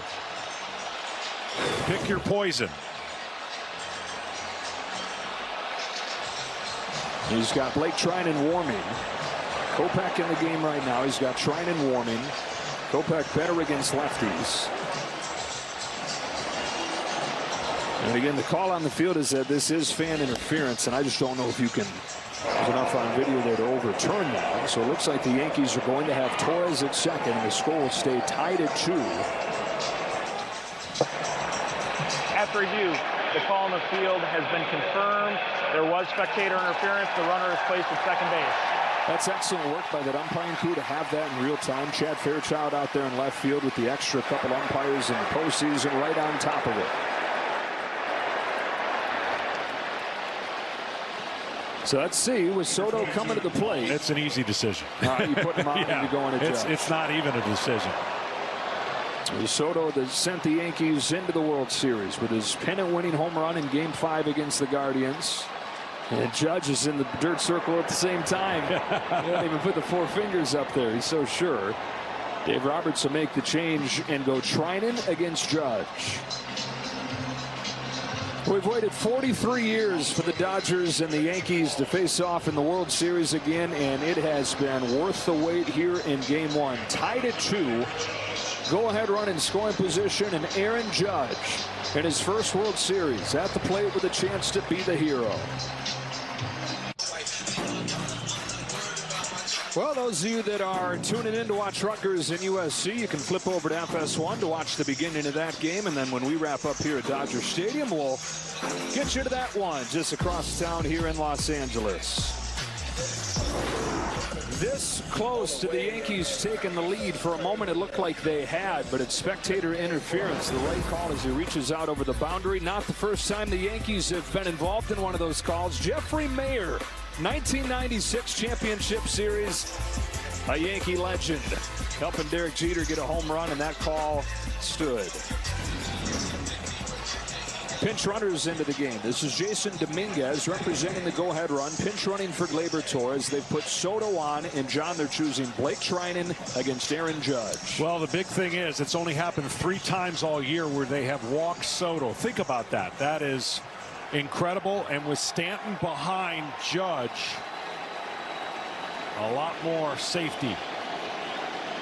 Pick your poison. He's got Blake Trinan warming. Kopech in the game right now. He's got Trinan warming. Kopech better against lefties. And again, the call on the field is that this is fan interference, and I just don't know if you can. There's enough on video there to overturn that. So it looks like the Yankees are going to have Torres at second, and the score will stay tied at 2. After review, the call on the field has been confirmed. There was spectator interference. The runner is placed at second base. That's excellent work by that umpiring crew to have that in real time. Chad Fairchild out there in left field with the extra couple umpires in the postseason right on top of it. So let's see, with Soto coming to the plate. It's an easy decision. You put him out and you go on a Judge. It's not even a decision. Soto that sent the Yankees into the World Series with his pennant-winning home run in Game 5 against the Guardians. And Judge is in the dirt circle at the same time. He didn't even put the 4 fingers up there. He's so sure. Dave Roberts will make the change and go Trinan against Judge. We've waited 43 years for the Dodgers and the Yankees to face off in the World Series again, and it has been worth the wait here in Game 1. Tied at 2. Go-ahead run in scoring position, and Aaron Judge in his first World Series at the plate with a chance to be the hero. Well, those of you that are tuning in to watch Rutgers and USC, you can flip over to FS1 to watch the beginning of that game. And then when we wrap up here at Dodger Stadium, we'll get you to that one just across town here in Los Angeles. This close to the Yankees taking the lead. For a moment, it looked like they had, but it's spectator interference. The right call as he reaches out over the boundary. Not the first time the Yankees have been involved in one of those calls. Jeffrey Mayer, 1996 Championship Series, a Yankee legend, helping Derek Jeter get a home run, and that call stood. Pinch runners into the game. This is Jason Dominguez representing the go-ahead run. Pinch running for Gleyber Torres. They've put Soto on, and John, they're choosing Blake Trinan against Aaron Judge. Well, the big thing is it's only happened 3 times all year where they have walked Soto. Think about that. That is incredible. And with Stanton behind Judge, a lot more safety.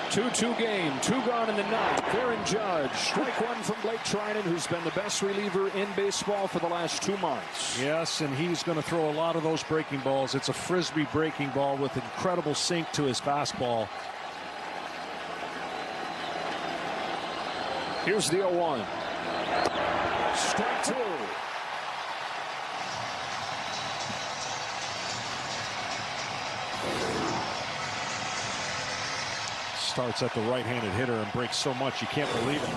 2-2 game, 2 gone in the 9th. Aaron Judge, strike 1 from Blake Trinan, who's been the best reliever in baseball for the last 2 months. Yes, and he's going to throw a lot of those breaking balls. It's a frisbee breaking ball with incredible sink to his fastball. Here's the 0-1. Strike 2. Starts at the right-handed hitter and breaks so much you can't believe it.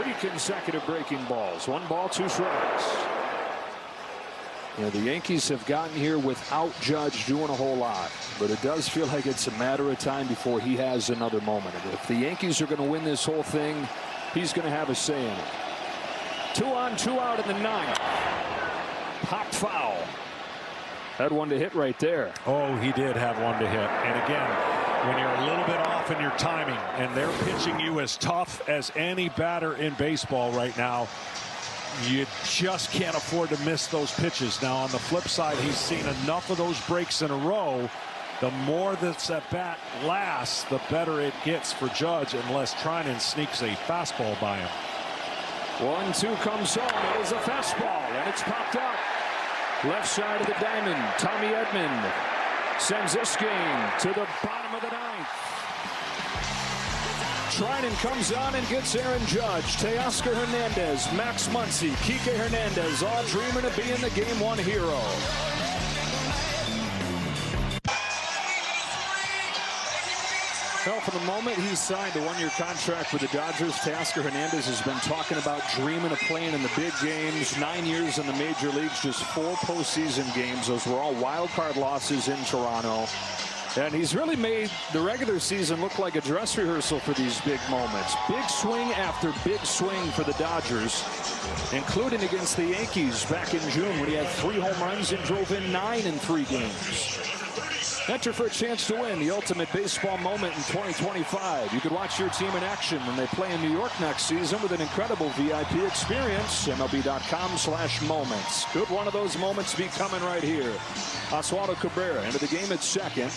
3 consecutive breaking balls. 1 ball, 2 strikes. The Yankees have gotten here without Judge doing a whole lot, but it does feel like it's a matter of time before he has another moment. If the Yankees are going to win this whole thing, he's going to have a say in it. 2 on, 2 out in the 9th. Pop foul. Had one to hit right there. Oh, he did have one to hit. And again, when you're a little bit off in your timing and they're pitching you as tough as any batter in baseball right now, you just can't afford to miss those pitches. Now, on the flip side, he's seen enough of those breaks in a row. The more this at bat lasts, the better it gets for Judge, unless Trinan sneaks a fastball by him. 1-2 comes home. It is a fastball, and it's popped up. Left side of the diamond. Tommy Edman sends this game to the bottom of the 9th. Trinan comes on and gets Aaron Judge, Teoscar Hernandez, Max Muncy, Kike Hernandez, all dreaming of being the Game 1 hero. Well, for the moment he signed a 1-year contract with the Dodgers, Teoscar Hernandez has been talking about dreaming of playing in the big games. 9 years in the major leagues, just 4 postseason games. Those were all wild card losses in Toronto. And he's really made the regular season look like a dress rehearsal for these big moments. Big swing after big swing for the Dodgers, including against the Yankees back in June when he had 3 home runs and drove in 9 in 3 games. Enter for a chance to win the ultimate baseball moment in 2025. You could watch your team in action when they play in New York next season with an incredible VIP experience. MLB.com/moments. Could one of those moments be coming right here? Oswaldo Cabrera into the game at second,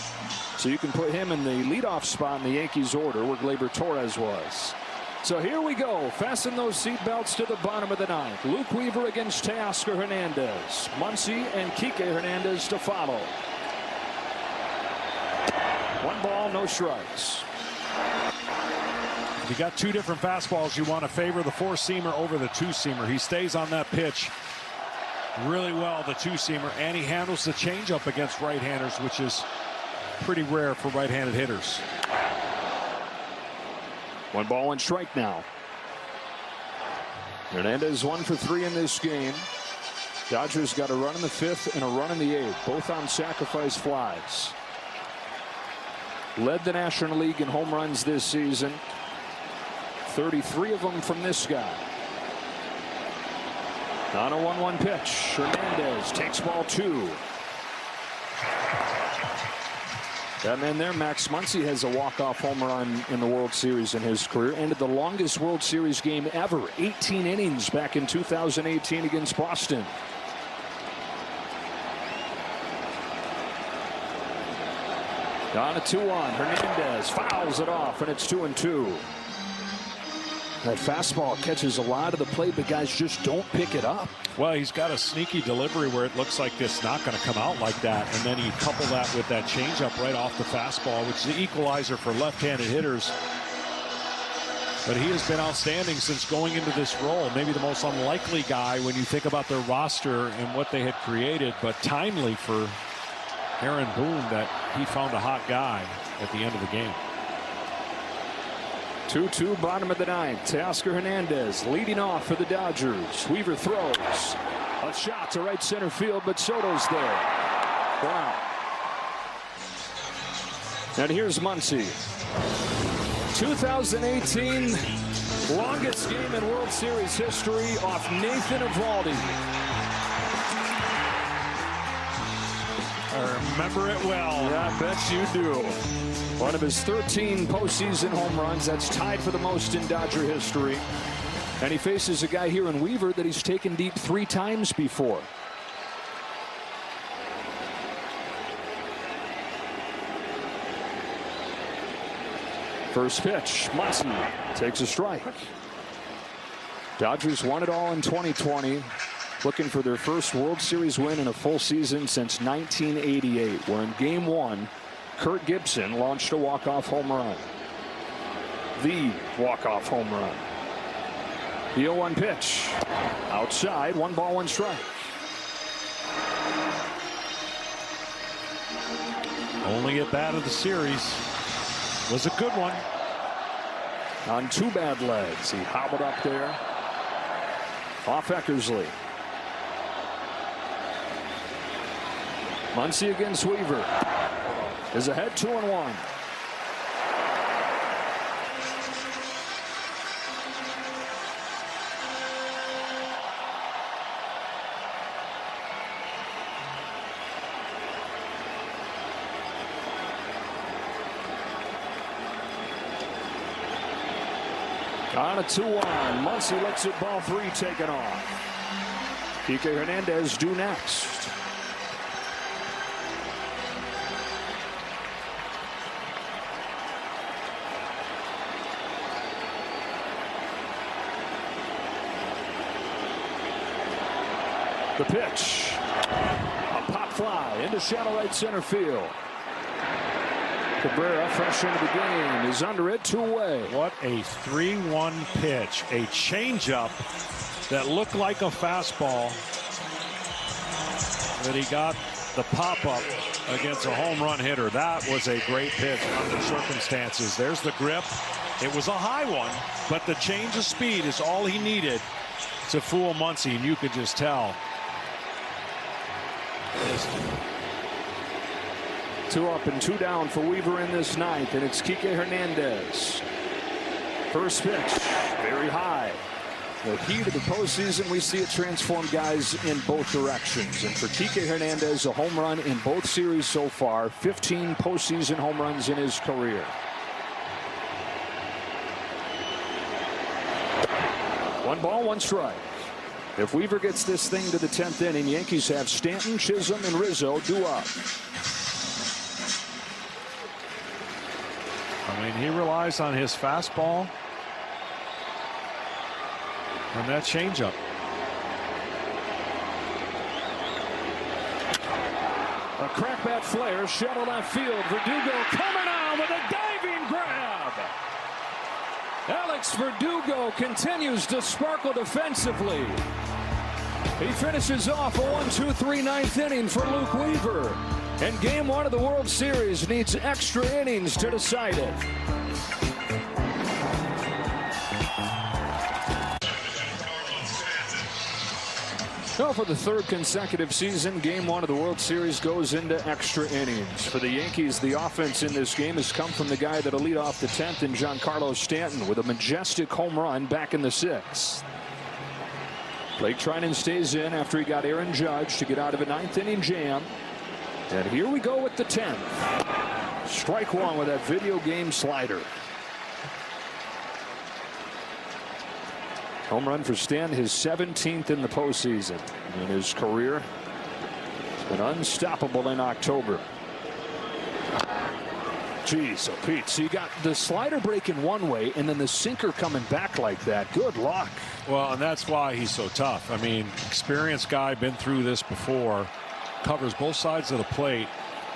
so you can put him in the leadoff spot in the Yankees order where Gleyber Torres was. So here we go. Fasten those seatbelts to the bottom of the 9th. Luke Weaver against Teoscar Hernandez. Muncy and Kike Hernandez to follow. 1 ball, no strikes. You got 2 different fastballs. You want to favor the 4-seamer over the 2-seamer. He stays on that pitch really well, the 2-seamer, and he handles the changeup against right-handers, which is pretty rare for right-handed hitters. 1 ball, 1 strike now. Hernandez 1 for 3 in this game. Dodgers got a run in the 5th and a run in the 8th, both on sacrifice flies. Led the National League in home runs this season. 33 of them from this guy. On a 1-1 pitch. Hernandez takes ball 2. That man there, Max Muncy, has a walk-off home run in the World Series in his career. Ended the longest World Series game ever. 18 innings back in 2018 against Boston. On a 2-1, Hernandez fouls it off, and it's 2-2. That fastball catches a lot of the play, but guys just don't pick it up. Well, he's got a sneaky delivery where it looks like it's not going to come out like that, and then you couple that with that changeup right off the fastball, which is the equalizer for left-handed hitters. But he has been outstanding since going into this role. Maybe the most unlikely guy when you think about their roster and what they had created, but timely for Aaron Boone that he found a hot guy at the end of the game. 2-2, bottom of the 9th. Teoscar Hernandez leading off for the Dodgers. Weaver throws. A shot to right center field, but Soto's there. Wow. And here's Muncy. 2018, longest game in World Series history off Nathan Eovaldi. I remember it well. Yeah, I bet you do. One of his 13 postseason home runs. That's tied for the most in Dodger history. And he faces a guy here in Weaver that he's taken deep 3 times before. First pitch, Muncy takes a strike. Dodgers won it all in 2020. Looking for their first World Series win in a full season since 1988, where in Game 1, Kurt Gibson launched a walk-off home run. The walk-off home run. The 0-1 pitch. Outside, 1 ball, 1 strike. Only at bat of the series. Was a good one. on 2 bad legs. He hobbled up there off Eckersley. Muncy against Weaver is ahead 2-1. On a 2-1. Muncy looks at ball 3 taken off. Kike Hernandez due next. The pitch. A pop fly into shallow right center field. Cabrera, fresh into the game, is under it 2 away. What a 3-1 pitch. A changeup that looked like a fastball. That he got the pop-up against a home run hitter. That was a great pitch under circumstances. There's the grip. It was a high one, but the change of speed is all he needed to fool Muncy, and you could just tell. 2 up and 2 down for Weaver in this 9th, and it's Kike Hernandez. First pitch, very high. The key to the postseason, we see it transform guys in both directions. And for Kike Hernandez, a home run in both series so far, 15 postseason home runs in his career. One ball, 1 strike. If Weaver gets this thing to the 10th inning, Yankees have Stanton, Chisholm, and Rizzo due up. I mean, he relies on his fastball and that changeup. A crackbat flare, shallow left field. Verdugo coming on with a diving grab. Alex Verdugo continues to sparkle defensively. He finishes off a 1-2-3 9th inning for Luke Weaver. And game 1 of the World Series needs extra innings to decide it. So for the 3rd consecutive season, game 1 of the World Series goes into extra innings. For the Yankees, the offense in this game has come from the guy that'll lead off the 10th in Giancarlo Stanton with a majestic home run back in the 6th. Blake Trinan stays in after he got Aaron Judge to get out of a 9th inning jam. And here we go with the 10th. Strike 1 with that video game slider. Home run for Stan, his 17th in the postseason in his career. It's been unstoppable in October. Geez, oh Pete, so you got the slider breaking one way and then the sinker coming back like that. Good luck. Well, and that's why he's so tough. I mean, experienced guy, been through this before, covers both sides of the plate,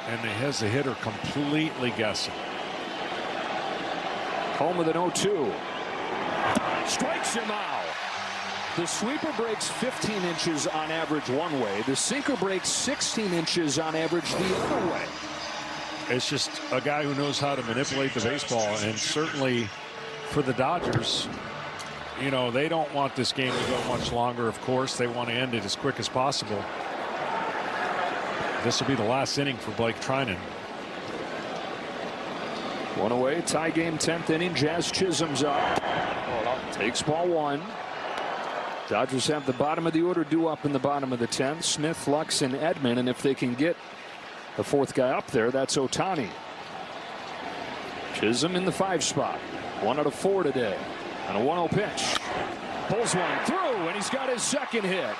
and has the hitter completely guessing. Home with an 0-2. Strikes him out. The sweeper breaks 15 inches on average one way. The sinker breaks 16 inches on average the other way. It's just a guy who knows how to manipulate the baseball, and certainly for the Dodgers, you know, they don't want this game to go much longer. Of course, they want to end it as quick as possible. This will be the last inning for Blake Trinan. 1 away, tie game, 10th inning. Jazz Chisholm's up. Takes ball 1. Dodgers have the bottom of the order due up in the bottom of the 10th. Smith, Lux, and Edman, and if they can get the 4th guy up there, that's Ohtani. Chisholm in the 5 spot. 1 out of 4 today. And a 1-0 pitch. Pulls one through, and he's got his 2nd hit.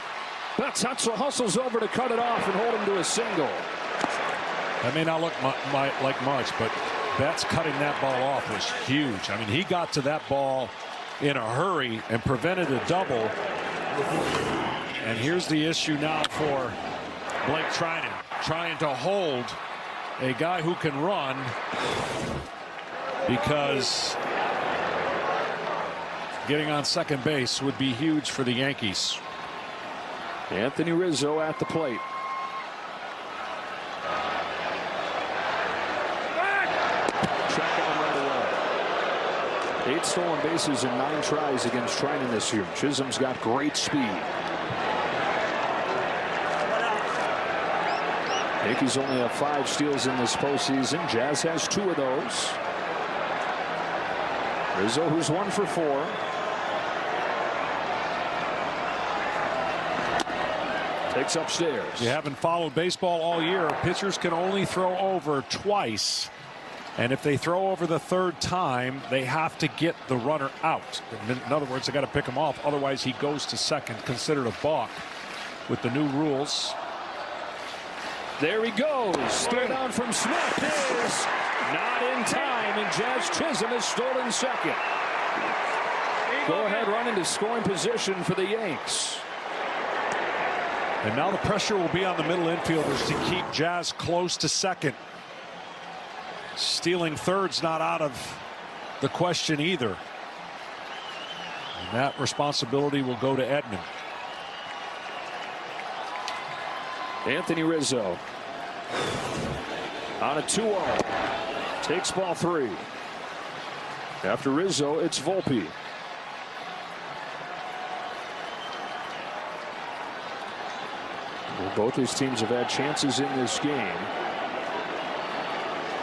Betts hustles over to cut it off and hold him to a single. That may not look like much, but Betts cutting that ball off was huge. I mean, he got to that ball in a hurry and prevented a double. And here's the issue now for Blake Trinan, trying to hold a guy who can run, because getting on second base would be huge for the Yankees. Anthony Rizzo at the plate. Check on right away. 8 stolen bases in 9 tries against Trinan this year. Chisholm's got great speed. Yankees only have 5 steals in this postseason. Jazz has 2 of those. Rizzo, who's 1 for 4. Takes upstairs. You haven't followed baseball all year. Pitchers can only throw over twice. And if they throw over the 3rd time, they have to get the runner out. In other words, they got to pick him off. Otherwise, he goes to second, considered a balk with the new rules. There he goes. Throw down from Smith is not in time, and Jazz Chisholm is stolen second. Go ahead run into scoring position for the Yanks. And now the pressure will be on the middle infielders to keep Jazz close to second. Stealing third's not out of the question either. And that responsibility will go to Edman. Anthony Rizzo on a 2-0. Takes ball 3. After Rizzo, it's Volpe. Well, both these teams have had chances in this game.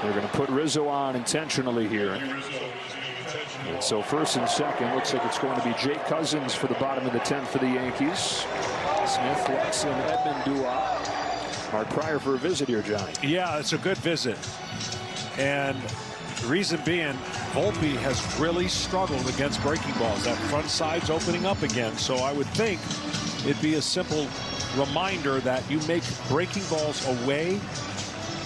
They're going to put Rizzo on intentionally here. And so first and second, looks like it's going to be Jake Cousins for the bottom of the 10th for the Yankees. Smith, Lex, and Edman Dua. Mark Pryor for a visit here, Johnny. Yeah, it's a good visit. And the reason being, Volpe has really struggled against breaking balls. That front side's opening up again. So I would think it'd be a simple reminder that you make breaking balls away.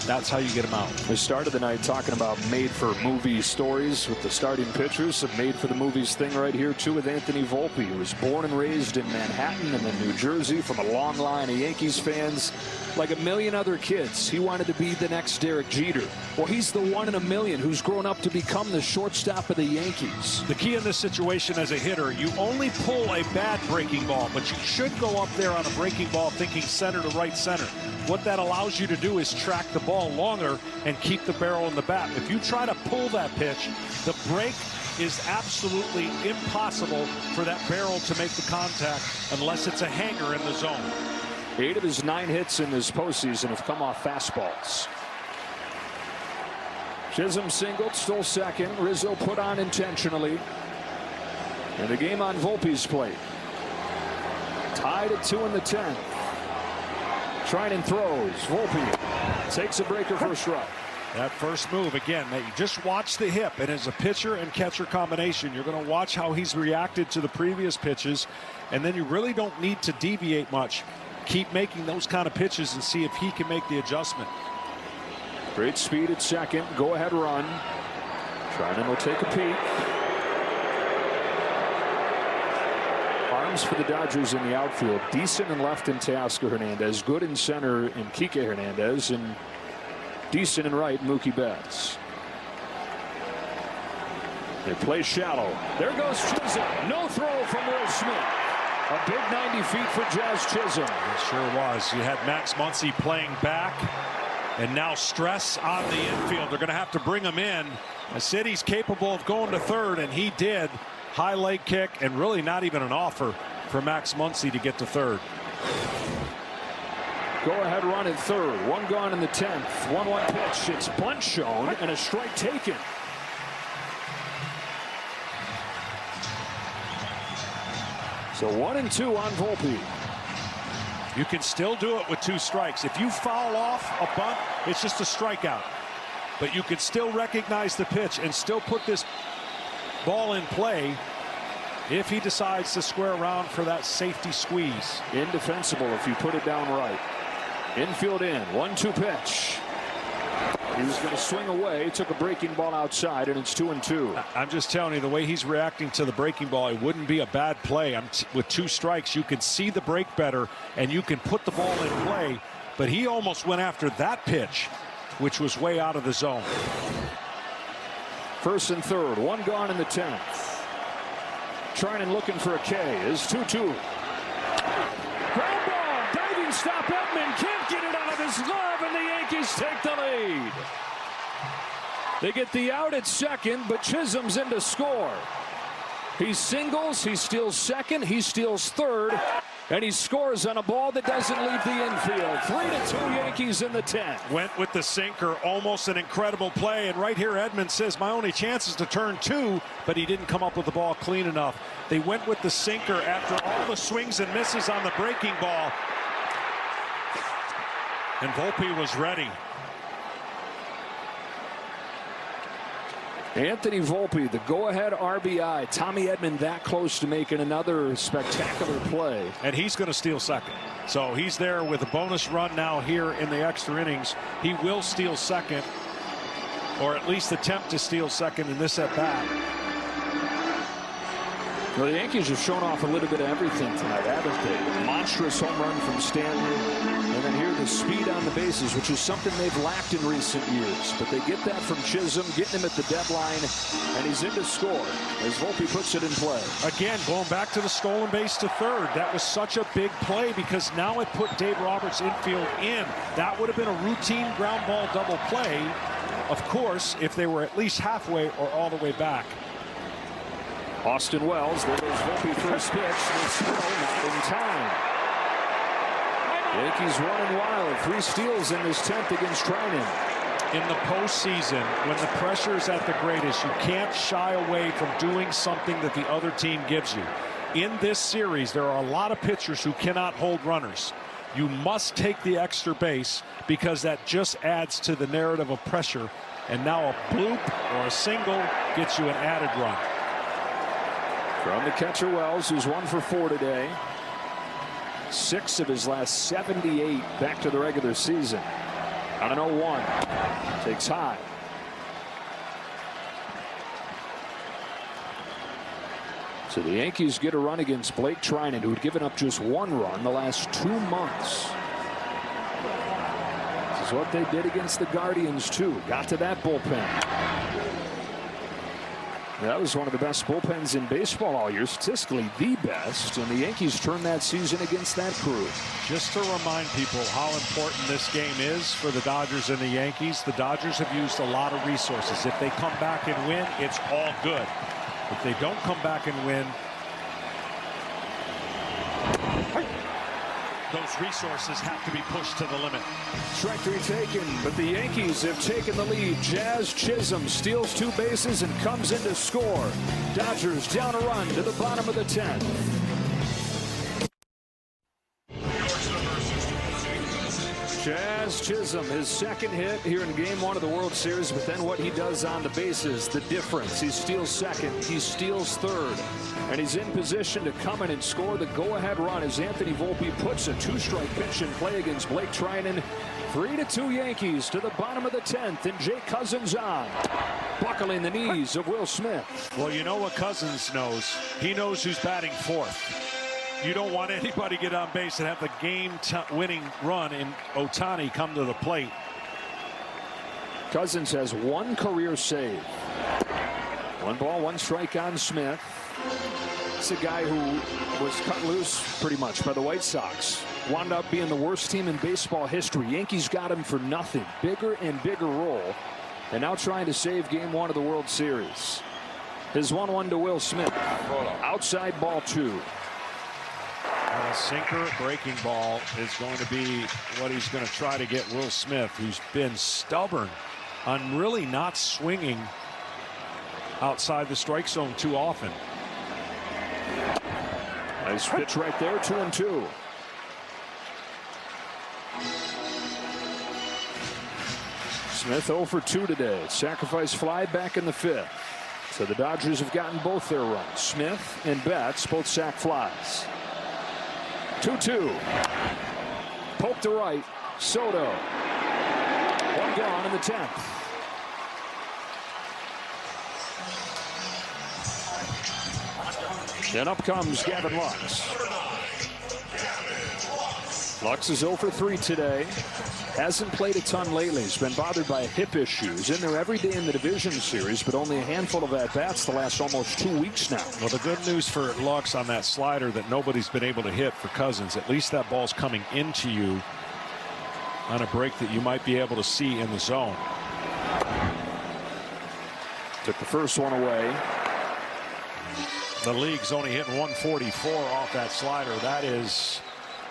That's how you get them out. We started the night talking about made-for-movie stories with the starting pitchers. Some made-for-the-movies thing right here, too, with Anthony Volpe, who was born and raised in Manhattan and then New Jersey from a long line of Yankees fans. Like a million other kids, he wanted to be the next Derek Jeter. Well, he's the 1 in a million who's grown up to become the shortstop of the Yankees. The key in this situation as a hitter, you only pull a bad breaking ball, but you should go up there on a breaking ball thinking center to right center. What that allows you to do is track the ball longer and keep the barrel in the bat. If you try to pull that pitch, the break is absolutely impossible for that barrel to make the contact unless it's a hanger in the zone. 8 of his 9 hits in this postseason have come off fastballs. Chisholm singled, stole second. Rizzo put on intentionally. And the game on Volpe's plate. Tied at 2 in the 10th. Trinan throws. Volpe takes a breaker for a strike. That first move, again, you just watch the hip, and as a pitcher and catcher combination, you're going to watch how he's reacted to the previous pitches, and then you really don't need to deviate much. Keep making those kind of pitches and see if he can make the adjustment. Great speed at second. Go ahead run. Trinan will take a peek. Arms for the Dodgers in the outfield. Decent in left in Teoscar Hernandez. Good in center in Kike Hernandez. And decent in right Mookie Betts. They play shallow. There goes Chisholm. No throw from Will Smith. A big 90 feet for Jazz Chisholm. It sure was. You had Max Muncy playing back, and now stress on the infield. They're going to have to bring him in. I said he's capable of going to third, and he did. High leg kick, and really not even an offer for Max Muncy to get to third. Go ahead run at third. 1 gone in the 10th. 1-1 pitch. It's bunt shown and a strike taken. So 1 and 2 on Volpe. You can still do it with 2 strikes. If you foul off a bunt, it's just a strikeout. But you can still recognize the pitch and still put this ball in play if he decides to square around for that safety squeeze. Indefensible if you put it down right. Infield in. 1-2 pitch. He was going to swing away, took a breaking ball outside, and it's 2-2. I'm just telling you, the way he's reacting to the breaking ball, it wouldn't be a bad play. With 2 strikes, you can see the break better, and you can put the ball in play. But he almost went after that pitch, which was way out of the zone. First and third. 1 gone in the 10th. Trinan looking for a K. Is 2-2. Ground ball. Diving stop. Edman can't get it out of his glove, and the Yankees take the lead. They get the out at second, but Chisholm's in to score. He singles, he steals second, he steals third, and he scores on a ball that doesn't leave the infield. 3-2 Yankees in the 10th. Went with the sinker, almost an incredible play. And right here, Edmonds says, my only chance is to turn 2, but he didn't come up with the ball clean enough. They went with the sinker after all the swings and misses on the breaking ball. And Volpe was ready. Anthony Volpe, the go-ahead RBI. Tommy Edman that close to making another spectacular play. And he's going to steal second. So he's there with a bonus run now here in the extra innings. He will steal second, or at least attempt to steal second in this at-bat. Well, the Yankees have shown off a little bit of everything tonight, haven't they? A monstrous home run from Stanley, and then here the speed on the bases, which is something they've lacked in recent years. But they get that from Chisholm, getting him at the deadline, and he's in to score as Volpe puts it in play. Again, going back to the stolen base to third. That was such a big play because now it put Dave Roberts' infield in. That would have been a routine ground ball double play, of course, if they were at least halfway or all the way back. Austin Wells, there goes Volpe first pitch, and still not in time. Yankees running wild, 3 steals in this 10th against Trinan. In the postseason, when the pressure is at the greatest, you can't shy away from doing something that the other team gives you. In this series, there are a lot of pitchers who cannot hold runners. You must take the extra base because that just adds to the narrative of pressure. And now a bloop or a single gets you an added run. From the catcher Wells, who's 1 for 4 today. 6 of his last 78 back to the regular season. On an 0-1. Takes high. So the Yankees get a run against Blake Trinan, who had given up just 1 run the last 2 months. This is what they did against the Guardians, too. Got to that bullpen. That was one of the best bullpens in baseball all year, statistically the best, and the Yankees turned that season against that crew. Just to remind people how important this game is for the Dodgers and the Yankees, the Dodgers have used a lot of resources. If they come back and win, it's all good. If they don't come back and win, those resources have to be pushed to the limit. Strike 3 taken, but the Yankees have taken the lead. Jazz Chisholm steals 2 bases and comes in to score. Dodgers down a run to the bottom of the 10th. Jazz Chisholm, his second hit here in Game 1 of the World Series, but then what he does on the bases, the difference. He steals second, he steals third, and he's in position to come in and score the go-ahead run as Anthony Volpe puts a 2-strike pitch in play against Blake Trinan. 3-2 Yankees to the bottom of the 10th, and Jake Cousins on, buckling the knees of Will Smith. Well, you know what Cousins knows. He knows who's batting 4th. You don't want anybody get on base and have the game-winning run in Ohtani come to the plate. Cousins has 1 career save. 1 ball, 1 strike on Smith. It's a guy who was cut loose pretty much by the White Sox. Wound up being the worst team in baseball history. Yankees got him for nothing. Bigger and bigger role. And now trying to save Game 1 of the World Series. His 1-1 to Will Smith. Outside ball 2. A sinker breaking ball is going to be what he's going to try to get Will Smith, who's been stubborn on really not swinging outside the strike zone too often. Nice pitch right there, 2-2. Smith 0 for 2 today. Sacrifice fly back in the 5th. So the Dodgers have gotten both their runs. Smith and Betts both sac flies. 2-2. Poke to right. Soto. 1 gone in the 10th. Then up comes Gavin Lux. Lux is 0 for 3 today. Hasn't played a ton lately. He's been bothered by hip issues. In there every day in the division series, but only a handful of at-bats the last almost 2 weeks now. Well, the good news for Lux on that slider that nobody's been able to hit for Cousins, at least that ball's coming into you on a break that you might be able to see in the zone. Took the first one away. The league's only hitting 144 off that slider. That is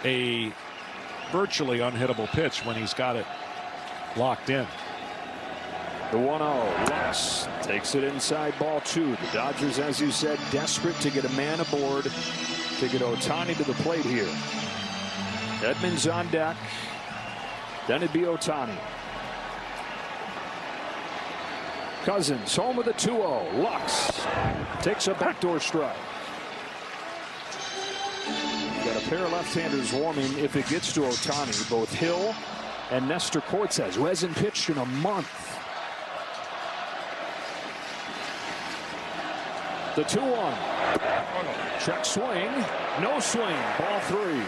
a virtually unhittable pitch when he's got it locked in. The 1-0. Lux takes it inside, ball 2. The Dodgers, as you said, desperate to get a man aboard to get Ohtani to the plate here. Edmonds on deck. Then it'd be Ohtani. Cousins home with a 2-0. Lux takes a backdoor strike. You got a pair of left-handers warming if it gets to Ohtani. Both Hill and Nestor Cortes, who hasn't pitched in a month. The 2-1. Check swing. No swing. Ball 3.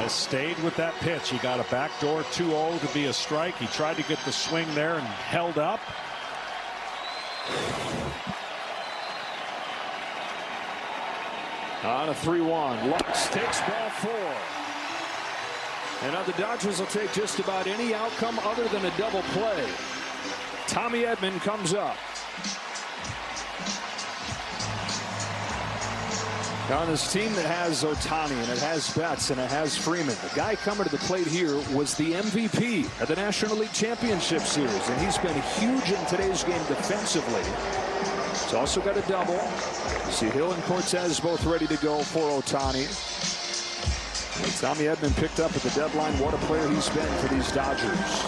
Has stayed with that pitch. He got a backdoor 2-0 to be a strike. He tried to get the swing there and held up. On a 3-1. Lux takes ball 4. And now the Dodgers will take just about any outcome other than a double play. Tommy Edman comes up. On this team that has Ohtani and it has Betts and it has Freeman, the guy coming to the plate here was the MVP of the National League Championship Series, and he's been huge in today's game defensively. He's also got a double. You see Hill and Cortes both ready to go for Ohtani. And Tommy Edman picked up at the deadline. What a player he's been for these Dodgers.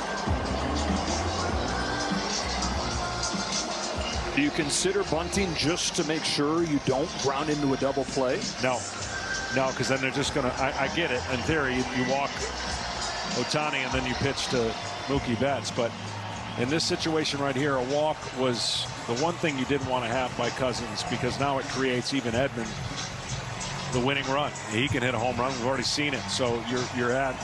Do you consider bunting just to make sure you don't ground into a double play? No, because then they're just going to, I get it. In theory, you walk Ohtani and then you pitch to Mookie Betts. But in this situation right here, a walk was the one thing you didn't want to have by Cousins, because now it creates even Edman the winning run. He can hit a home run. We've already seen it. So you're at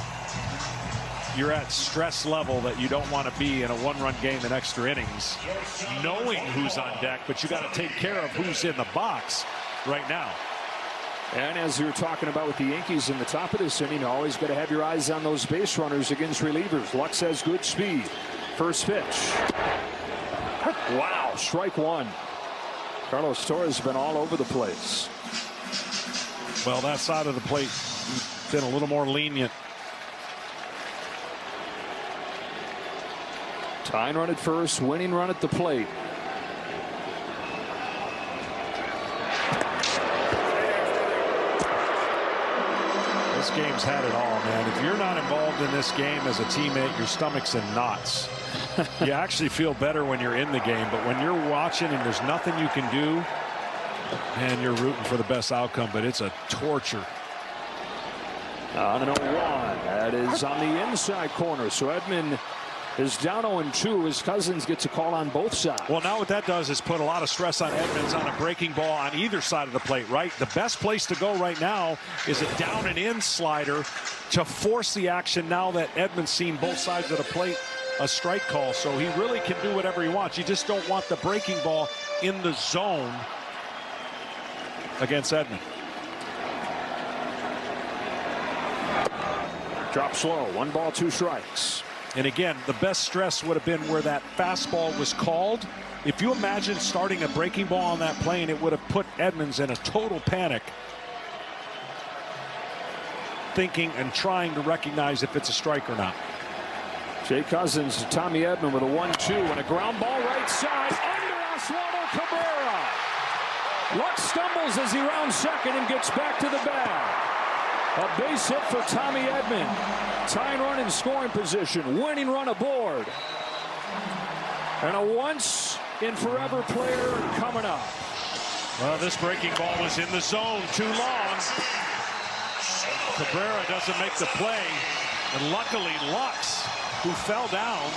stress level that you don't want to be in a one-run game in extra innings, knowing who's on deck, but you got to take care of who's in the box right now. And as we were talking about with the Yankees in the top of this inning, always got to have your eyes on those base runners against relievers. Lux has good speed. First pitch. Wow, strike 1. Carlos Torres has been all over the place. Well, that side of the plate been a little more lenient. Tying run at first, winning run at the plate. This game's had it all, man. If you're not involved in this game as a teammate, your stomach's in knots. You actually feel better when you're in the game, but when you're watching and there's nothing you can do, man, you're rooting for the best outcome, but it's a torture. On an 0-1. That is on the inside corner. So Edman is down 0-2 as Cousins gets a call on both sides. Well, now what that does is put a lot of stress on Edmonds on a breaking ball on either side of the plate, right? The best place to go right now is a down and in slider to force the action now that Edmonds seen both sides of the plate a strike call. So he really can do whatever he wants. You just don't want the breaking ball in the zone against Edman. Drop slow. 1 ball, 2 strikes. And again, the best stress would have been where that fastball was called. If you imagine starting a breaking ball on that plane, it would have put Edmonds in a total panic, thinking and trying to recognize if it's a strike or not. Jay Cousins to Tommy Edman with a 1-2 and a ground ball right side under Oswaldo Cabrera. Lux stumbles as he rounds second and gets back to the bag. A base hit for Tommy Edman. Tying run in scoring position. Winning run aboard. And a once in forever player coming up. Well, this breaking ball was in the zone too long. Cabrera doesn't make the play. And luckily Lux, who fell down,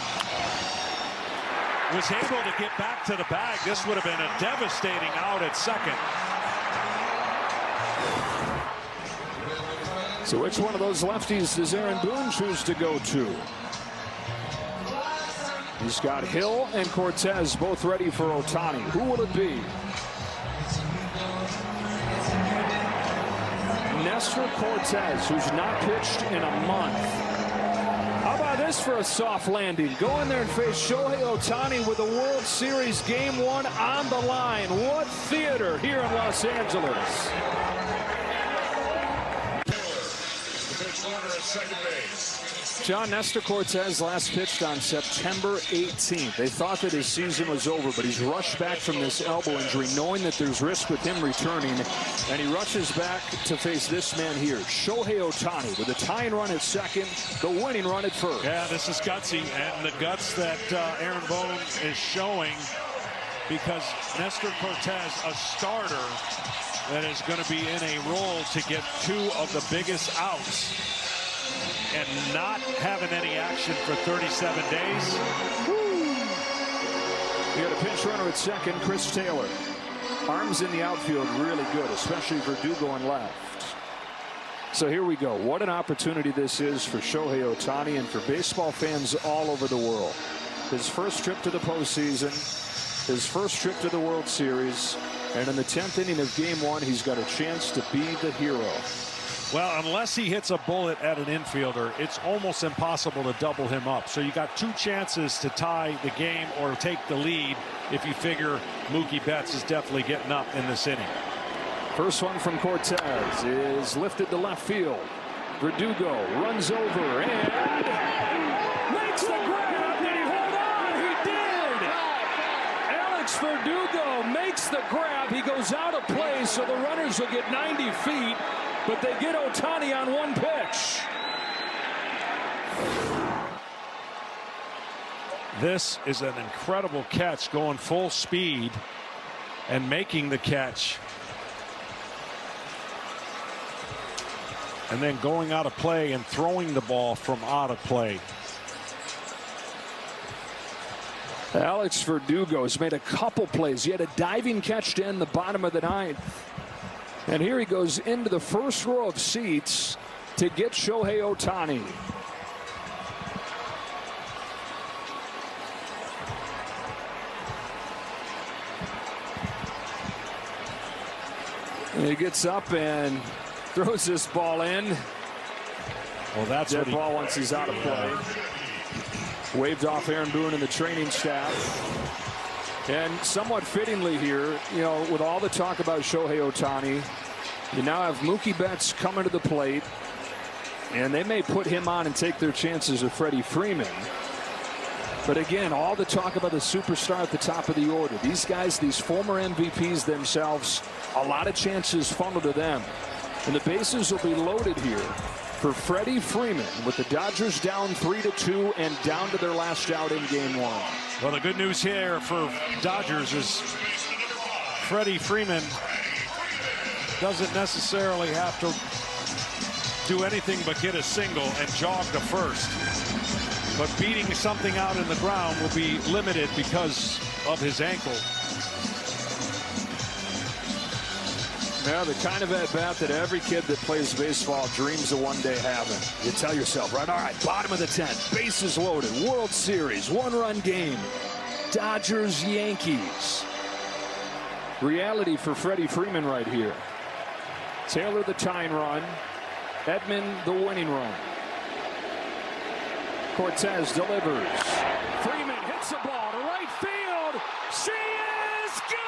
was able to get back to the bag. This would have been a devastating out at second. So which one of those lefties does Aaron Boone choose to go to? He's got Hill and Cortes both ready for Ohtani. Who will it be? Nestor Cortes, who's not pitched in a month. How about this for a soft landing? Go in there and face Shohei Ohtani with the World Series Game 1 on the line. What theater here in Los Angeles? John, Nestor Cortes last pitched on September 18th. They thought that his season was over, but he's rushed back from this elbow injury, knowing that there's risk with him returning, and he rushes back to face this man here, Shohei Ohtani, with a tying run at second, the winning run at first. Yeah, this is gutsy, and the guts that Aaron Boone is showing, because Nestor Cortes, a starter that is going to be in a role to get 2 of the biggest outs, and not having any action for 37 days. You got a pinch runner at second, Chris Taylor. Arms in the outfield really good, especially Verdugo on left. So here we go. What an opportunity this is for Shohei Ohtani and for baseball fans all over the world. His first trip to the postseason, his first trip to the World Series, and in the 10th inning of Game 1, he's got a chance to be the hero. Well, unless he hits a bullet at an infielder, it's almost impossible to double him up. So you got 2 chances to tie the game or take the lead if you figure Mookie Betts is definitely getting up in this inning. First one from Cortes is lifted to left field. Verdugo runs over and makes the grab. Did he hold on? He did. Alex Verdugo makes the grab. He goes out of play, so the runners will get 90 feet. But they get Ohtani on 1 pitch. This is an incredible catch, going full speed and making the catch. And then going out of play and throwing the ball from out of play. Alex Verdugo has made a couple plays. He had a diving catch to end the bottom of the 9th. And here he goes into the first row of seats to get Shohei Ohtani. And he gets up and throws this ball in. Well, that's that ball once he's out of play. Waved off Aaron Boone and the training staff. And somewhat fittingly here, you know, with all the talk about Shohei Ohtani, you now have Mookie Betts coming to the plate, and they may put him on and take their chances with Freddie Freeman. But again, all the talk about the superstar at the top of the order. These guys, these former MVPs themselves, a lot of chances funneled to them. And the bases will be loaded here for Freddie Freeman with the Dodgers down 3-2 and down to their last out in Game 1. Well, the good news here for Dodgers is Freddie Freeman doesn't necessarily have to do anything but get a single and jog to first. But beating something out in the ground will be limited because of his ankle. Yeah, the kind of at-bat that every kid that plays baseball dreams of one day having. You tell yourself, right, all right, bottom of the 10th, bases loaded, World Series, 1-run game, Dodgers, Yankees. Reality for Freddie Freeman right here. Taylor the tying run, Edman the winning run. Cortes delivers. Freeman hits the ball to right field. She is gone!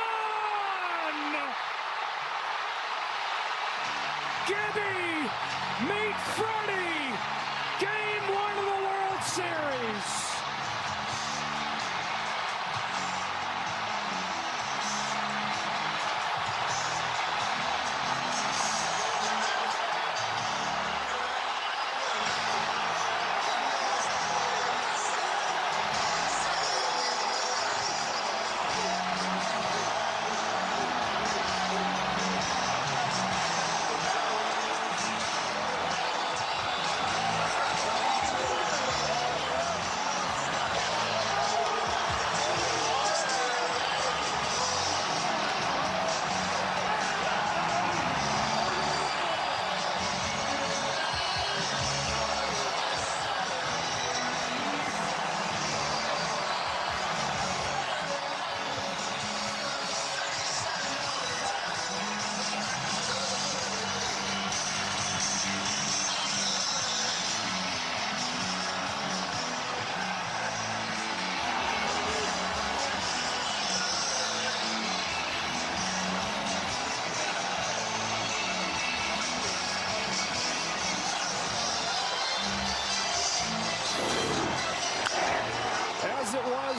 Gibby, meet Freddie. Game 1 of the World Series.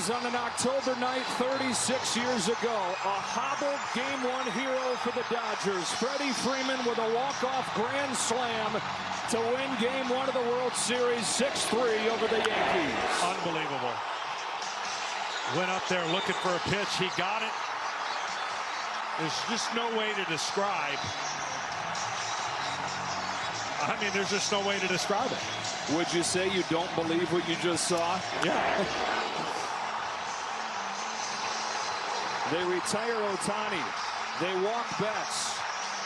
is on an October night 36 years ago. A hobbled Game 1 hero for the Dodgers. Freddie Freeman with a walk-off grand slam to win Game 1 of the World Series 6-3 over the Yankees. Unbelievable. Went up there looking for a pitch. He got it. There's just no way to describe. I mean, there's just no way to describe it. Would you say you don't believe what you just saw? Yeah. They retire Ohtani. They walk Betts.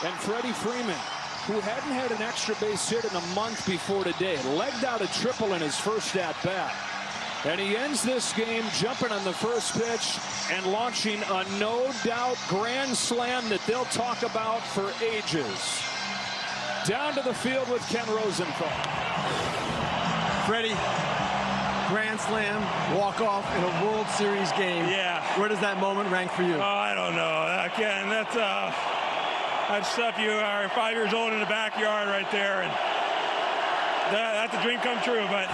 And Freddie Freeman, who hadn't had an extra base hit in a month before today, legged out a triple in his first at-bat. And he ends this game jumping on the first pitch and launching a no-doubt grand slam that they'll talk about for ages. Down to the field with Ken Rosenthal. Freddie, grand slam, walk-off in a World Series game. Yeah. Where does that moment rank for you? Oh, I don't know. Again, that's stuff you are 5 years old in the backyard right there. And that's a dream come true, but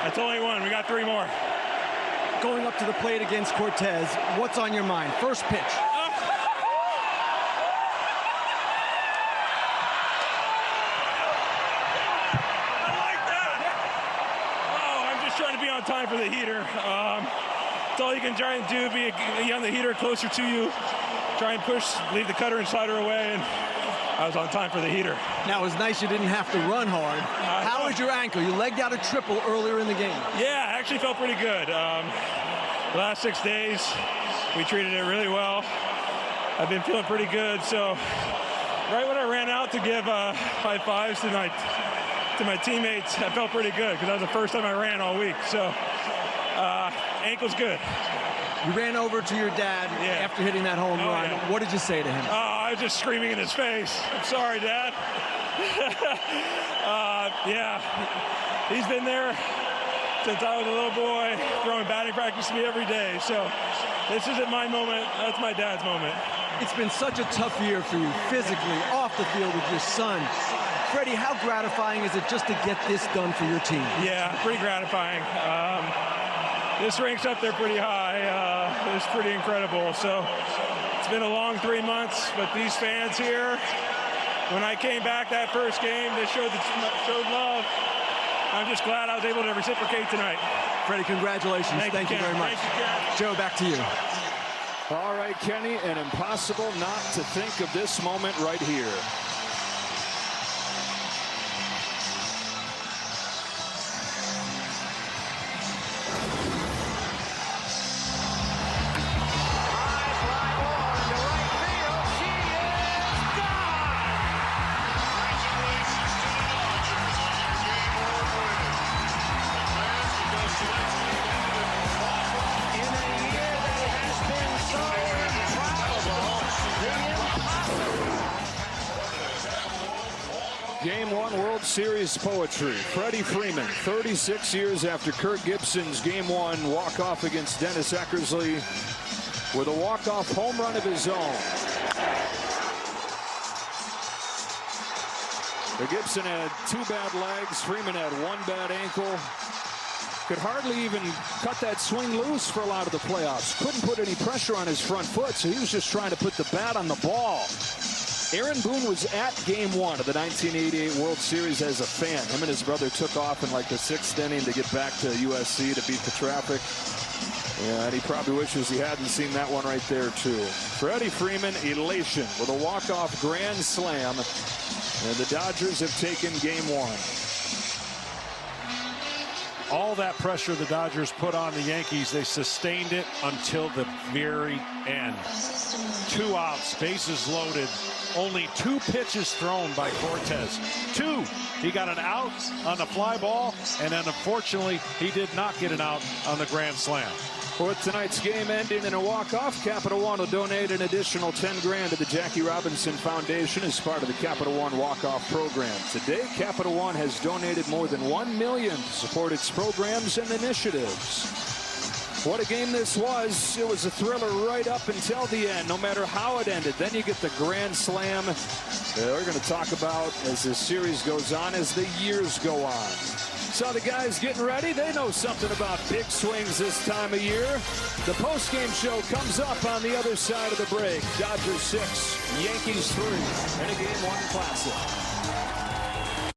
that's only one. We got 3 more. Going up to the plate against Cortez, what's on your mind? First pitch. Trying to be on time for the heater. It's all you can try and do, be on the heater closer to you. Try and push, leave the cutter and slider away, and I was on time for the heater. Now, it was nice you didn't have to run hard. How was your ankle? You legged out a triple earlier in the game. Yeah, I actually felt pretty good. The last 6 days, we treated it really well. I've been feeling pretty good, so right when I ran out to give high fives to my teammates, I felt pretty good because that was the first time I ran all week. So ankle's good. You ran over to your dad after hitting that home run. Yeah. What did you say to him? I was just screaming in his face. I'm sorry, Dad. Yeah, he's been there since I was a little boy, throwing batting practice to me every day. So this isn't my moment. That's my dad's moment. It's been such a tough year for you, physically, off the field with your son. Freddie, how gratifying is it just to get this done for your team? Yeah, pretty gratifying. This ranks up there pretty high. It's pretty incredible. So it's been a long 3 months, but these fans here, when I came back that first game, they showed love. I'm just glad I was able to reciprocate tonight. Freddie, congratulations. Thank you very much. Thank you, Joe, back to you. All right, Kenny, and impossible not to think of this moment right here. Game 1 World Series poetry. Freddie Freeman, 36 years after Kirk Gibson's Game 1 walk-off against Dennis Eckersley with a walk-off home run of his own. The Gibson had 2 bad legs. Freeman had 1 bad ankle. Could hardly even cut that swing loose for a lot of the playoffs. Couldn't put any pressure on his front foot, so he was just trying to put the bat on the ball. Aaron Boone was at Game 1 of the 1988 World Series as a fan. Him and his brother took off in like the 6th inning to get back to USC to beat the traffic. Yeah, and he probably wishes he hadn't seen that one right there, too. Freddie Freeman, elation with a walk-off grand slam. And the Dodgers have taken Game 1. All that pressure the Dodgers put on the Yankees, they sustained it until the very end. 2 outs, bases loaded. Only 2 pitches thrown by Cortez. 2. He got an out on the fly ball, and then unfortunately, he did not get an out on the grand slam. With tonight's game ending in a walk-off, Capital One will donate an additional $10 grand to the Jackie Robinson Foundation as part of the Capital One walk-off program. Today, Capital One has donated more than $1 million to support its programs and initiatives. What a game this was. It was a thriller right up until the end, no matter how it ended. Then you get the grand slam that we're going to talk about as this series goes on, as the years go on. Saw the guys getting ready. They know something about big swings this time of year. The post-game show comes up on the other side of the break. Dodgers 6, Yankees 3, and a Game 1 Classic.